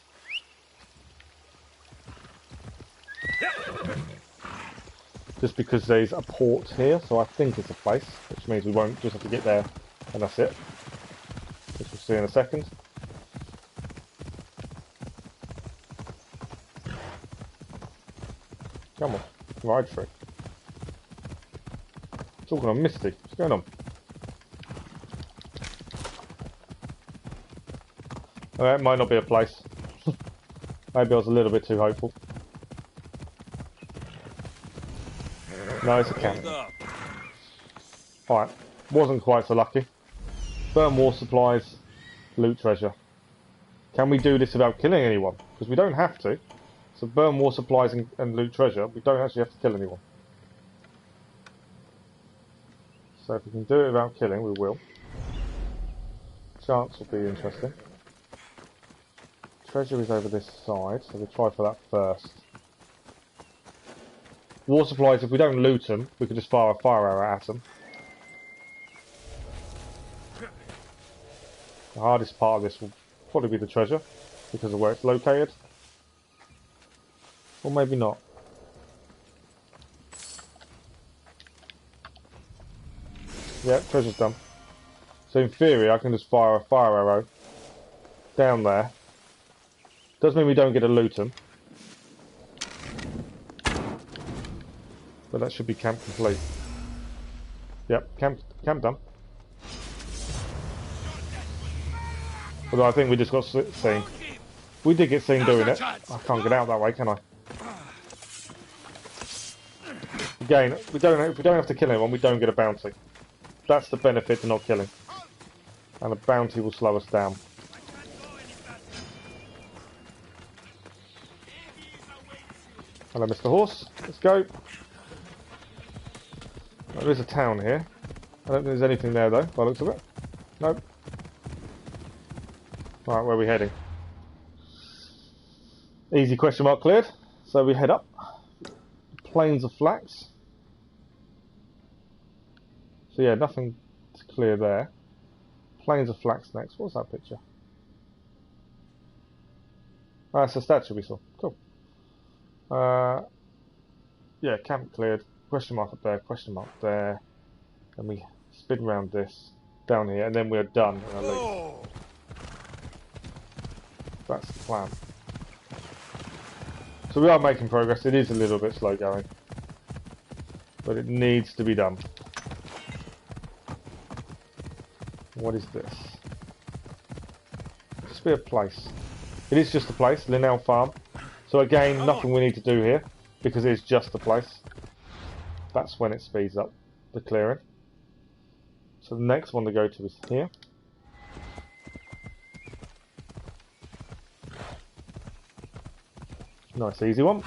Just because there's a port here, so I think it's a place, which means we won't just have to get there and that's it. Which we'll see in a second. Come on, ride through. Talking on Misty, what's going on? It might not be a place. Maybe I was a little bit too hopeful. No, it's a camp. Alright, wasn't quite so lucky. Burn war supplies, loot treasure. Can we do this without killing anyone? Because we don't have to. So burn war supplies and loot treasure, we don't actually have to kill anyone. So if we can do it without killing, we will. Chance will be interesting. Treasure is over this side, so we'll try for that first. War supplies, if we don't loot them, we can just fire a fire arrow at them. The hardest part of this will probably be the treasure, because of where it's located. Or maybe not. Yep, treasure's done. So in theory, I can just fire a fire arrow down there. Does mean we don't get to loot them. But that should be camp complete. Yep, camp done. Although I think we just got seen. We did get seen doing it. I can't get out that way, can I? Again, if we don't have to kill anyone, we don't get a bounty. That's the benefit to not killing. And a bounty will slow us down. Hello, Mr. Horse. Let's go. Well, there is a town here. I don't think there's anything there, though, by the looks of it. Nope. Right, where are we heading? Easy question mark cleared. So we head up. Plains of Flax. So yeah, nothing to clear there. Plains of Flax next. What's that picture? Ah, it's a statue we saw. Cool. Yeah, camp cleared. Question mark up there, question mark there. And we spin around this, down here, and then we're done. And I leave. That's the plan. So we are making progress. It is a little bit slow going. But it needs to be done. What is this? Just be a place. It is just a place, Linnell Farm. So again, nothing we need to do here, because it is just a place. That's when it speeds up the clearing. So the next one to go to is here. Nice easy one.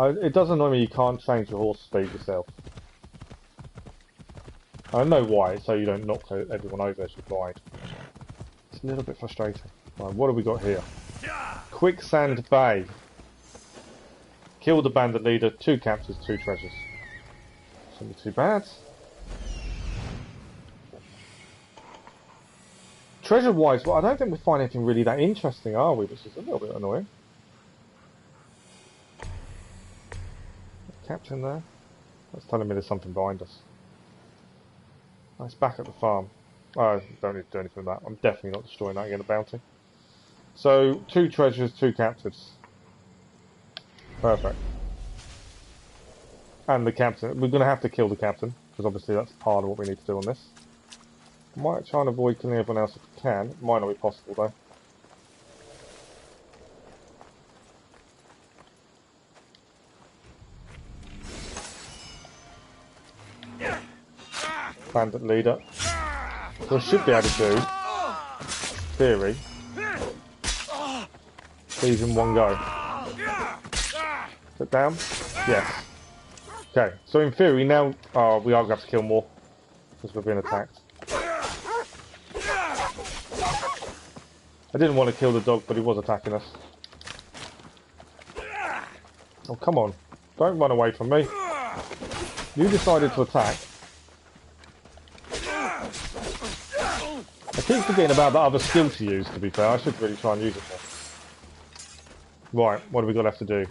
It does annoy me you can't change your horse speed yourself. I know why, so you don't knock everyone over as you ride. It's a little bit frustrating. Right, what have we got here? Quicksand Bay. Kill the bandit leader, 2 captures, 2 treasures. Shouldn't be too bad. Treasure-wise, well, I don't think we find anything really that interesting, are we? Which is a little bit annoying. Captain there. That's telling me there's something behind us. It's back at the farm. I don't need to do anything with that. I'm definitely not destroying that again, a bounty. So, 2 treasures, 2 captives. Perfect. And the captain. We're going to have to kill the captain, because obviously that's part of what we need to do on this. I might try and avoid killing everyone else if we can. It might not be possible though. Bandit leader. So I should be able to do, theory, these in one go. Sit down? Yes. Okay, so in theory now, we are going to have to kill more, because we're being attacked. I didn't want to kill the dog, but he was attacking us. Oh, come on. Don't run away from me. You decided to attack. I keep forgetting about that other skill to use, to be fair. I should really try and use it more. Right, what have we got left to do?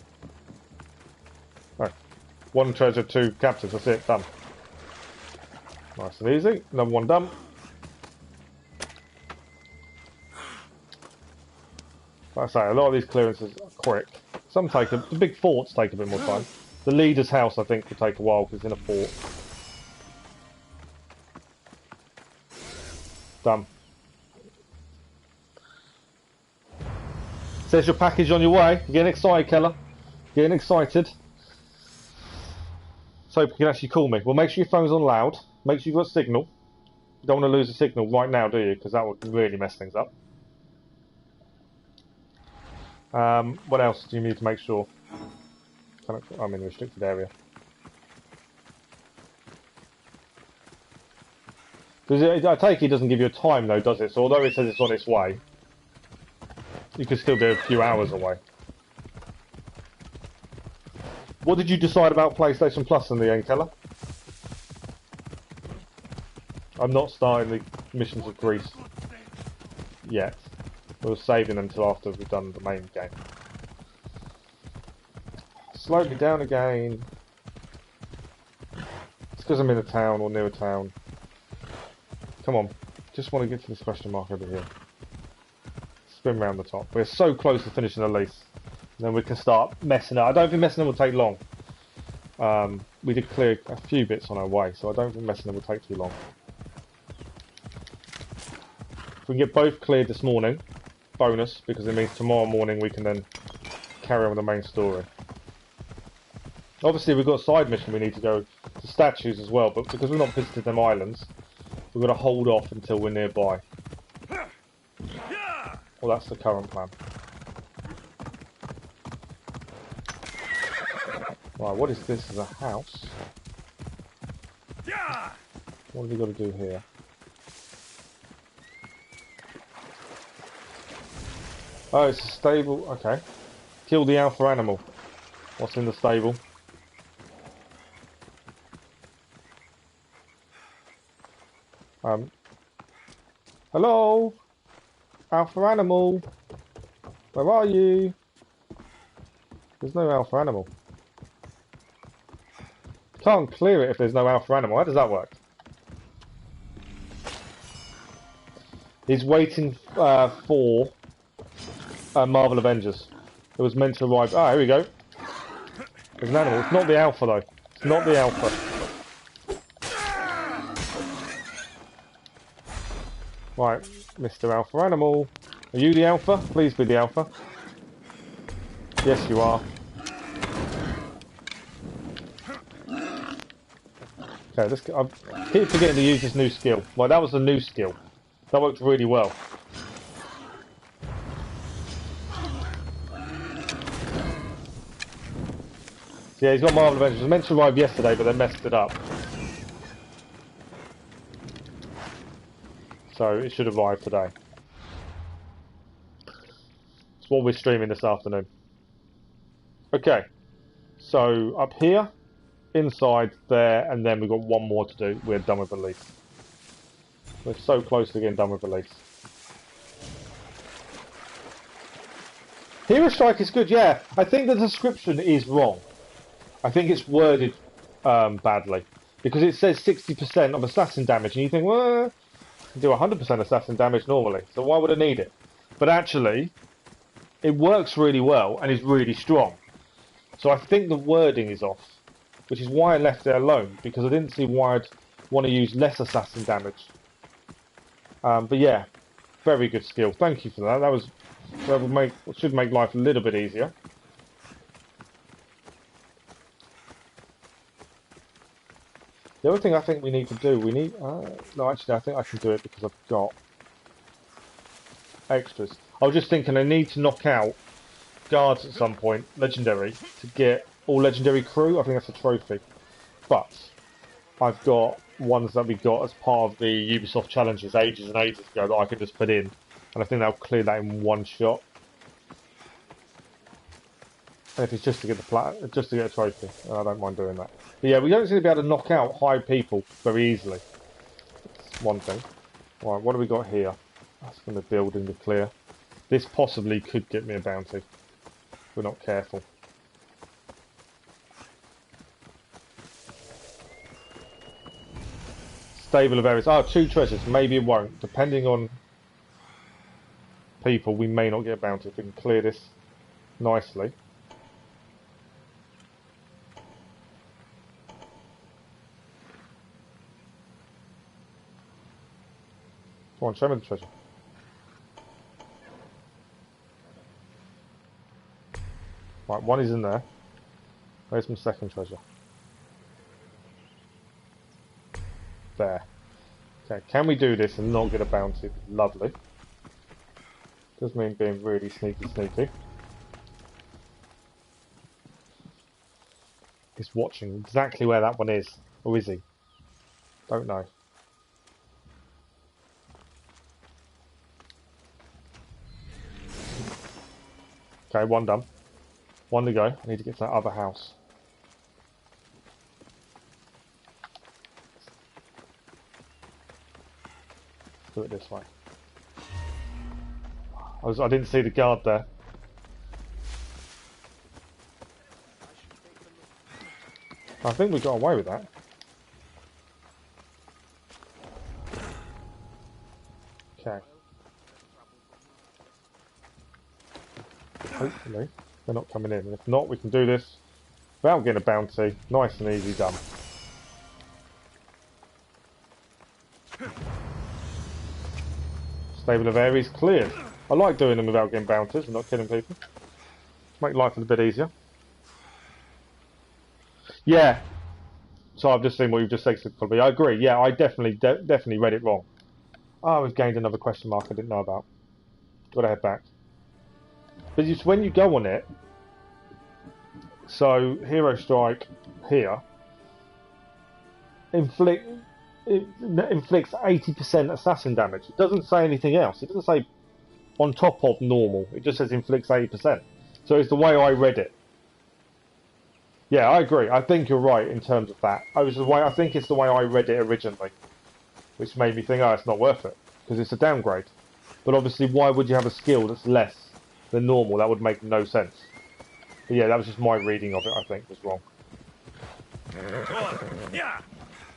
Right. 1 treasure, 2 captives, that's it, done. Nice and easy. Another one done. Like I say, a lot of these clearances are quick. Some take the big forts take a bit more time. The leader's house, I think, will take a while because it's in a fort. Done. Says your package on your way. You're getting excited, Keller. Getting excited. So you can actually call me. Well, make sure your phone's on loud. Make sure you've got signal. You don't want to lose the signal right now, do you? Because that would really mess things up. What else do you need to make sure? I'm in a restricted area. I take it doesn't give you a time though, does it? So although it says it's on its way, you could still be a few hours away. What did you decide about PlayStation Plus in the end, Keller? I'm not starting the missions of Greece yet. We're saving them until after we've done the main game. Slow me down again. It's because I'm in a town or near a town. Come on. Just want to get to this question mark over here. Spin round the top. We're so close to finishing Elis. Then we can start messing up. I don't think messing them will take long. We did clear a few bits on our way, so I don't think messing them will take too long. If we can get both cleared this morning, bonus, because it means tomorrow morning we can then carry on with the main story. Obviously we've got a side mission we need to go to statues as well, but because we've not visited them islands, we've got to hold off until we're nearby. Well, that's the current plan. Right, what is this? Is a house? What have we got to do here? Oh, it's a stable. Okay. Kill the alpha animal. What's in the stable? Hello? Alpha animal? Where are you? There's no alpha animal. Can't clear it if there's no alpha animal. How does that work? He's waiting for Marvel Avengers. It was meant to arrive. Ah, here we go. There's an animal. It's not the alpha though. It's not the alpha. Right, Mr. Alpha Animal. Are you the alpha? Please be the alpha. Yes, you are. Okay, I keep forgetting to use this new skill. Well, that was a new skill. That worked really well. Yeah, he's got Marvel Avengers. It was meant to arrive yesterday, but they messed it up. So it should arrive today. It's what we're streaming this afternoon. Okay, so up here, inside there, and then we've got one more to do. We're done with Elis. We're so close to getting done with Elis. Hero Strike is good, yeah. I think the description is wrong. I think it's worded badly. Because it says 60% of assassin damage, and you think, well, I can do 100% assassin damage normally, so why would I need it? But actually, it works really well and is really strong. So I think the wording is off, which is why I left it alone, because I didn't see why I'd want to use less assassin damage. But yeah, very good skill. Thank you for that. That should make life a little bit easier. The other thing I think we need to do, no, actually I think I can do it because I've got extras. I was just thinking I need to knock out guards at some point, legendary, to get all legendary crew. I think that's a trophy. But I've got ones that we got as part of the Ubisoft challenges ages and ages ago that I could just put in. And I think they'll clear that in one shot. And if it's just to get just to get a trophy, I don't mind doing that. But yeah, we don't seem to be able to knock out high people very easily. That's one thing. Right, what do we got here? That's going to build in the clear. This possibly could get me a bounty. If we're not careful. Stable of areas. Oh, 2 treasures. Maybe it won't. Depending on people, we may not get a bounty if we can clear this nicely. Come on, show me the treasure. Right, one is in there. Where's my second treasure? There. Okay, can we do this and not get a bounty? Lovely. Does mean being really sneaky. He's watching exactly where that one is. Or is he? Don't know. Okay, one done. One to go. I need to get to that other house. do it this way. I didn't see the guard there. I think we got away with that. Okay. Hopefully they're not coming in. And if not, we can do this without getting a bounty. Nice and easy done. Stable of Ares cleared. I like doing them without getting bounties and not killing people. Make life a bit easier. Yeah. So I've just seen what you've just said. I agree. Yeah, I definitely read it wrong. Oh, we've gained another question mark I didn't know about. Got to head back. But it's when you go on it. So Hero Strike here inflicts 80% assassin damage. It doesn't say anything else. It doesn't say on top of normal. It just says inflicts 80%. So it's the way I read it. Yeah, I agree. I think you're right in terms of that. I think it's the way I read it originally, which made me think, oh, it's not worth it because it's a downgrade. But obviously, why would you have a skill that's less than normal? That would make no sense. But yeah, that was just my reading of it. I think was wrong.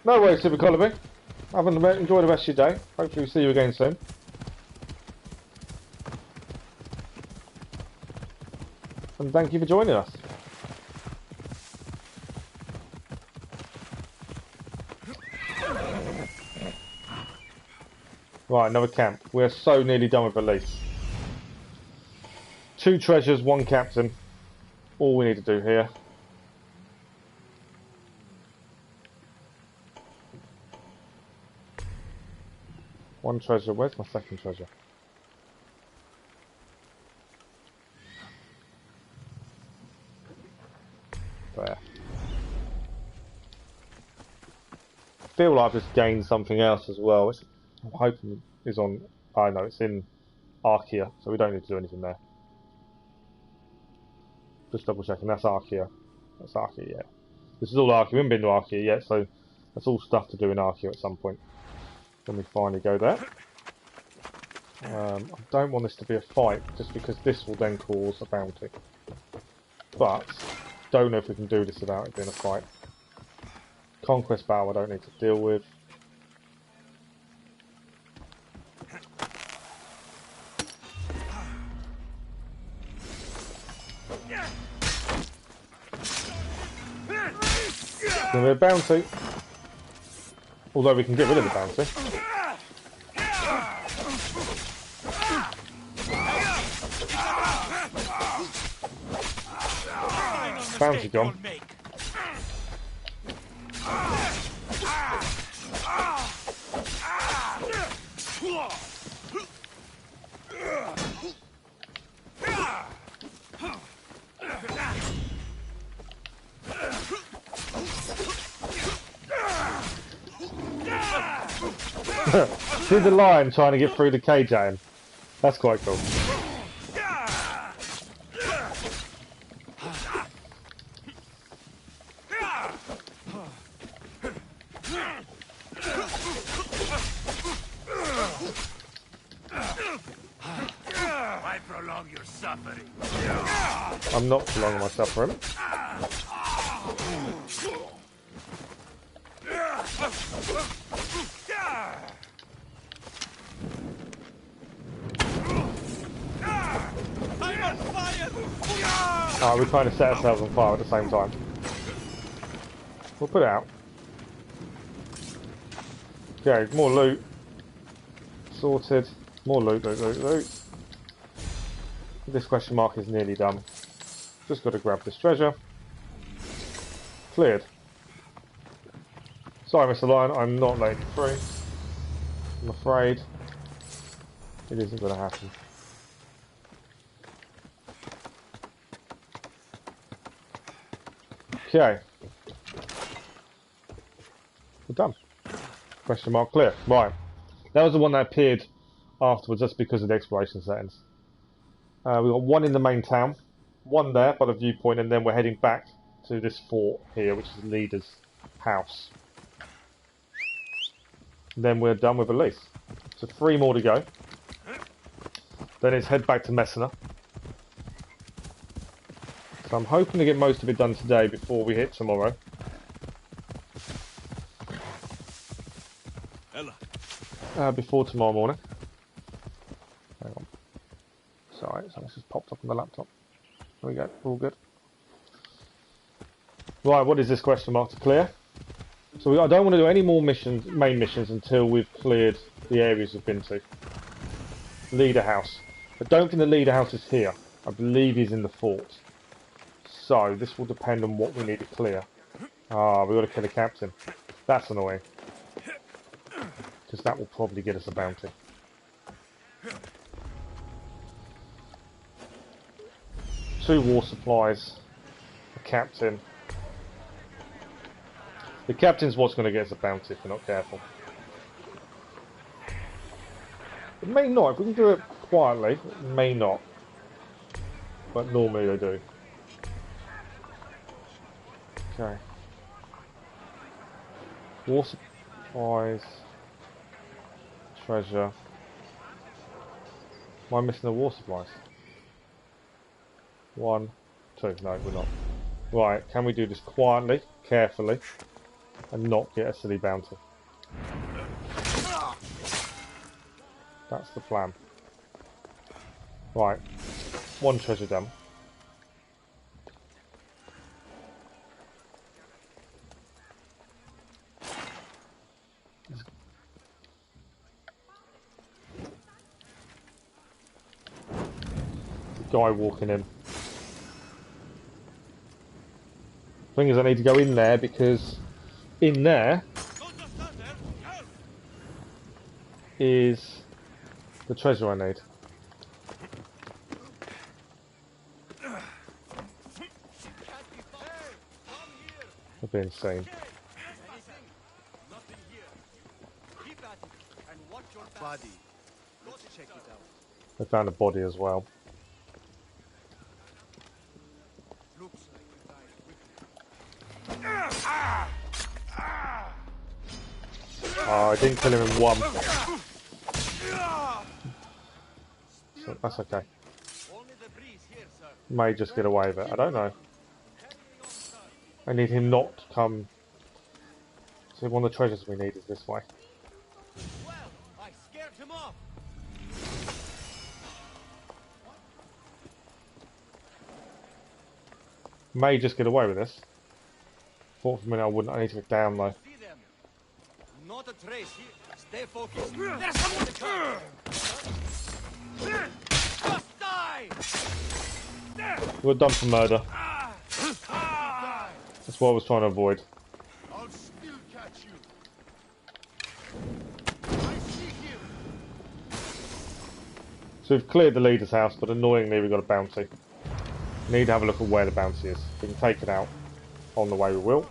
No worries, Super Colby. Enjoy the rest of your day. Hopefully, we'll see you again soon. And thank you for joining us. Right, another camp. We're so nearly done with Elis. 2 treasures, 1 captain. All we need to do here. One treasure. Where's my second treasure? There. I feel like I've just gained something else as well. I'm hoping it's on. I know it's in Archaea, so we don't need to do anything there. Just double checking. That's Archaea. That's Archaea. Yeah. This is all Archaea. We haven't been to Archaea yet, so that's all stuff to do in Archaea at some point. When we finally go there. I don't want this to be a fight, just because this will then cause a bounty. But don't know if we can do this without it being a fight. Conquest battle I don't need to deal with. Gonna be a bounty. Although we can get rid of the bounty. Bounty gone. See the lion trying to get through the cage at him. That's quite cool. Why prolong your suffering? I'm not prolonging my suffering. Alright, we're trying to set ourselves on fire at the same time. We'll put it out. Okay, more loot. Sorted. More loot, loot. This question mark is nearly done. Just got to grab this treasure. Cleared. Sorry, Mr. Lion, I'm not letting you through. I'm afraid it isn't going to happen. Okay. We're done. Question mark clear. Right. That was the one that appeared afterwards, just because of the exploration settings. We've got one in the main town, one there by the viewpoint, and then we're heading back to this fort here, which is the leader's house. And then we're done with Elis. So 3 more to go. Then it's head back to Messinia. So I'm hoping to get most of it done today before we hit tomorrow. Before tomorrow morning. Hang on. Sorry, so this just popped up on the laptop. There we go, all good. Right, what is this question mark to clear? So I don't want to do any more missions, main missions, until we've cleared the areas we've been to. Leader house. I don't think the leader house is here. I believe he's in the fort. So this will depend on what we need to clear. Ah, we've got to kill the captain. That's annoying. Because that will probably get us a bounty. Two war supplies. A captain. The captain's what's going to get us a bounty if we're not careful. It may not. If we can do it quietly, it may not. But normally they do. Okay. War supplies. Treasure. Am I missing the war supplies? 1, 2. No, we're not. Right, can we do this quietly, carefully, and not get a silly bounty? That's the plan. Right, 1 treasure done. Guy walking in. Thing is, I need to go in there because in there is the treasure I need. I've been insane. I found a body as well. Oh, I didn't kill him in 1. So that's okay. May just get away with it. I don't know. I need him not to come. See, one of the treasures we need is this way. I scared him off. May just get away with this. Thought for a minute I wouldn't. I need to get down though. Not a trace here. Stay focused. There's someone to come. Just die. We're done for murder. That's what I was trying to avoid. I'll still catch you. I see him. So we've cleared the leader's house, but annoyingly we've got a bounty. Need to have a look at where the bounty is. If we can take it out on the way, we will.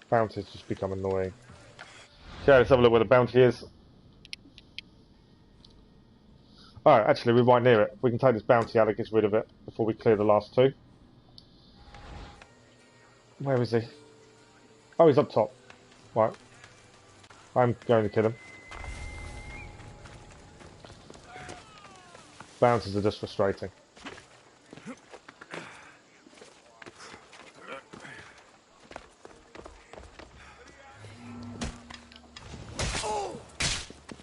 Bounties just become annoying. Okay, let's have a look where the bounty is. Oh, actually, we're right near it. If we can take this bounty out, it gets rid of it before we clear the last 2. Where is he? Oh, he's up top. Right. I'm going to kill him. Bounties are just frustrating.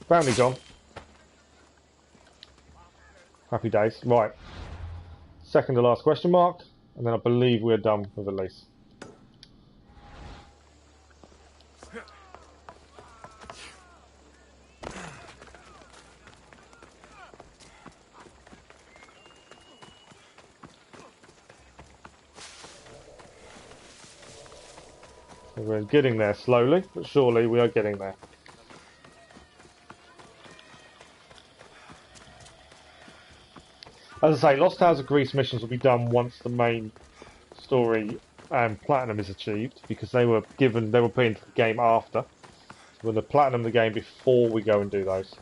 Bounty gone. Happy days. Right. Second to last question mark, and then I believe we're done with Elis. We're getting there slowly, but surely we are getting there. As I say, Lost Towers of Greece missions will be done once the main story and platinum is achieved, because they were put into the game after. So we're going to platinum the game before we go and do those.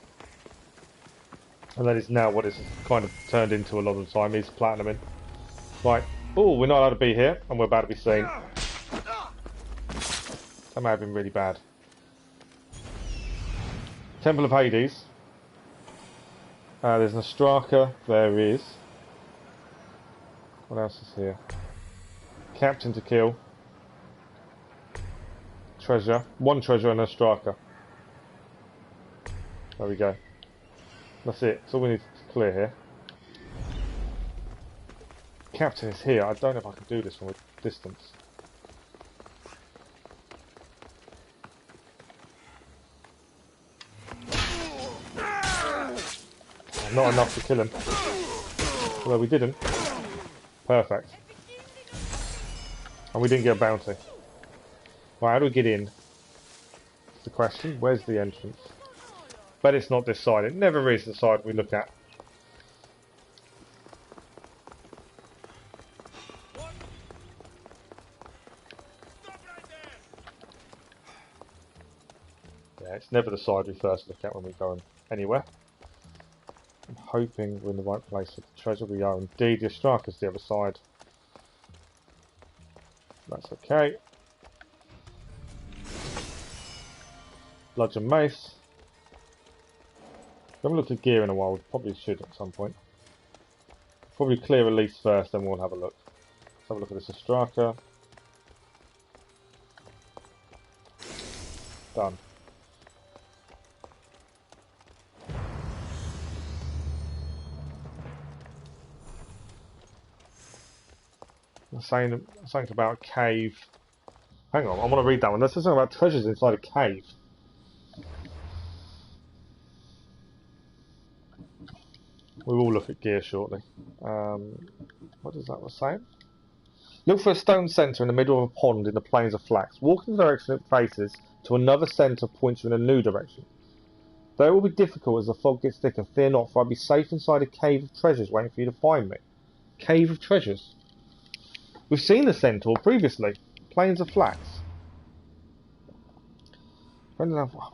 And that is now what it's kind of turned into a lot of the time, is platinuming. Right. Oh, we're not allowed to be here, and we're about to be seen. That may have been really bad. Temple of Hades. There's an Ostraka. There is. What else is here? Captain to kill. Treasure. One treasure and an Ostraka. There we go. That's it. That's all we need to clear here. Captain is here. I don't know if I can do this from a distance. Not enough to kill him. Although we didn't. Perfect. And we didn't get a bounty. Right, how do we get in? That's the question. Where's the entrance? But it's not this side. It never is the side we look at. Yeah, it's never the side we first look at when we go anywhere. I'm hoping we're in the right place for the treasure. We are indeed. The Ostraka's the other side. That's okay. Bludgeon mace. We haven't looked at gear in a while. We probably should at some point. Probably clear Elis first, then we'll have a look. Let's have a look at this Ostraka. Done. Saying something about a cave. Hang on, I want to read that one. There's something about treasures inside a cave. We will look at gear shortly. What is that was saying? Look for a stone centre in the middle of a pond in the plains of flax. Walk in the direction it faces to another centre points you in a new direction. Though it will be difficult as the fog gets thicker, fear not, for I'll be safe inside a cave of treasures waiting for you to find me. Cave of treasures. We've seen the centaur previously. Plains of flax. We're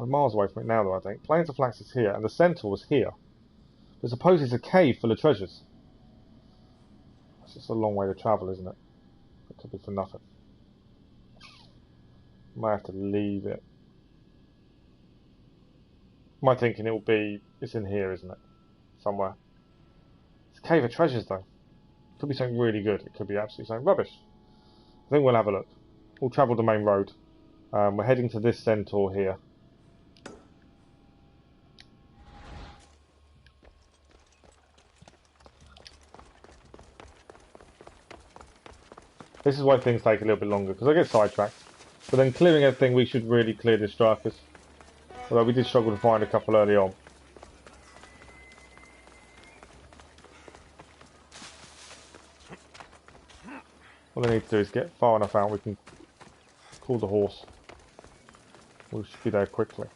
miles away from it now, though, I think. Plains of flax is here, and the centaur was here. But suppose it's a cave full of treasures. That's just a long way to travel, isn't it? It could be for nothing. Might have to leave it. Am I thinking it's in here, isn't it? Somewhere. It's a cave of treasures, though. Could be something really good. It could be absolutely something rubbish. I think we'll have a look. We'll travel the main road. We're heading to this centaur here. This is why things take a little bit longer, because I get sidetracked. But then clearing everything, we should really clear the strikers. Although we did struggle to find a couple early on. All I need to do is get far enough out, we can call the horse. We should be there quickly.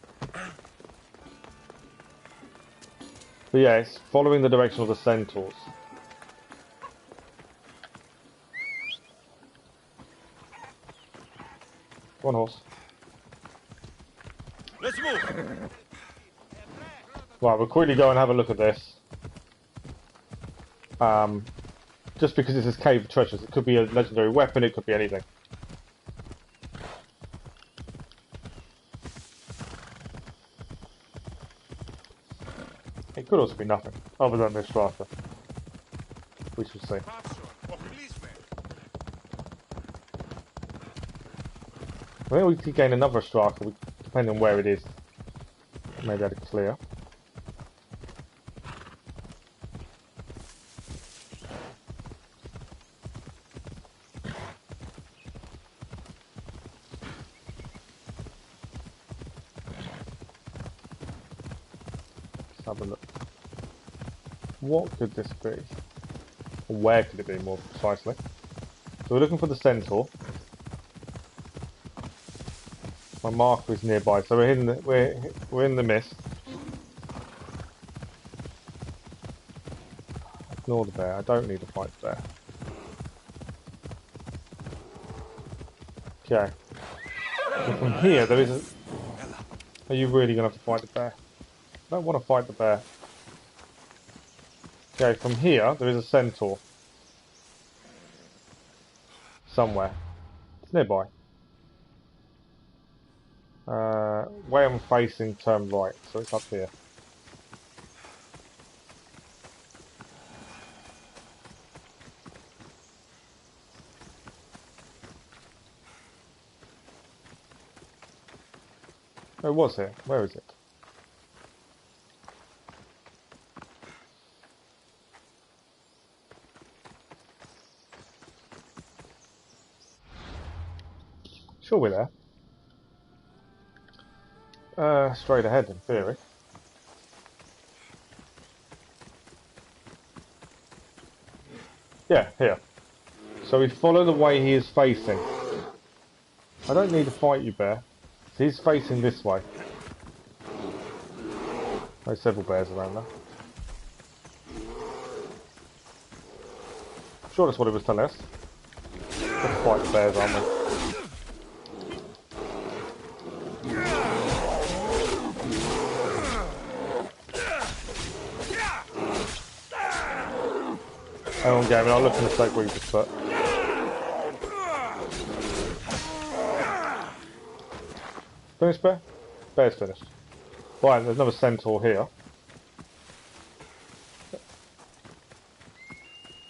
But yeah, it's following the direction of the centaurs. Go on, horse. Let's move. Right, we'll quickly go and have a look at this. Just because this is Cave of Treasures, it could be a legendary weapon, it could be anything. It could also be nothing, other than this strata. We shall see. I think we could gain another strata, depending on where it is. Maybe I'd clear. Have a look. What could this be? Or where could it be, more precisely? So we're looking for the centaur. My marker is nearby, so we're in the mist. Ignore the bear. I don't need to fight the bear. Okay. So from here, there is a... Are you really going to have to fight the bear? I don't want to fight the bear. Okay, from here, there is a centaur. Somewhere. It's nearby. Way I'm facing, turn right, so it's up here. Where was it? Where is it? Sure we're there. Straight ahead in theory. Yeah, here. So we follow the way he is facing. I don't need to fight you, bear. He's facing this way. There's several bears around there. I'm sure that's what it was telling us. Let's fight the bears, aren't we? Hang on, Gavin, I'll look in the state where you just put. Finished, Bear? Bear's finished. Right, there's another centaur here.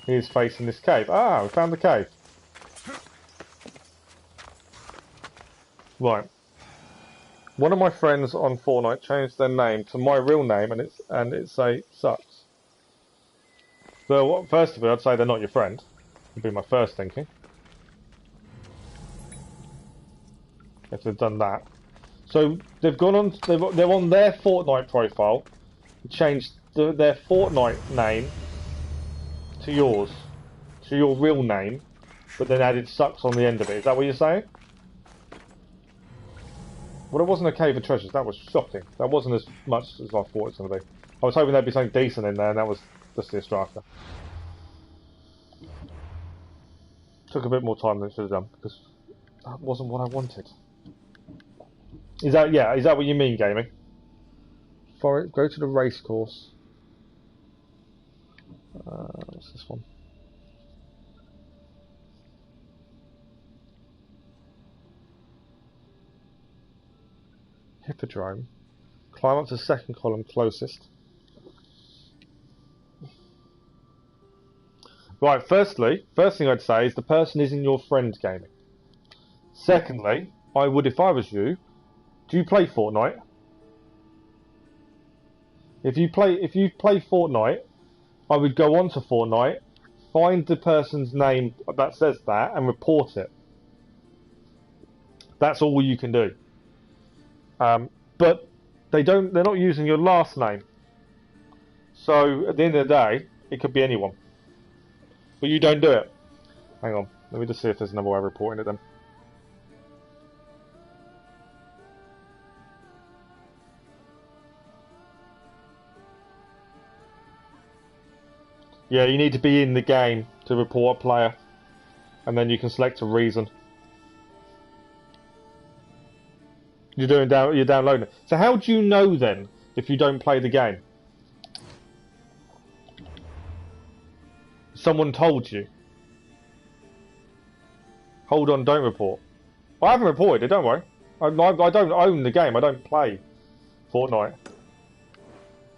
He is facing this cave. Ah, we found the cave. Right. One of my friends on Fortnite changed their name to my real name, and it's a sucks. So, first of all, I'd say they're not your friend. Would be my first thinking. If they've done that. So they've gone on. They're on their Fortnite profile. Changed their Fortnite name to yours, to your real name, but then added sucks on the end of it. Is that what you're saying? Well, it wasn't a cave of treasures. That was shocking. That wasn't as much as I thought it was going to be. I was hoping there'd be something decent in there, and that was just the Adrestia. Took a bit more time than it should have done because that wasn't what I wanted. Is that what you mean, gaming? For it, go to the race course. What's this one? Hippodrome. Climb up to the second column closest. Right, first thing I'd say is the person isn't your friend, gaming. Secondly, I would, if I was you, do you play Fortnite? If you play Fortnite, I would go onto Fortnite, find the person's name that says that, and report it. That's all you can do. But they're not using your last name. So at the end of the day, it could be anyone. But you don't do it. Hang on, let me just see if there's another way of reporting it then. Yeah, you need to be in the game to report a player, and then you can select a reason. You're downloading it. So how do you know then if you don't play the game? Someone told you. Hold on, don't report. I haven't reported it, don't worry. I don't own the game. I don't play Fortnite,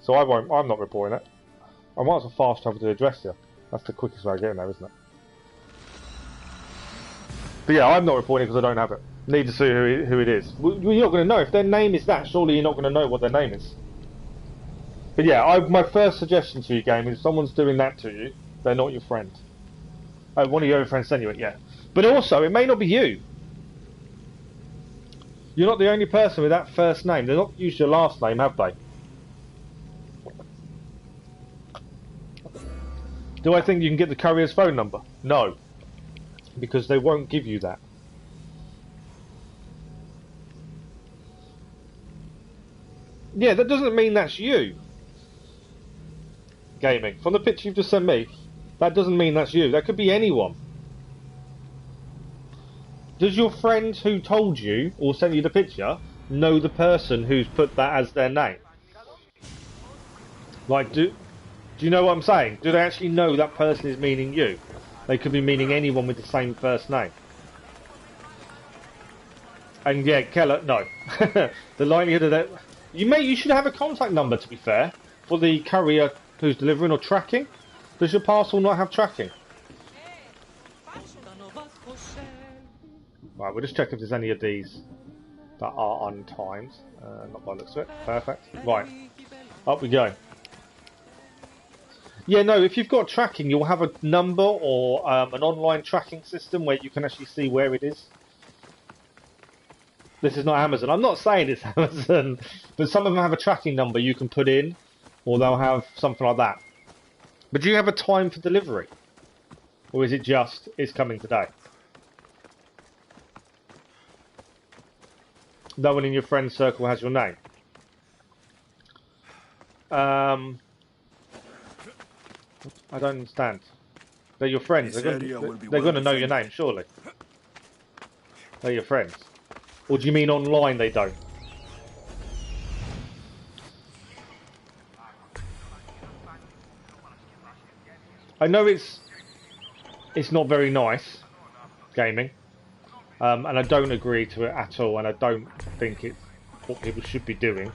so I'm not reporting it. I might as well fast travel to Adrestia. That's the quickest way of getting there, isn't it? But yeah, I'm not reporting because I don't have it. Need to see who it is. Well, you're not going to know. If their name is that, surely you're not going to know what their name is. But yeah, my first suggestion to you, game, is if someone's doing that to you, they're not your friend. Oh, one of your other friends anyway, yeah. But also, it may not be you. You're not the only person with that first name. They've not used your last name, have they? Do I think you can get the courier's phone number? No. Because they won't give you that. Yeah, that doesn't mean that's you. Gaming. From the picture you've just sent me, that doesn't mean that's you. That could be anyone. Does your friend who told you, or sent you the picture, know the person who's put that as their name? Like, do you know what I'm saying? Do they actually know that person is meaning you? They could be meaning anyone with the same first name. And yeah, Keller, no. The likelihood of that... You should have a contact number, to be fair, for the courier who's delivering or tracking. Does your parcel not have tracking? Right, we'll just check if there's any of these that are untimed. Not by the looks of it. Perfect. Right, up we go. Yeah, no, if you've got tracking, you'll have a number or an online tracking system where you can actually see where it is. This is not Amazon. I'm not saying it's Amazon, but some of them have a tracking number you can put in, or they'll have something like that. But do you have a time for delivery? Or is it just, it's coming today? No one in your friend circle has your name. I don't understand. They're your friends. They're going to know your name, surely. They're your friends. Or do you mean online they don't? I know it's not very nice, gaming. And I don't agree to it at all, and I don't think it's what people should be doing.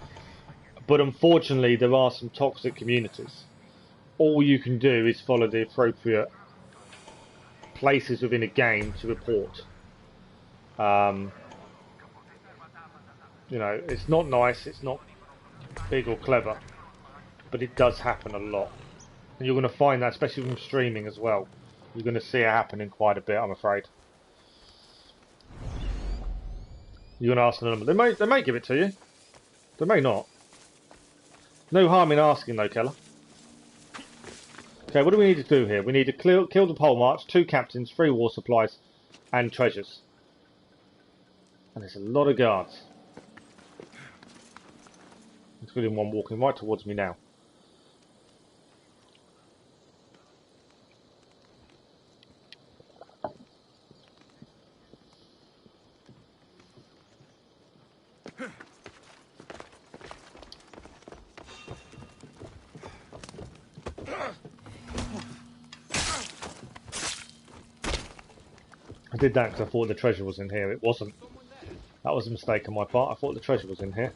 But unfortunately, there are some toxic communities. All you can do is follow the appropriate places within a game to report. You know, it's not nice, it's not big or clever, but it does happen a lot. And you're going to find that, especially from streaming as well. You're going to see it happening quite a bit, I'm afraid. You're going to ask the number. They may give it to you. They may not. No harm in asking though, Keller. Okay, what do we need to do here? We need to kill the pole march, 2 captains, 3 war supplies, and treasures. And there's a lot of guards. Including one walking right towards me now. I did that because I thought the treasure was in here. It wasn't. That was a mistake on my part. I thought the treasure was in here.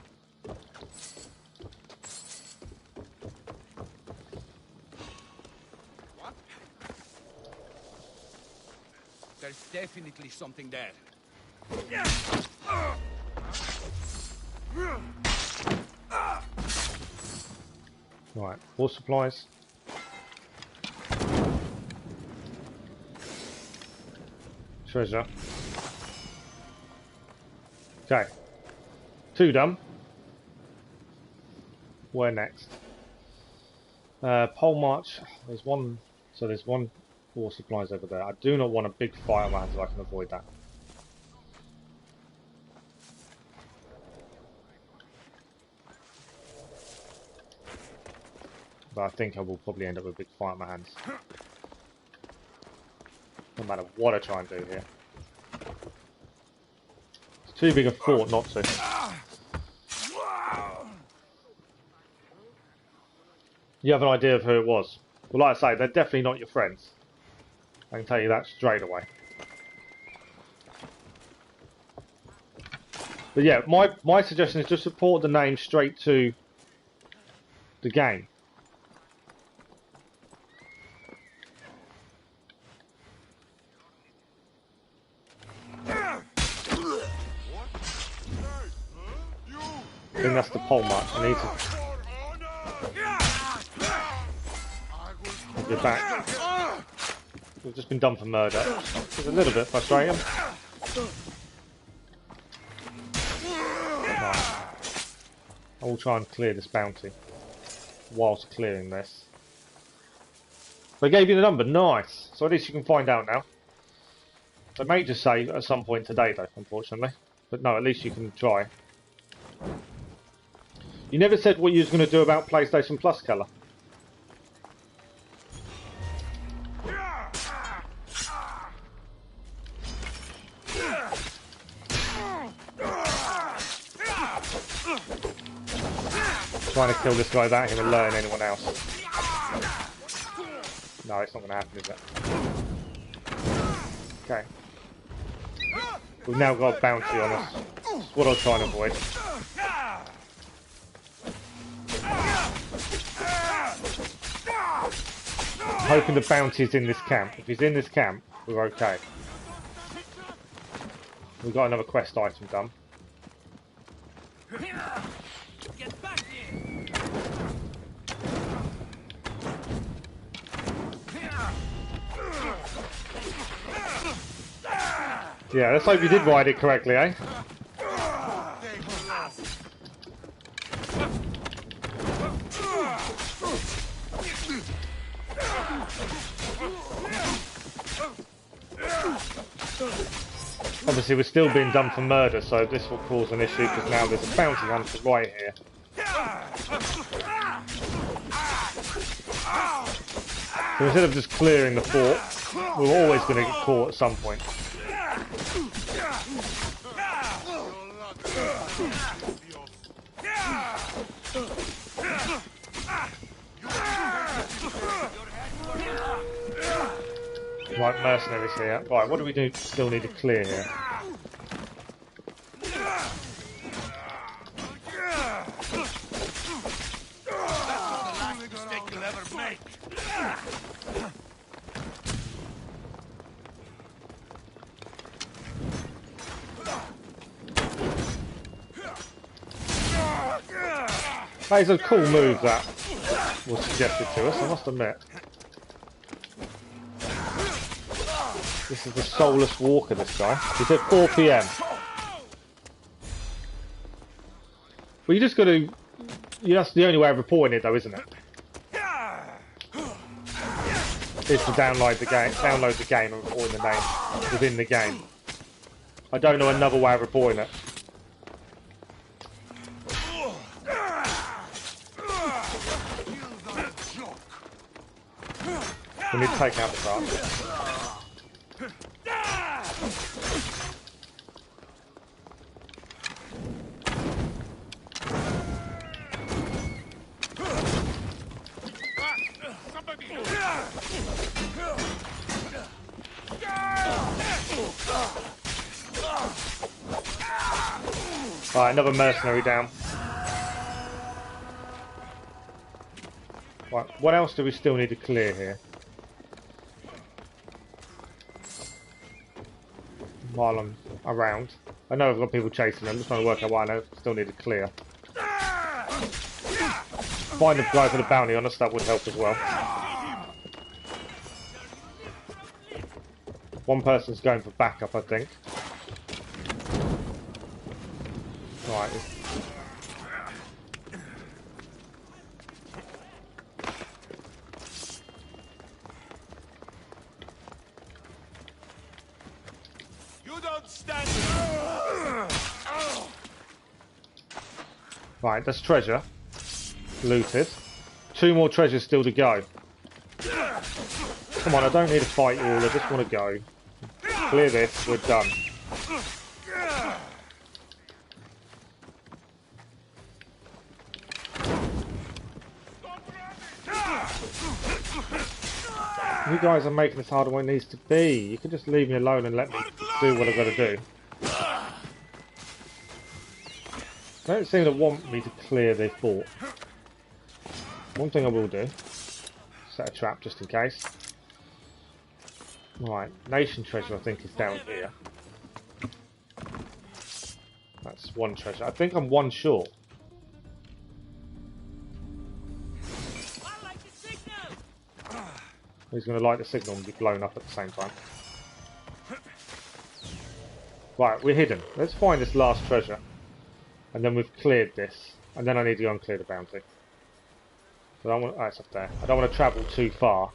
What? There's definitely something there. Right, war supplies. Treasure. Okay. 2 done. Where next? Pole march. There's one. So there's 1 war supplies over there. I do not want a big fire man, so I can avoid that. But I think I will probably end up with a big fire in my hands. No matter what I try and do here. It's too big a fort not to. You have an idea of who it was. Well, like I say, they're definitely not your friends. I can tell you that straight away. But yeah, my suggestion is just report the name straight to the game. I think that's the pole march. I need to get back. We've just been done for murder. It's a little bit frustrating. Right. I will try and clear this bounty whilst clearing this. They gave you the number, nice. So at least you can find out now. They may just say at some point today though, unfortunately. But no, at least you can try. You never said what you was going to do about PlayStation Plus, Keller. Trying to kill this guy without him alerting anyone else. No, it's not going to happen, is it? Okay. We've now got a bounty on us. That's what I was trying to avoid. I'm hoping the bounty is in this camp. If he's in this camp, we're okay. We've got another quest item done. Get back here. Yeah, let's hope you did ride it correctly, eh? Obviously we're still being done for murder, so this will cause an issue because now there's a bounty hunter right here. So instead of just clearing the fort, we're always going to get caught at some point. Right, mercenaries here. Right, what do we do? Still need to clear here. That is a cool move that was suggested to us, I must admit. This is the Soulless Walker, this guy. He's at 4 PM. Well, you just got to... that's the only way of reporting it, though, isn't it? Is to download the game and reporting the name within the game. I don't know another way of reporting it. We need to take out the cart. Right, another mercenary down. Right, what else do we still need to clear here? While I'm around. I know I've got people chasing them, I'm just trying to work out what I still need to clear. Find the guy for the bounty on us, that would help as well. One person's going for backup, I think. Right. Right, that's treasure. Looted. 2 more treasures still to go. Come on, I don't need to fight you all, I just want to go. Clear this, we're done. You guys are making this harder than it needs to be. You can just leave me alone and let me do what I've got to do. They don't seem to want me to clear their fort. One thing I will do, set a trap just in case. Right, nation treasure I think is down here. That's 1 treasure. I think I'm 1 short. He's going to light the signal and be blown up at the same time. Right, we're hidden. Let's find this last treasure. And then we've cleared this. And then I need to go and clear the bounty. I don't want, it's up there. I don't want to travel too far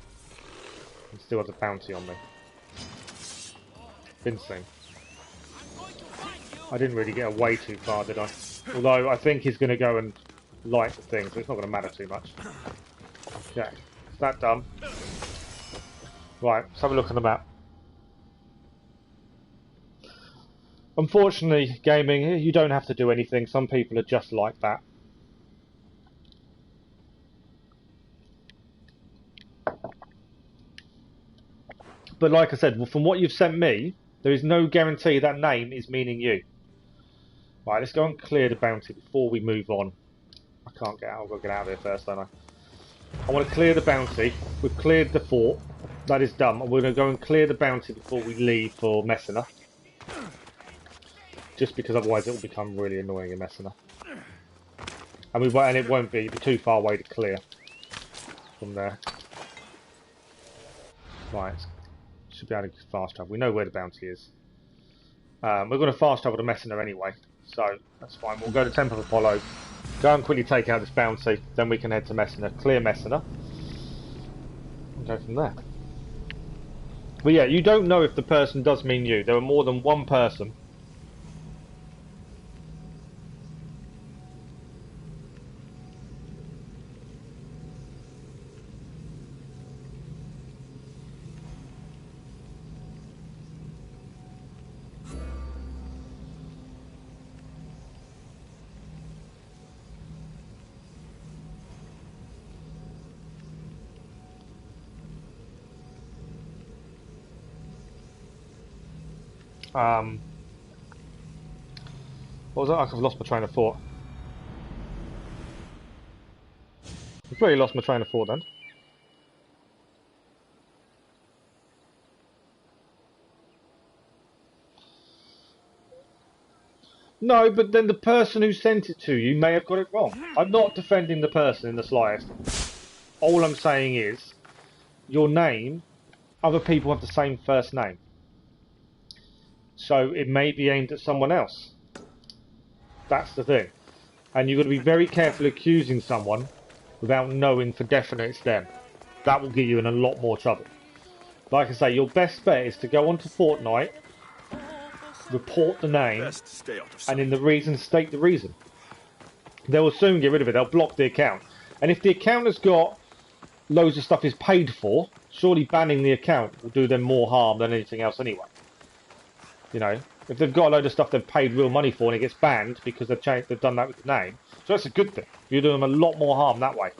and still have the bounty on me. Been seen. I didn't really get away too far, did I? Although I think he's going to go and light the thing, so it's not going to matter too much. Okay, is that done? Right, let's have a look on the map. Unfortunately, gaming, you don't have to do anything. Some people are just like that. But like I said, from what you've sent me, there is no guarantee that name is meaning you. Right, let's go and clear the bounty before we move on. I can't get out. I've got to get out of here first, don't I? I want to clear the bounty. We've cleared the fort. That is done. We're going to go and clear the bounty before we leave for Messinia. Just because otherwise it will become really annoying in Messinia. And it won't be too far away to clear from there. Right. Should be able to fast travel. We know where the bounty is. We're going to fast travel to Messinia anyway. So that's fine. We'll go to Temple of Apollo. Go and quickly take out this bounty. Then we can head to Messinia. Clear Messinia. And go from there. But yeah, you don't know if the person does mean you. There are more than one person. What was that? I've lost my train of thought. I've completely lost my train of thought then. No, but then the person who sent it to you may have got it wrong. I'm not defending the person in the slightest. All I'm saying is, your name, other people have the same first name. So it may be aimed at someone else. That's the thing. And you've got to be very careful accusing someone without knowing for definite it's them. That will get you in a lot more trouble. Like I say, your best bet is to go onto Fortnite, report the name, and in the reason, state the reason. They will soon get rid of it. They'll block the account. And if the account has got loads of stuff is paid for, surely banning the account will do them more harm than anything else anyway. You know, if they've got a load of stuff they've paid real money for and it gets banned because they've done that with the name, so that's a good thing. You do them a lot more harm that way.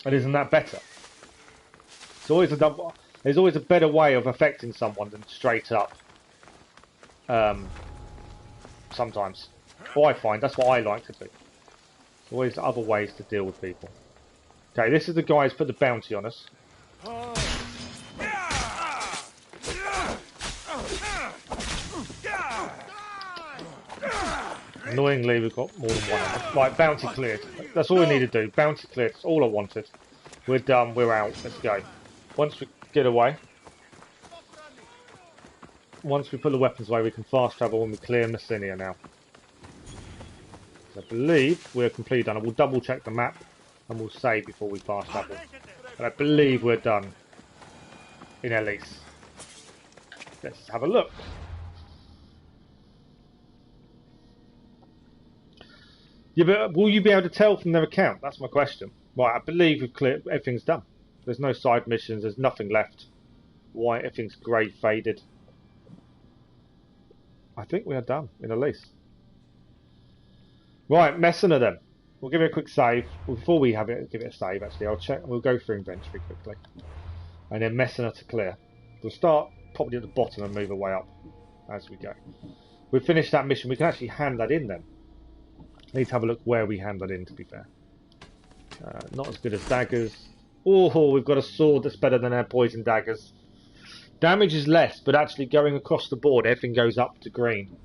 And isn't that better? There's always a better way of affecting someone than straight up. Sometimes. Or I find that's what I like to do. There's always other ways to deal with people. Okay, this is the guy who's put the bounty on us. Annoyingly, we've got more than one of them. Right, bounty cleared. That's all we need to do. Bounty cleared. That's all I wanted. We're done. We're out. Let's go. Once we get away, once we put the weapons away, we can fast travel and we clear Messinia now. I believe we're completely done. I will double check the map and we'll save before we fast travel. But I believe we're done in Elis. Let's have a look. Yeah, but will you be able to tell from their account? That's my question. Right, I believe we've cleared. Everything's done. There's no side missions. There's nothing left. White, everything's grey, faded. I think we are done in Elis. Right, Messinia then. We'll give it a quick save. Before we give it a save, actually, I'll check. We'll go through inventory quickly. And then Messinia to clear. We'll start probably at the bottom and move our way up as we go. We've finished that mission. We can actually hand that in then. Need to have a look where we hand that in, to be fair. Not as good as daggers. Oh, we've got a sword that's better than our poison daggers. Damage is less, but actually going across the board, everything goes up to green.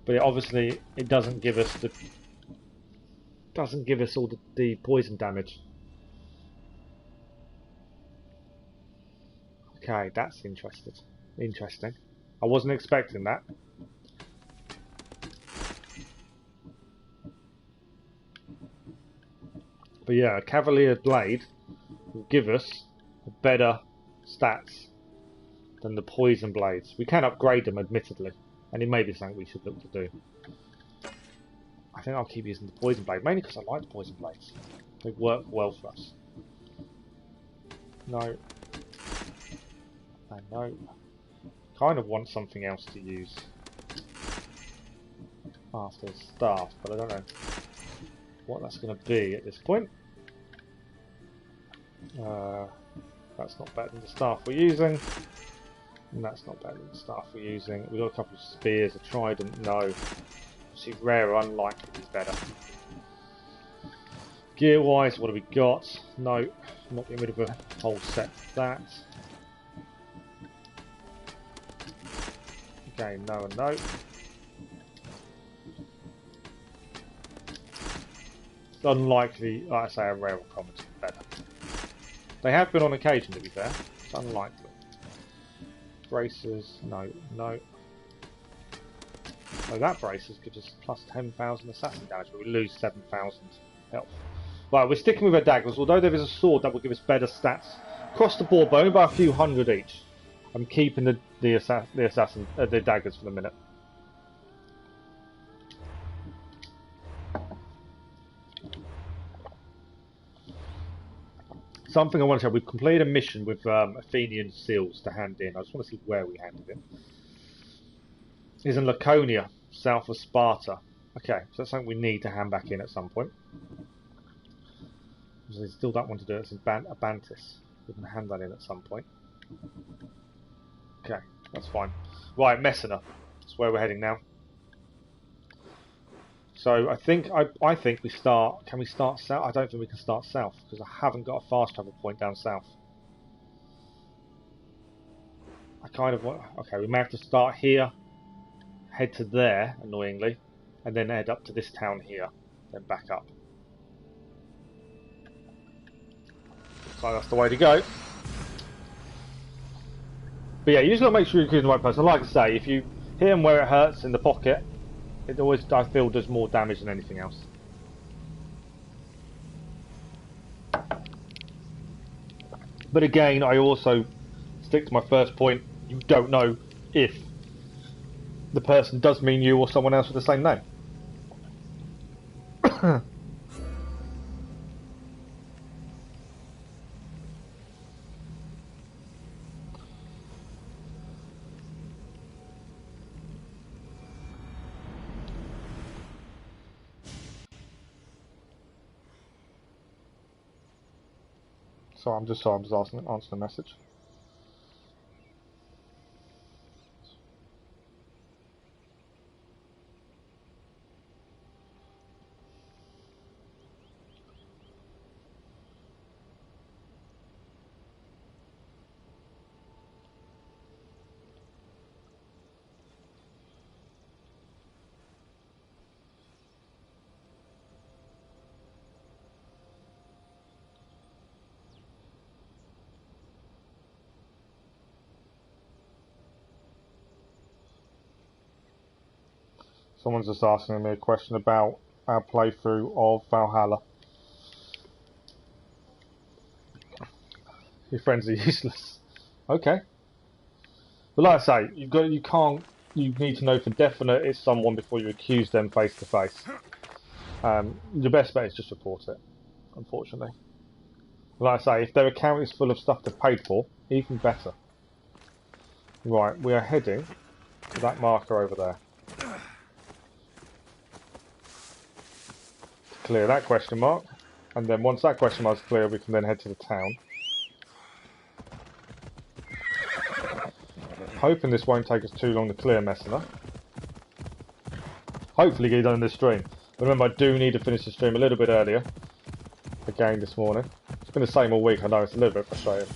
But obviously, it doesn't give us all the poison damage. Okay, that's interesting. I wasn't expecting that. But yeah, a Cavalier Blade will give us better stats than the Poison Blades. We can upgrade them, admittedly, and it may be something we should look to do. I think I'll keep using the Poison Blade, mainly because I like the Poison Blades. They work well for us. No. And no. Kind of want something else to use after staff, but I don't know what that's going to be at this point. That's not better than the staff we're using. And that's not better than the stuff we're using. We've got a couple of spears, a trident, no. See, rare, unlikely is better. Gear wise, what have we got? No, not getting rid of a whole set of that. Okay, no and no. It's unlikely, like I say, a rare or common is better. They have been on occasion, to be fair. It's unlikely. Bracers, no, no. So that bracers gives us plus 10,000 assassin damage, but we lose 7,000 health. Right, we're sticking with our daggers, although there is a sword that will give us better stats across the board, but only by a few hundred each. I'm keeping the daggers for the minute. Something I want to show, we've completed a mission with Athenian seals to hand in. I just want to see where we handed it. It's in Laconia, south of Sparta. Okay, so that's something we need to hand back in at some point. So they still don't want to do it. It's in Abantis. We can hand that in at some point. Okay, that's fine. Right, Messinia. That's where we're heading now. So I think we start. Can we start south? I don't think we can start south because I haven't got a fast travel point down south. I kind of want. Okay, we may have to start here, head to there, annoyingly, and then head up to this town here, then back up. So that's the way to go. But yeah, you just got to make sure you're choosing the right person. Like I say, if you hit him where it hurts in the pocket, it always, I feel, does more damage than anything else. But again, I also stick to my first point. You don't know if the person does mean you or someone else with the same name. So I'm just answering the message. Someone's just asking me a question about our playthrough of Valhalla. Your friends are useless. Okay. But like I say, you need to know for definite it's someone before you accuse them face to face. Your best bet is just report it, unfortunately. Like I say, if their account is full of stuff they've paid for, even better. Right, we are heading to that marker over there. Clear that question mark, and then once that question mark is clear, we can then head to the town. Hoping this won't take us too long to clear Messinia. Hopefully get it done in this stream. But remember, I do need to finish the stream a little bit earlier. Again this morning. It's been the same all week, I know, it's a little bit frustrating.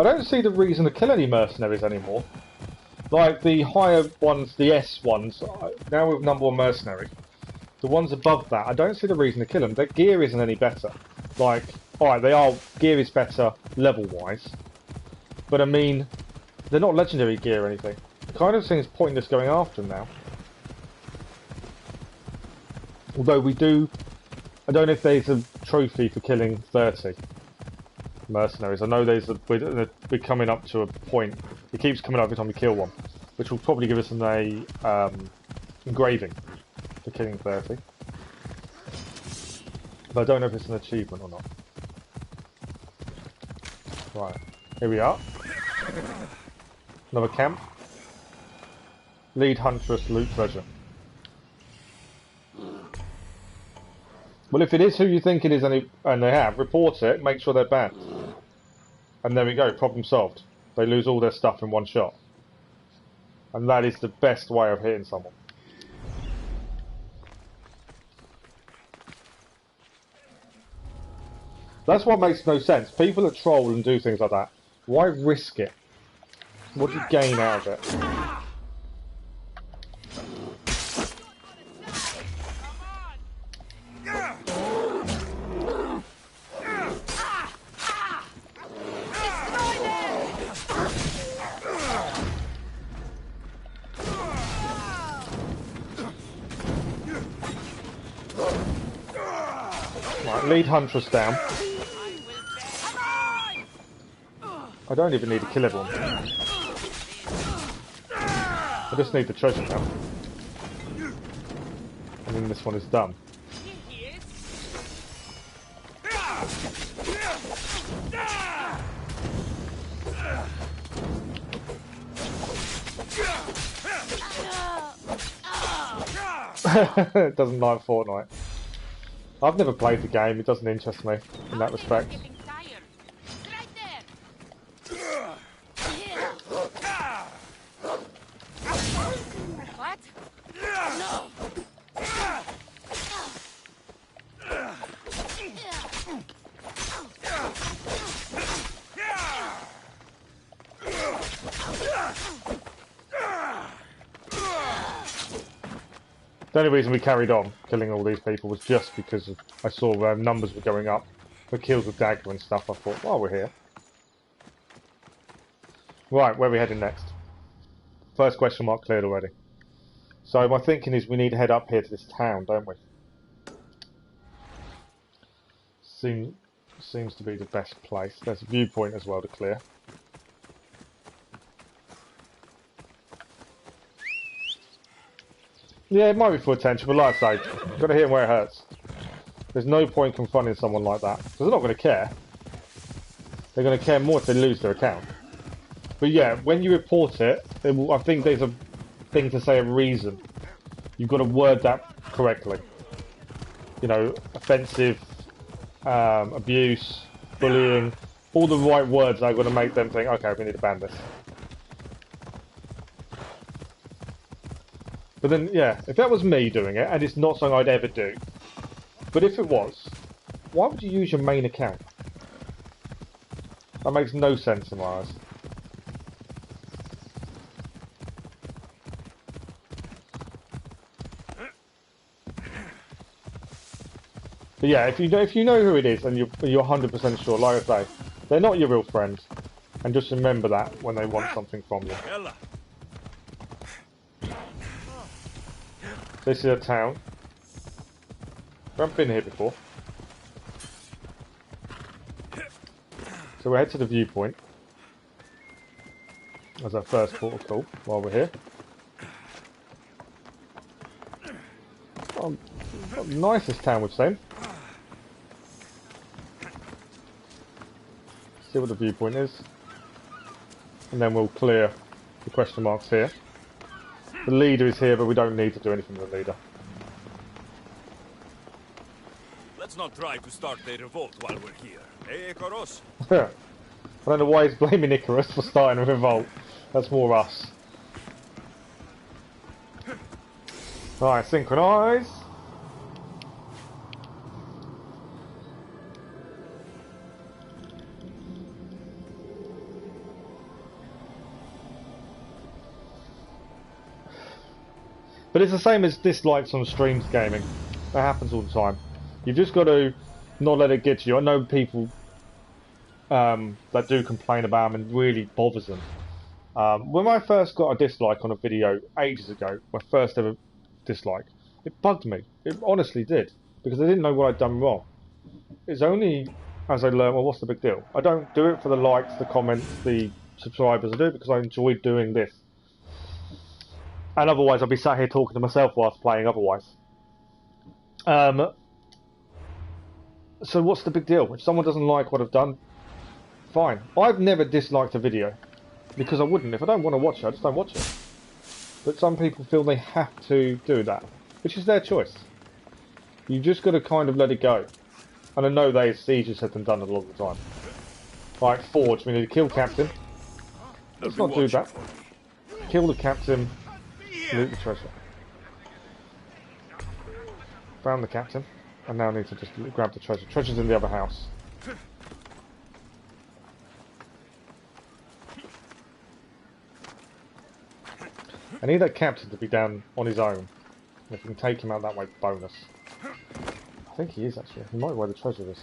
I don't see the reason to kill any mercenaries anymore. Like the higher ones, the S ones, now with number 1 mercenary. The ones above that, I don't see the reason to kill them. Their gear isn't any better. Like, alright, gear is better level-wise. But I mean, they're not legendary gear or anything. It kind of seems pointless going after them now. Although we do, I don't know if there's a trophy for killing 30. Mercenaries. I know we're coming up to a point. It keeps coming up every time we kill one, which will probably give us an engraving for killing 30. But I don't know if it's an achievement or not. Right, here we are. Another camp. Lead huntress, loot treasure. Well, if it is who you think it is and they have, report it, make sure they're banned. And there we go, problem solved. They lose all their stuff in one shot. And that is the best way of hitting someone. That's what makes no sense. People that troll and do things like that, why risk it? What do you gain out of it? Right, lead Huntress down. I don't even need to kill everyone. I just need the treasure now. And then this one is done. It doesn't like Fortnite. I've never played the game, it doesn't interest me in that respect. What? No! The only reason we carried on killing all these people was just because I saw numbers were going up for kills with dagger and stuff. I thought, well, we're here. Right, where are we heading next? First question mark cleared already. So my thinking is we need to head up here to this town, don't we? Seems to be the best place. There's a viewpoint as well to clear. Yeah, it might be for attention, but like I say, you've got to hit them where it hurts. There's no point confronting someone like that, because they're not going to care. They're going to care more if they lose their account. But yeah, when you report it, I think there's a thing to say a reason. You've got to word that correctly. You know, offensive, abuse, bullying, all the right words that are going to make them think, okay, we need to ban this. But then, yeah, if that was me doing it, and it's not something I'd ever do, but if it was, why would you use your main account? That makes no sense in my eyes. But yeah, if you know who it is and you're 100% sure, like I say, they're not your real friends, and just remember that when they want something from you. This is a town. We haven't been here before. So we'll head to the viewpoint as our first port of call while we're here. Oh, what the nicest town we've seen. See what the viewpoint is. And then we'll clear the question marks here. The leader is here, but we don't need to do anything with the leader. Let's not try to start a revolt while we're here. Eh, Icarus? I don't know why he's blaming Icarus for starting a revolt. That's more us. Alright, synchronise. But it's the same as dislikes on streams gaming. That happens all the time. You've just got to not let it get to you. I know people that do complain about them and really bothers them. When I first got a dislike on a video ages ago, my first ever dislike, it bugged me. It honestly did. Because I didn't know what I'd done wrong. It's only as I learned, well, what's the big deal? I don't do it for the likes, the comments, the subscribers. I do it because I enjoy doing this. And otherwise, I'll be sat here talking to myself whilst playing otherwise. So what's the big deal? If someone doesn't like what I've done, fine. I've never disliked a video, because I wouldn't. If I don't want to watch it, I just don't watch it. But some people feel they have to do that, which is their choice. You just got to kind of let it go. And I know that it's easier said than done a lot of the time. Right, Forge, we need to kill Captain. Let's not do that. Kill the Captain, loot the treasure. Found the Captain, and now I need to just grab the treasure. Treasure's in the other house. I need that Captain to be down on his own. And if we can take him out that way, bonus. I think he is actually. He might be where the treasure is.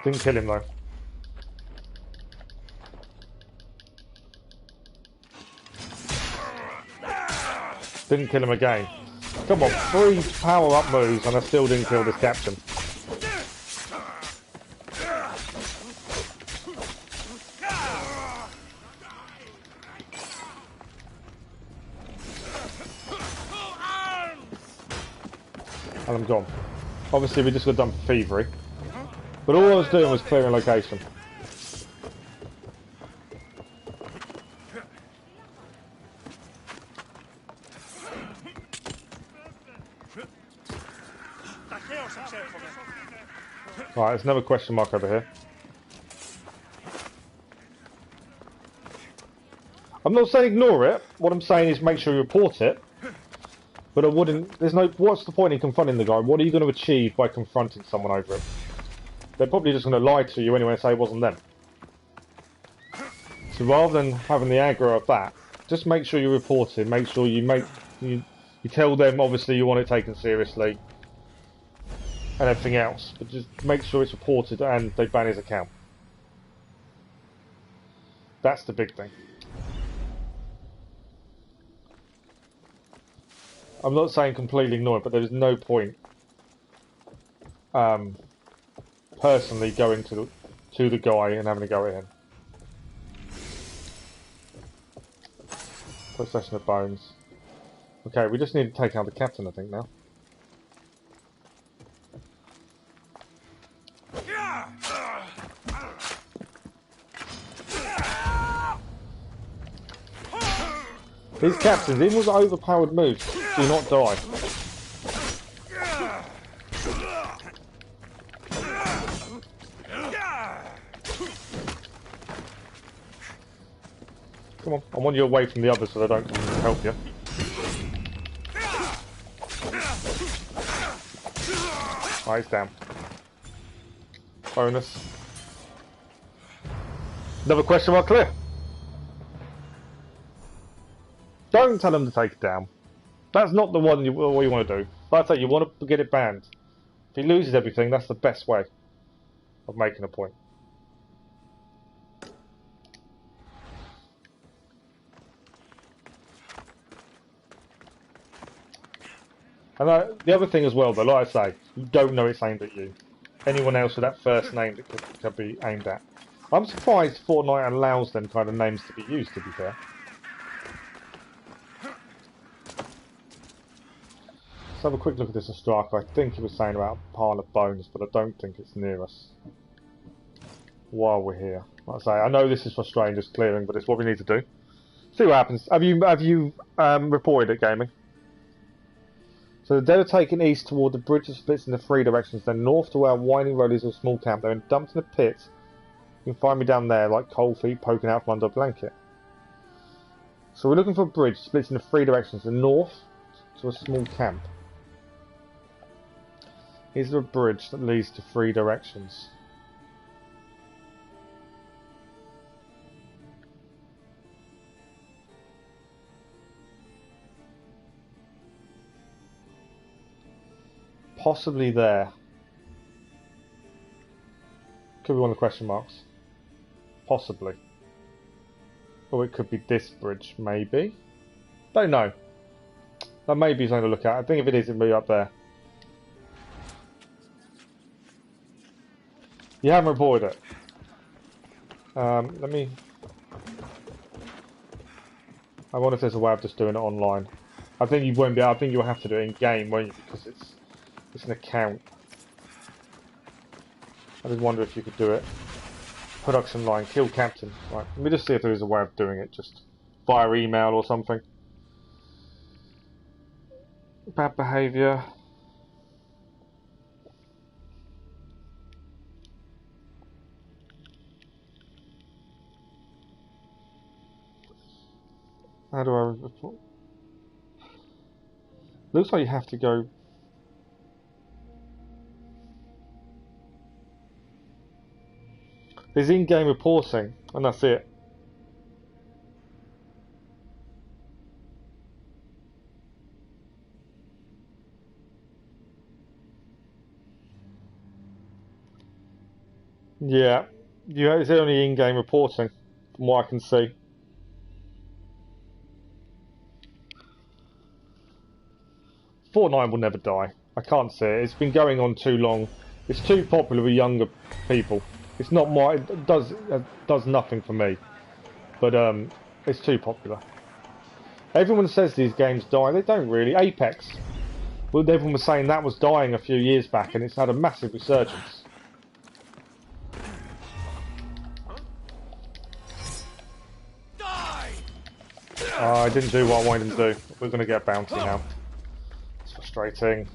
Didn't kill him though. Didn't kill him again. Come on, 3 power-up moves and I still didn't kill this Captain. And I'm gone. Obviously we just got done for thievery. But all I was doing was clearing location. Right, there's another question mark over here. I'm not saying ignore it. What I'm saying is make sure you report it. But I wouldn't... There's no... What's the point in confronting the guy? What are you going to achieve by confronting someone over it? They're probably just going to lie to you anyway and say it wasn't them. So rather than having the aggro of that, just make sure you report it. Make sure you tell them obviously you want it taken seriously and everything else. But just make sure it's reported and they ban his account. That's the big thing. I'm not saying completely ignore it, but there's no point personally going to the guy and having a go at him. Possession of bones. Okay, we just need to take out the Captain, I think, now. These Captains, even with overpowered moves, do not die. Come on, I want you away from the others so they don't come and help you. Right, he's down. Bonus. Another question mark clear. Don't tell him to take it down. That's not the one what you want to do. Like I say, you want to get it banned. If he loses everything, that's the best way of making a point. And the other thing as well, though, like I say, you don't know it's aimed at you. Anyone else with that first name that could be aimed at. I'm surprised Fortnite allows them kind of names to be used, to be fair. Let's have a quick look at this Striker. I think he was saying about a pile of bones, but I don't think it's near us. While we're here. Like I say, I know this is frustrating, just clearing, but it's what we need to do. See what happens. Have you reported it, gaming? So the dead are taken east toward the bridge that splits into 3 directions, then north to where a winding road is a small camp. They're dumped in a pit. You can find me down there, like cold feet poking out from under a blanket. So we're looking for a bridge split into 3 directions, the north to a small camp. Is there a bridge that leads to 3 directions? Possibly there. Could be one of the question marks. Possibly. Or it could be this bridge, maybe. Don't know. That may be something to look at. I think if it is, it'll be up there. You haven't reported it. Let me... I wonder if there's a way of just doing it online. I think you won't be able, I think you'll have to do it in game, won't you? Because it's an account. I did wonder if you could do it. Production line, kill captain. Right, let me just see if there is a way of doing it, just via email or something. Bad behaviour. How do I report? Looks like you have to go. There's in-game reporting, and that's it. Yeah, it's only in-game reporting, from what I can see. Fortnite will never die. I can't see it. It's been going on too long. It's too popular with younger people. It's not my. It does nothing for me. But it's too popular. Everyone says these games die. They don't really. Apex. Well, everyone was saying that was dying a few years back, and it's had a massive resurgence. I didn't do what I wanted him to do. We're going to get a bounty now. It's frustrating.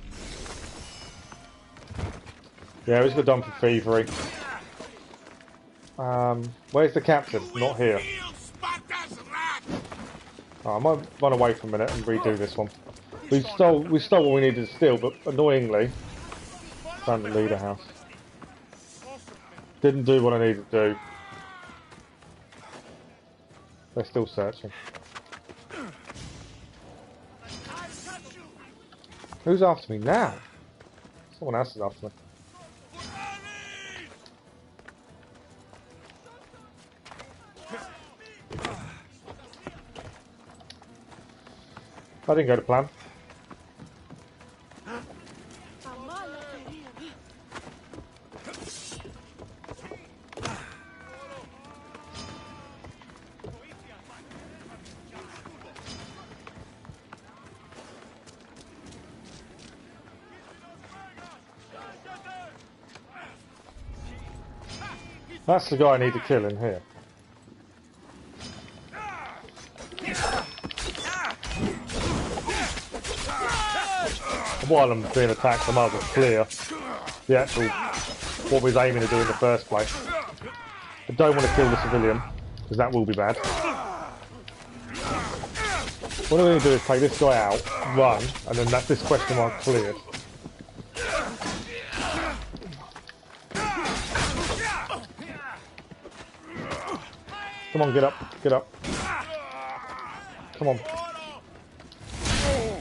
Yeah, he's got done for thievery. Where's the captain? Not here. Oh, I might run away for a minute and redo this one. We stole what we needed to steal, but annoyingly, found the leader house. Didn't do what I needed to do. They're still searching. Who's after me now? Someone else is after me. I didn't go to plan. That's the guy I need to kill in here. While I'm being attacked, I might as well clear the actual what we was aiming to do in the first place. I don't want to kill the civilian, because that will be bad. What I'm going to do is take this guy out, run, and then that's this question mark cleared. Come on, get up, get up. Come on.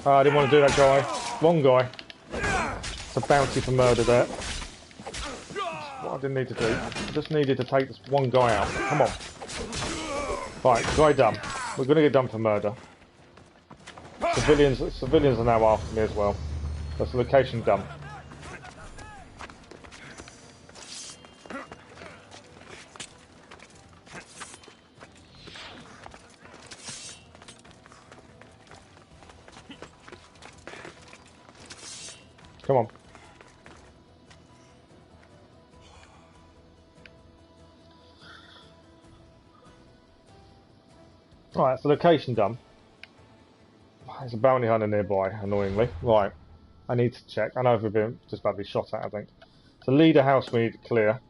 I didn't want to do that, guy. Wrong guy. It's a bounty for murder there. What I didn't need to do. I just needed to take this one guy out. Come on. Right, guy done. We're going to get done for murder. Civilians are now after me as well. That's the location done. Come on. Right, that's the location done. There's a bounty hunter nearby, annoyingly. Right, I need to check. I know we've been just about to be shot at, I think. The leader house we need to clear.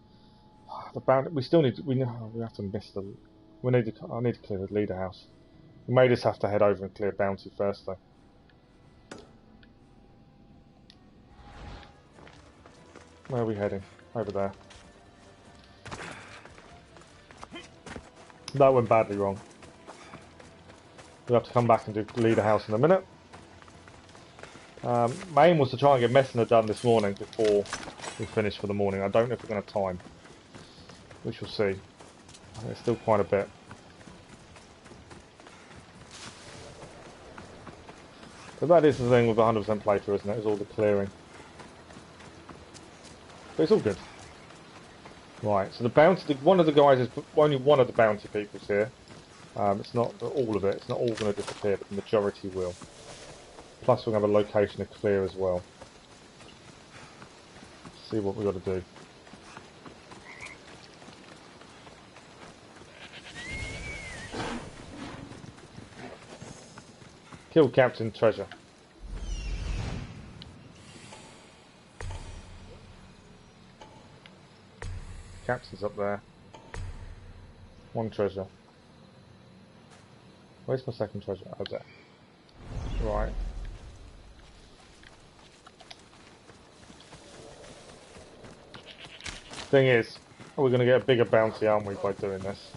The bounty, we still need to, we have to miss the, I need to clear the leader house. We may just have to head over and clear bounty first though. Where are we heading? Over there. That went badly wrong. We'll have to come back and do leader house in a minute. My aim was to try and get Messinia done this morning before we finish for the morning. I don't know if we're going to have time. We shall see. There's still quite a bit. But that is the thing with 100% playthrough, isn't it? Is all the clearing. But it's all good. Right, so the bounty, one of the guys is only one of the bounty people's here. It's not all of it. It's not all going to disappear, but the majority will. Plus, we're going to have a location to clear as well. See what we've got to do. Kill Captain Treasure. Captain's up there. One treasure. Where's my second treasure? Oh, there. Right. Thing is, we're going to get a bigger bounty, aren't we, by doing this?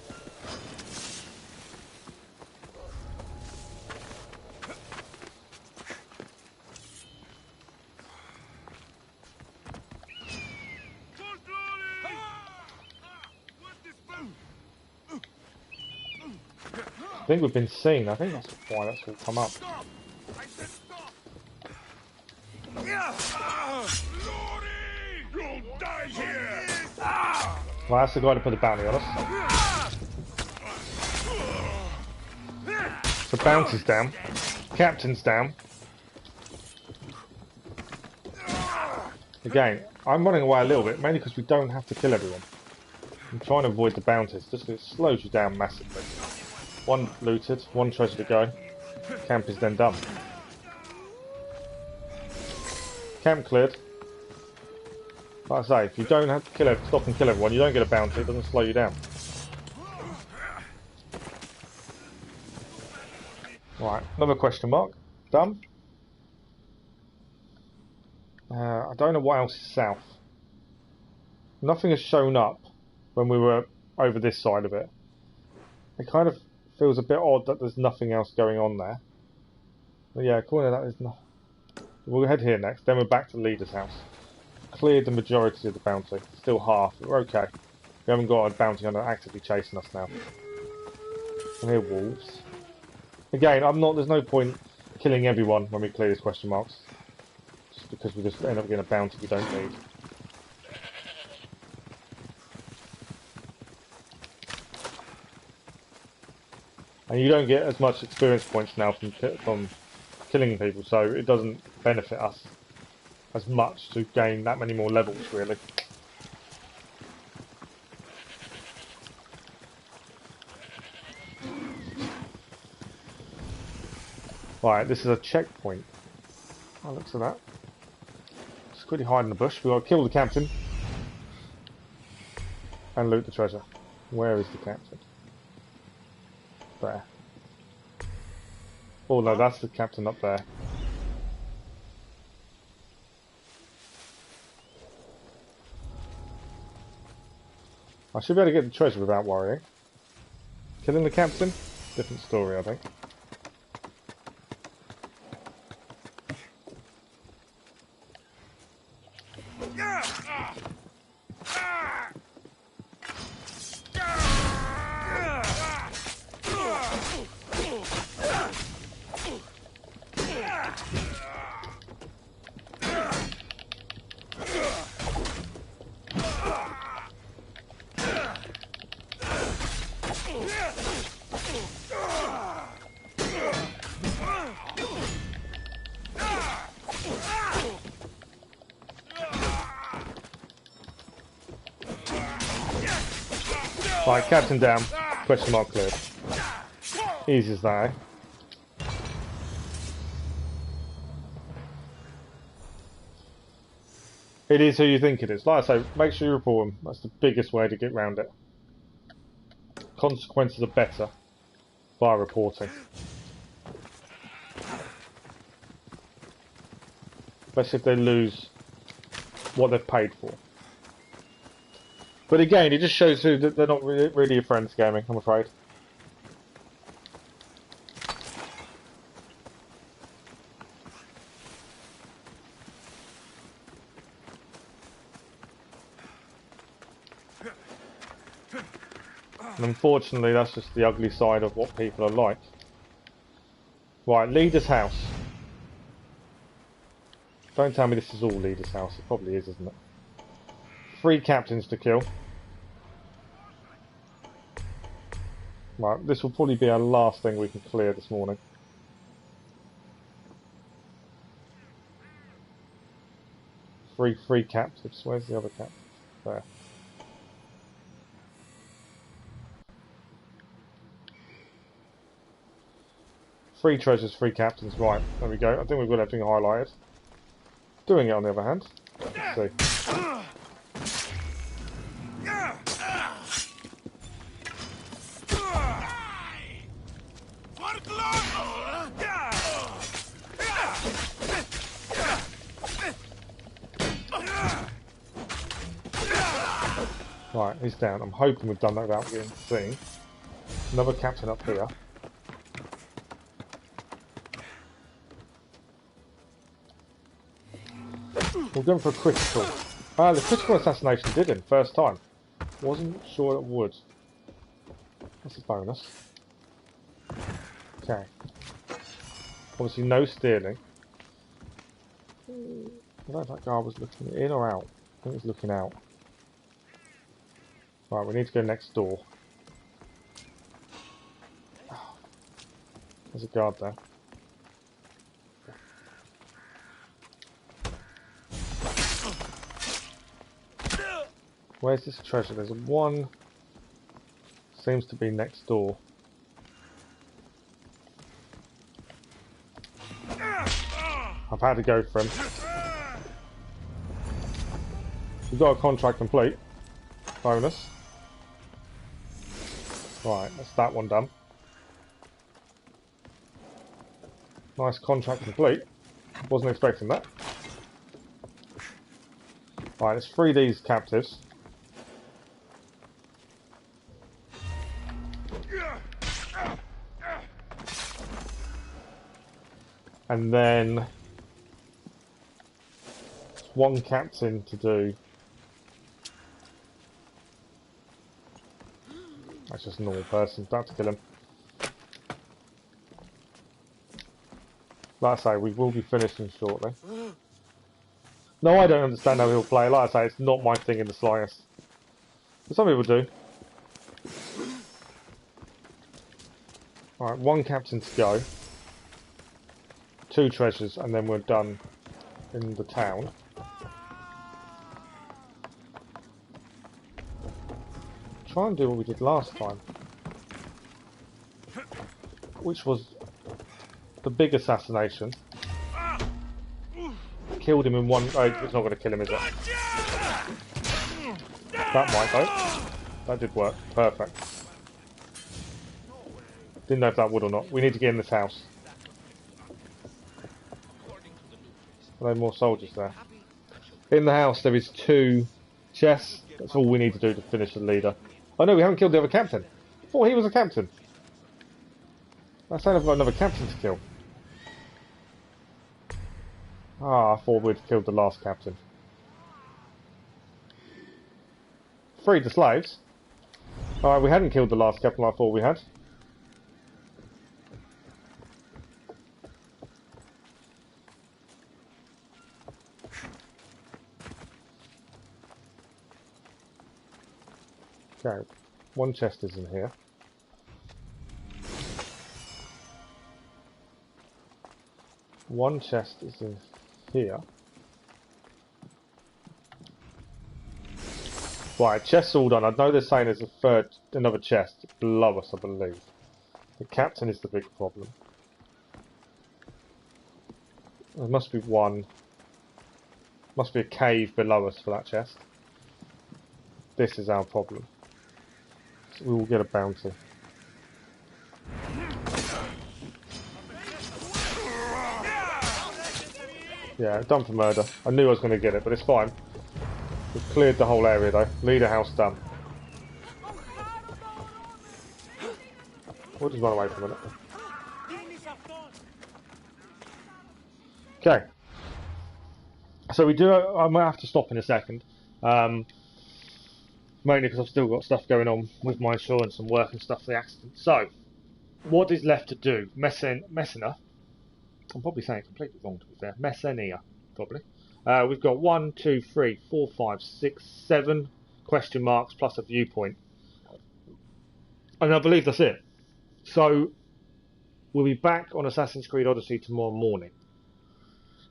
I think we've been seen. I think that's why that's all come up. Well, that's the guy to put the bounty on us. So bounty's down. Captain's down. Again, I'm running away a little bit, mainly because we don't have to kill everyone. I'm trying to avoid the bounties, just because it slows you down massively. One looted, one treasure to go. Camp is then done. Camp cleared. Like I say, if you don't have to kill stop and kill everyone, you don't get a bounty, it doesn't slow you down. Right, another question mark. Done. I don't know what else is south. Nothing has shown up when we were over this side of it. It kind of feels a bit odd that there's nothing else going on there. But yeah, according to that, there's nothing. We'll head here next, then we're back to the leader's house. Cleared the majority of the bounty. Still half, but we're okay. We haven't got a bounty hunter actively chasing us now. And here, wolves. Again, there's no point killing everyone when we clear these question marks. Just because we just end up getting a bounty we don't need. And you don't get as much experience points now from killing people, so it doesn't benefit us as much to gain that many more levels, really. Right, this is a checkpoint. Oh, looks at that. Just quickly hide in the bush. We've got to kill the captain and loot the treasure. Where is the captain? There. Oh no, that's the captain up there. I should be able to get the treasure without worrying. Killing the captain? Different story, I think. Right, captain down. Question mark cleared. Easy as that, eh? It is who you think it is. Like I say, make sure you report them. That's the biggest way to get around it. Consequences are better by reporting. Especially if they lose what they've paid for. But again, it just shows who they're not really your friends gaming, I'm afraid. And unfortunately, that's just the ugly side of what people are like. Right, leader's house. Don't tell me this is all leader's house. It probably is, isn't it? 3 captains to kill. Right, this will probably be our last thing we can clear this morning. Three captives. Where's the other captive? There. 3 treasures, 3 captains. Right, there we go. I think we've got everything highlighted. Doing it on the other hand. Let's see. Right, he's down. I'm hoping we've done that without getting seen. Another captain up here. We're going for a critical. Ah, the critical assassination did him, first time. Wasn't sure it would. That's a bonus. Okay. Obviously no stealing. I don't know if that guy was looking in or out. I think he was looking out. Right, we need to go next door. There's a guard there. Where's this treasure? There's one. Seems to be next door. I've had to go for him. We've got a contract complete. Bonus. Right, that's that one done. Nice contract complete. Wasn't expecting that. Right, let's free these captives. And then one captain to do. That's just a normal person. About to kill him. Like I say, we will be finishing shortly. No, I don't understand how he'll play. Like I say, it's not my thing in the slightest. But some people do. Alright, one captain to go. 2 treasures, and then we're done in the town. Try and do what we did last time, which was the big assassination. Killed him in one. Oh, it's not going to kill him, is it? That might though. That did work. Perfect. Didn't know if that would or not. We need to get in this house. Are there more soldiers there? In the house there is 2 chests. That's all we need to do to finish the leader. Oh no, we haven't killed the other captain. I thought he was a captain. That's saying I've got another captain to kill. Ah, I thought we'd killed the last captain. Freed the slaves. Alright, we hadn't killed the last captain I thought we had. Okay, one chest is in here. One chest is in here. Right, chest's all done. I know they're saying there's another chest below us, I believe. The captain is the big problem. There must be one. Must be a cave below us for that chest. This is our problem. We will get a bounty. Yeah, done for murder. I knew I was going to get it, but it's fine. We've cleared the whole area though. Leader house done. We'll just run away for a minute. Okay. So we do. I might have to stop in a second. Mainly because I've still got stuff going on with my insurance and work and stuff for the accident. So, what is left to do? Messinia. I'm probably saying it completely wrong to be fair. Messinia, probably. We've got 1, 2, 3, 4, 5, 6, 7 question marks plus a viewpoint. And I believe that's it. So, we'll be back on Assassin's Creed Odyssey tomorrow morning.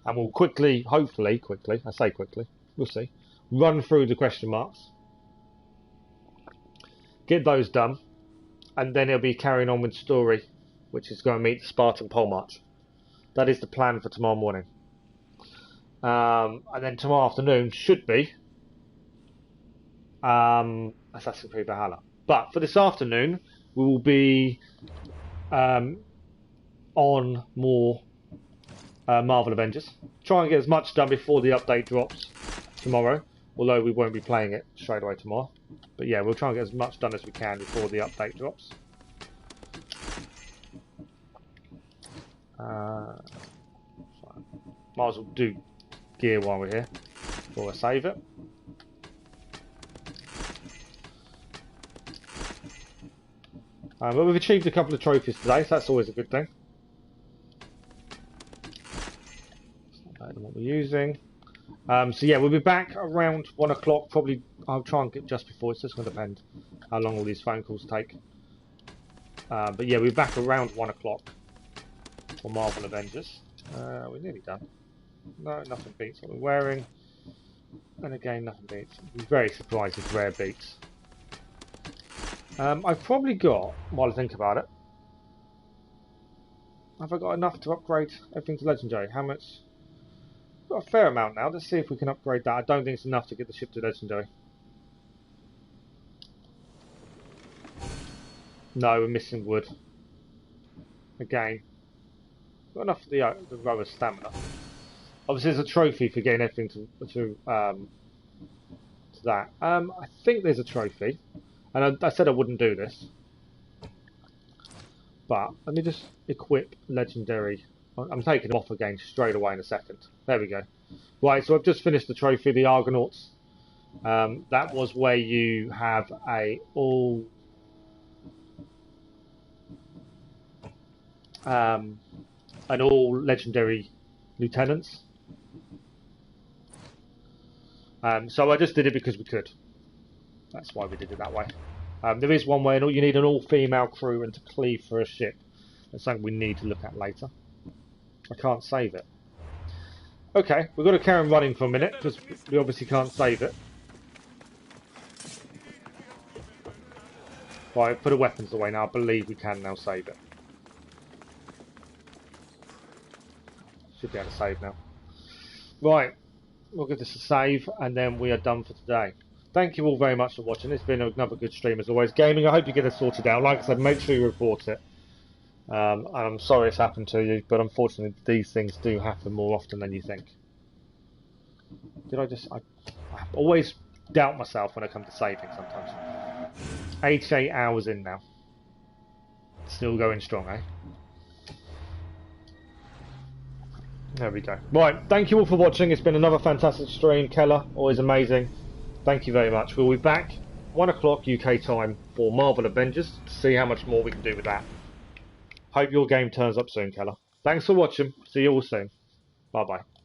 And we'll quickly, hopefully quickly, I say quickly, we'll see, run through the question marks. Get those done. And then it'll be carrying on with story which is going to meet the Spartan Pole March. That is the plan for tomorrow morning. And then tomorrow afternoon should be Assassin's Creed Valhalla. But for this afternoon, we will be on more Marvel Avengers. Try and get as much done before the update drops tomorrow, although we won't be playing it straight away tomorrow. But yeah, we'll try and get as much done as we can before the update drops. Might as well do gear while we're here before I save it. But we've achieved a couple of trophies today, so that's always a good thing. It's not better than what we're using. So yeah, we'll be back around 1 o'clock. Probably I'll try and get just before. It's just going to depend how long all these phone calls take. But yeah, we'll be back around 1 o'clock for Marvel Avengers. We're nearly done. No, nothing beats what we're wearing. And again, nothing beats. I'm very surprised if rare beats. I've probably got, while I think about it, have I got enough to upgrade everything to Legendary? How much? I've got a fair amount now. Let's see if we can upgrade that. I don't think it's enough to get the ship to Legendary. No, we're missing wood. Again, got enough for the rower's stamina. Obviously, there's a trophy for getting everything to that. I think there's a trophy. And I said I wouldn't do this, but let me just equip Legendary. I'm taking them off again straight away in a second. There we go. Right, so I've just finished the trophy, the Argonauts. That was where you have an all Legendary lieutenants. So I just did it because we could. That's why we did it that way. There is one way you need an all-female crew and to cleave for a ship. That's something we need to look at later. I can't save it. Okay, we've got to carry on running for a minute because we obviously can't save it. Right, put the weapons away now. I believe we can now save it. Should be able to save now. Right, we'll give this a save and then we are done for today. Thank you all very much for watching. It's been another good stream as always. Gaming, I hope you get it sorted out. Like I said, make sure you report it. I'm sorry it's happened to you, but unfortunately these things do happen more often than you think. Did I just... I always doubt myself when I come to saving sometimes. 88 hours in now. Still going strong, eh? There we go. Right, thank you all for watching. It's been another fantastic stream. Keller, always amazing. Thank you very much. We'll be back 1 o'clock UK time for Marvel Avengers to see how much more we can do with that. Hope your game turns up soon, Keller. Thanks for watching. See you all soon. Bye bye.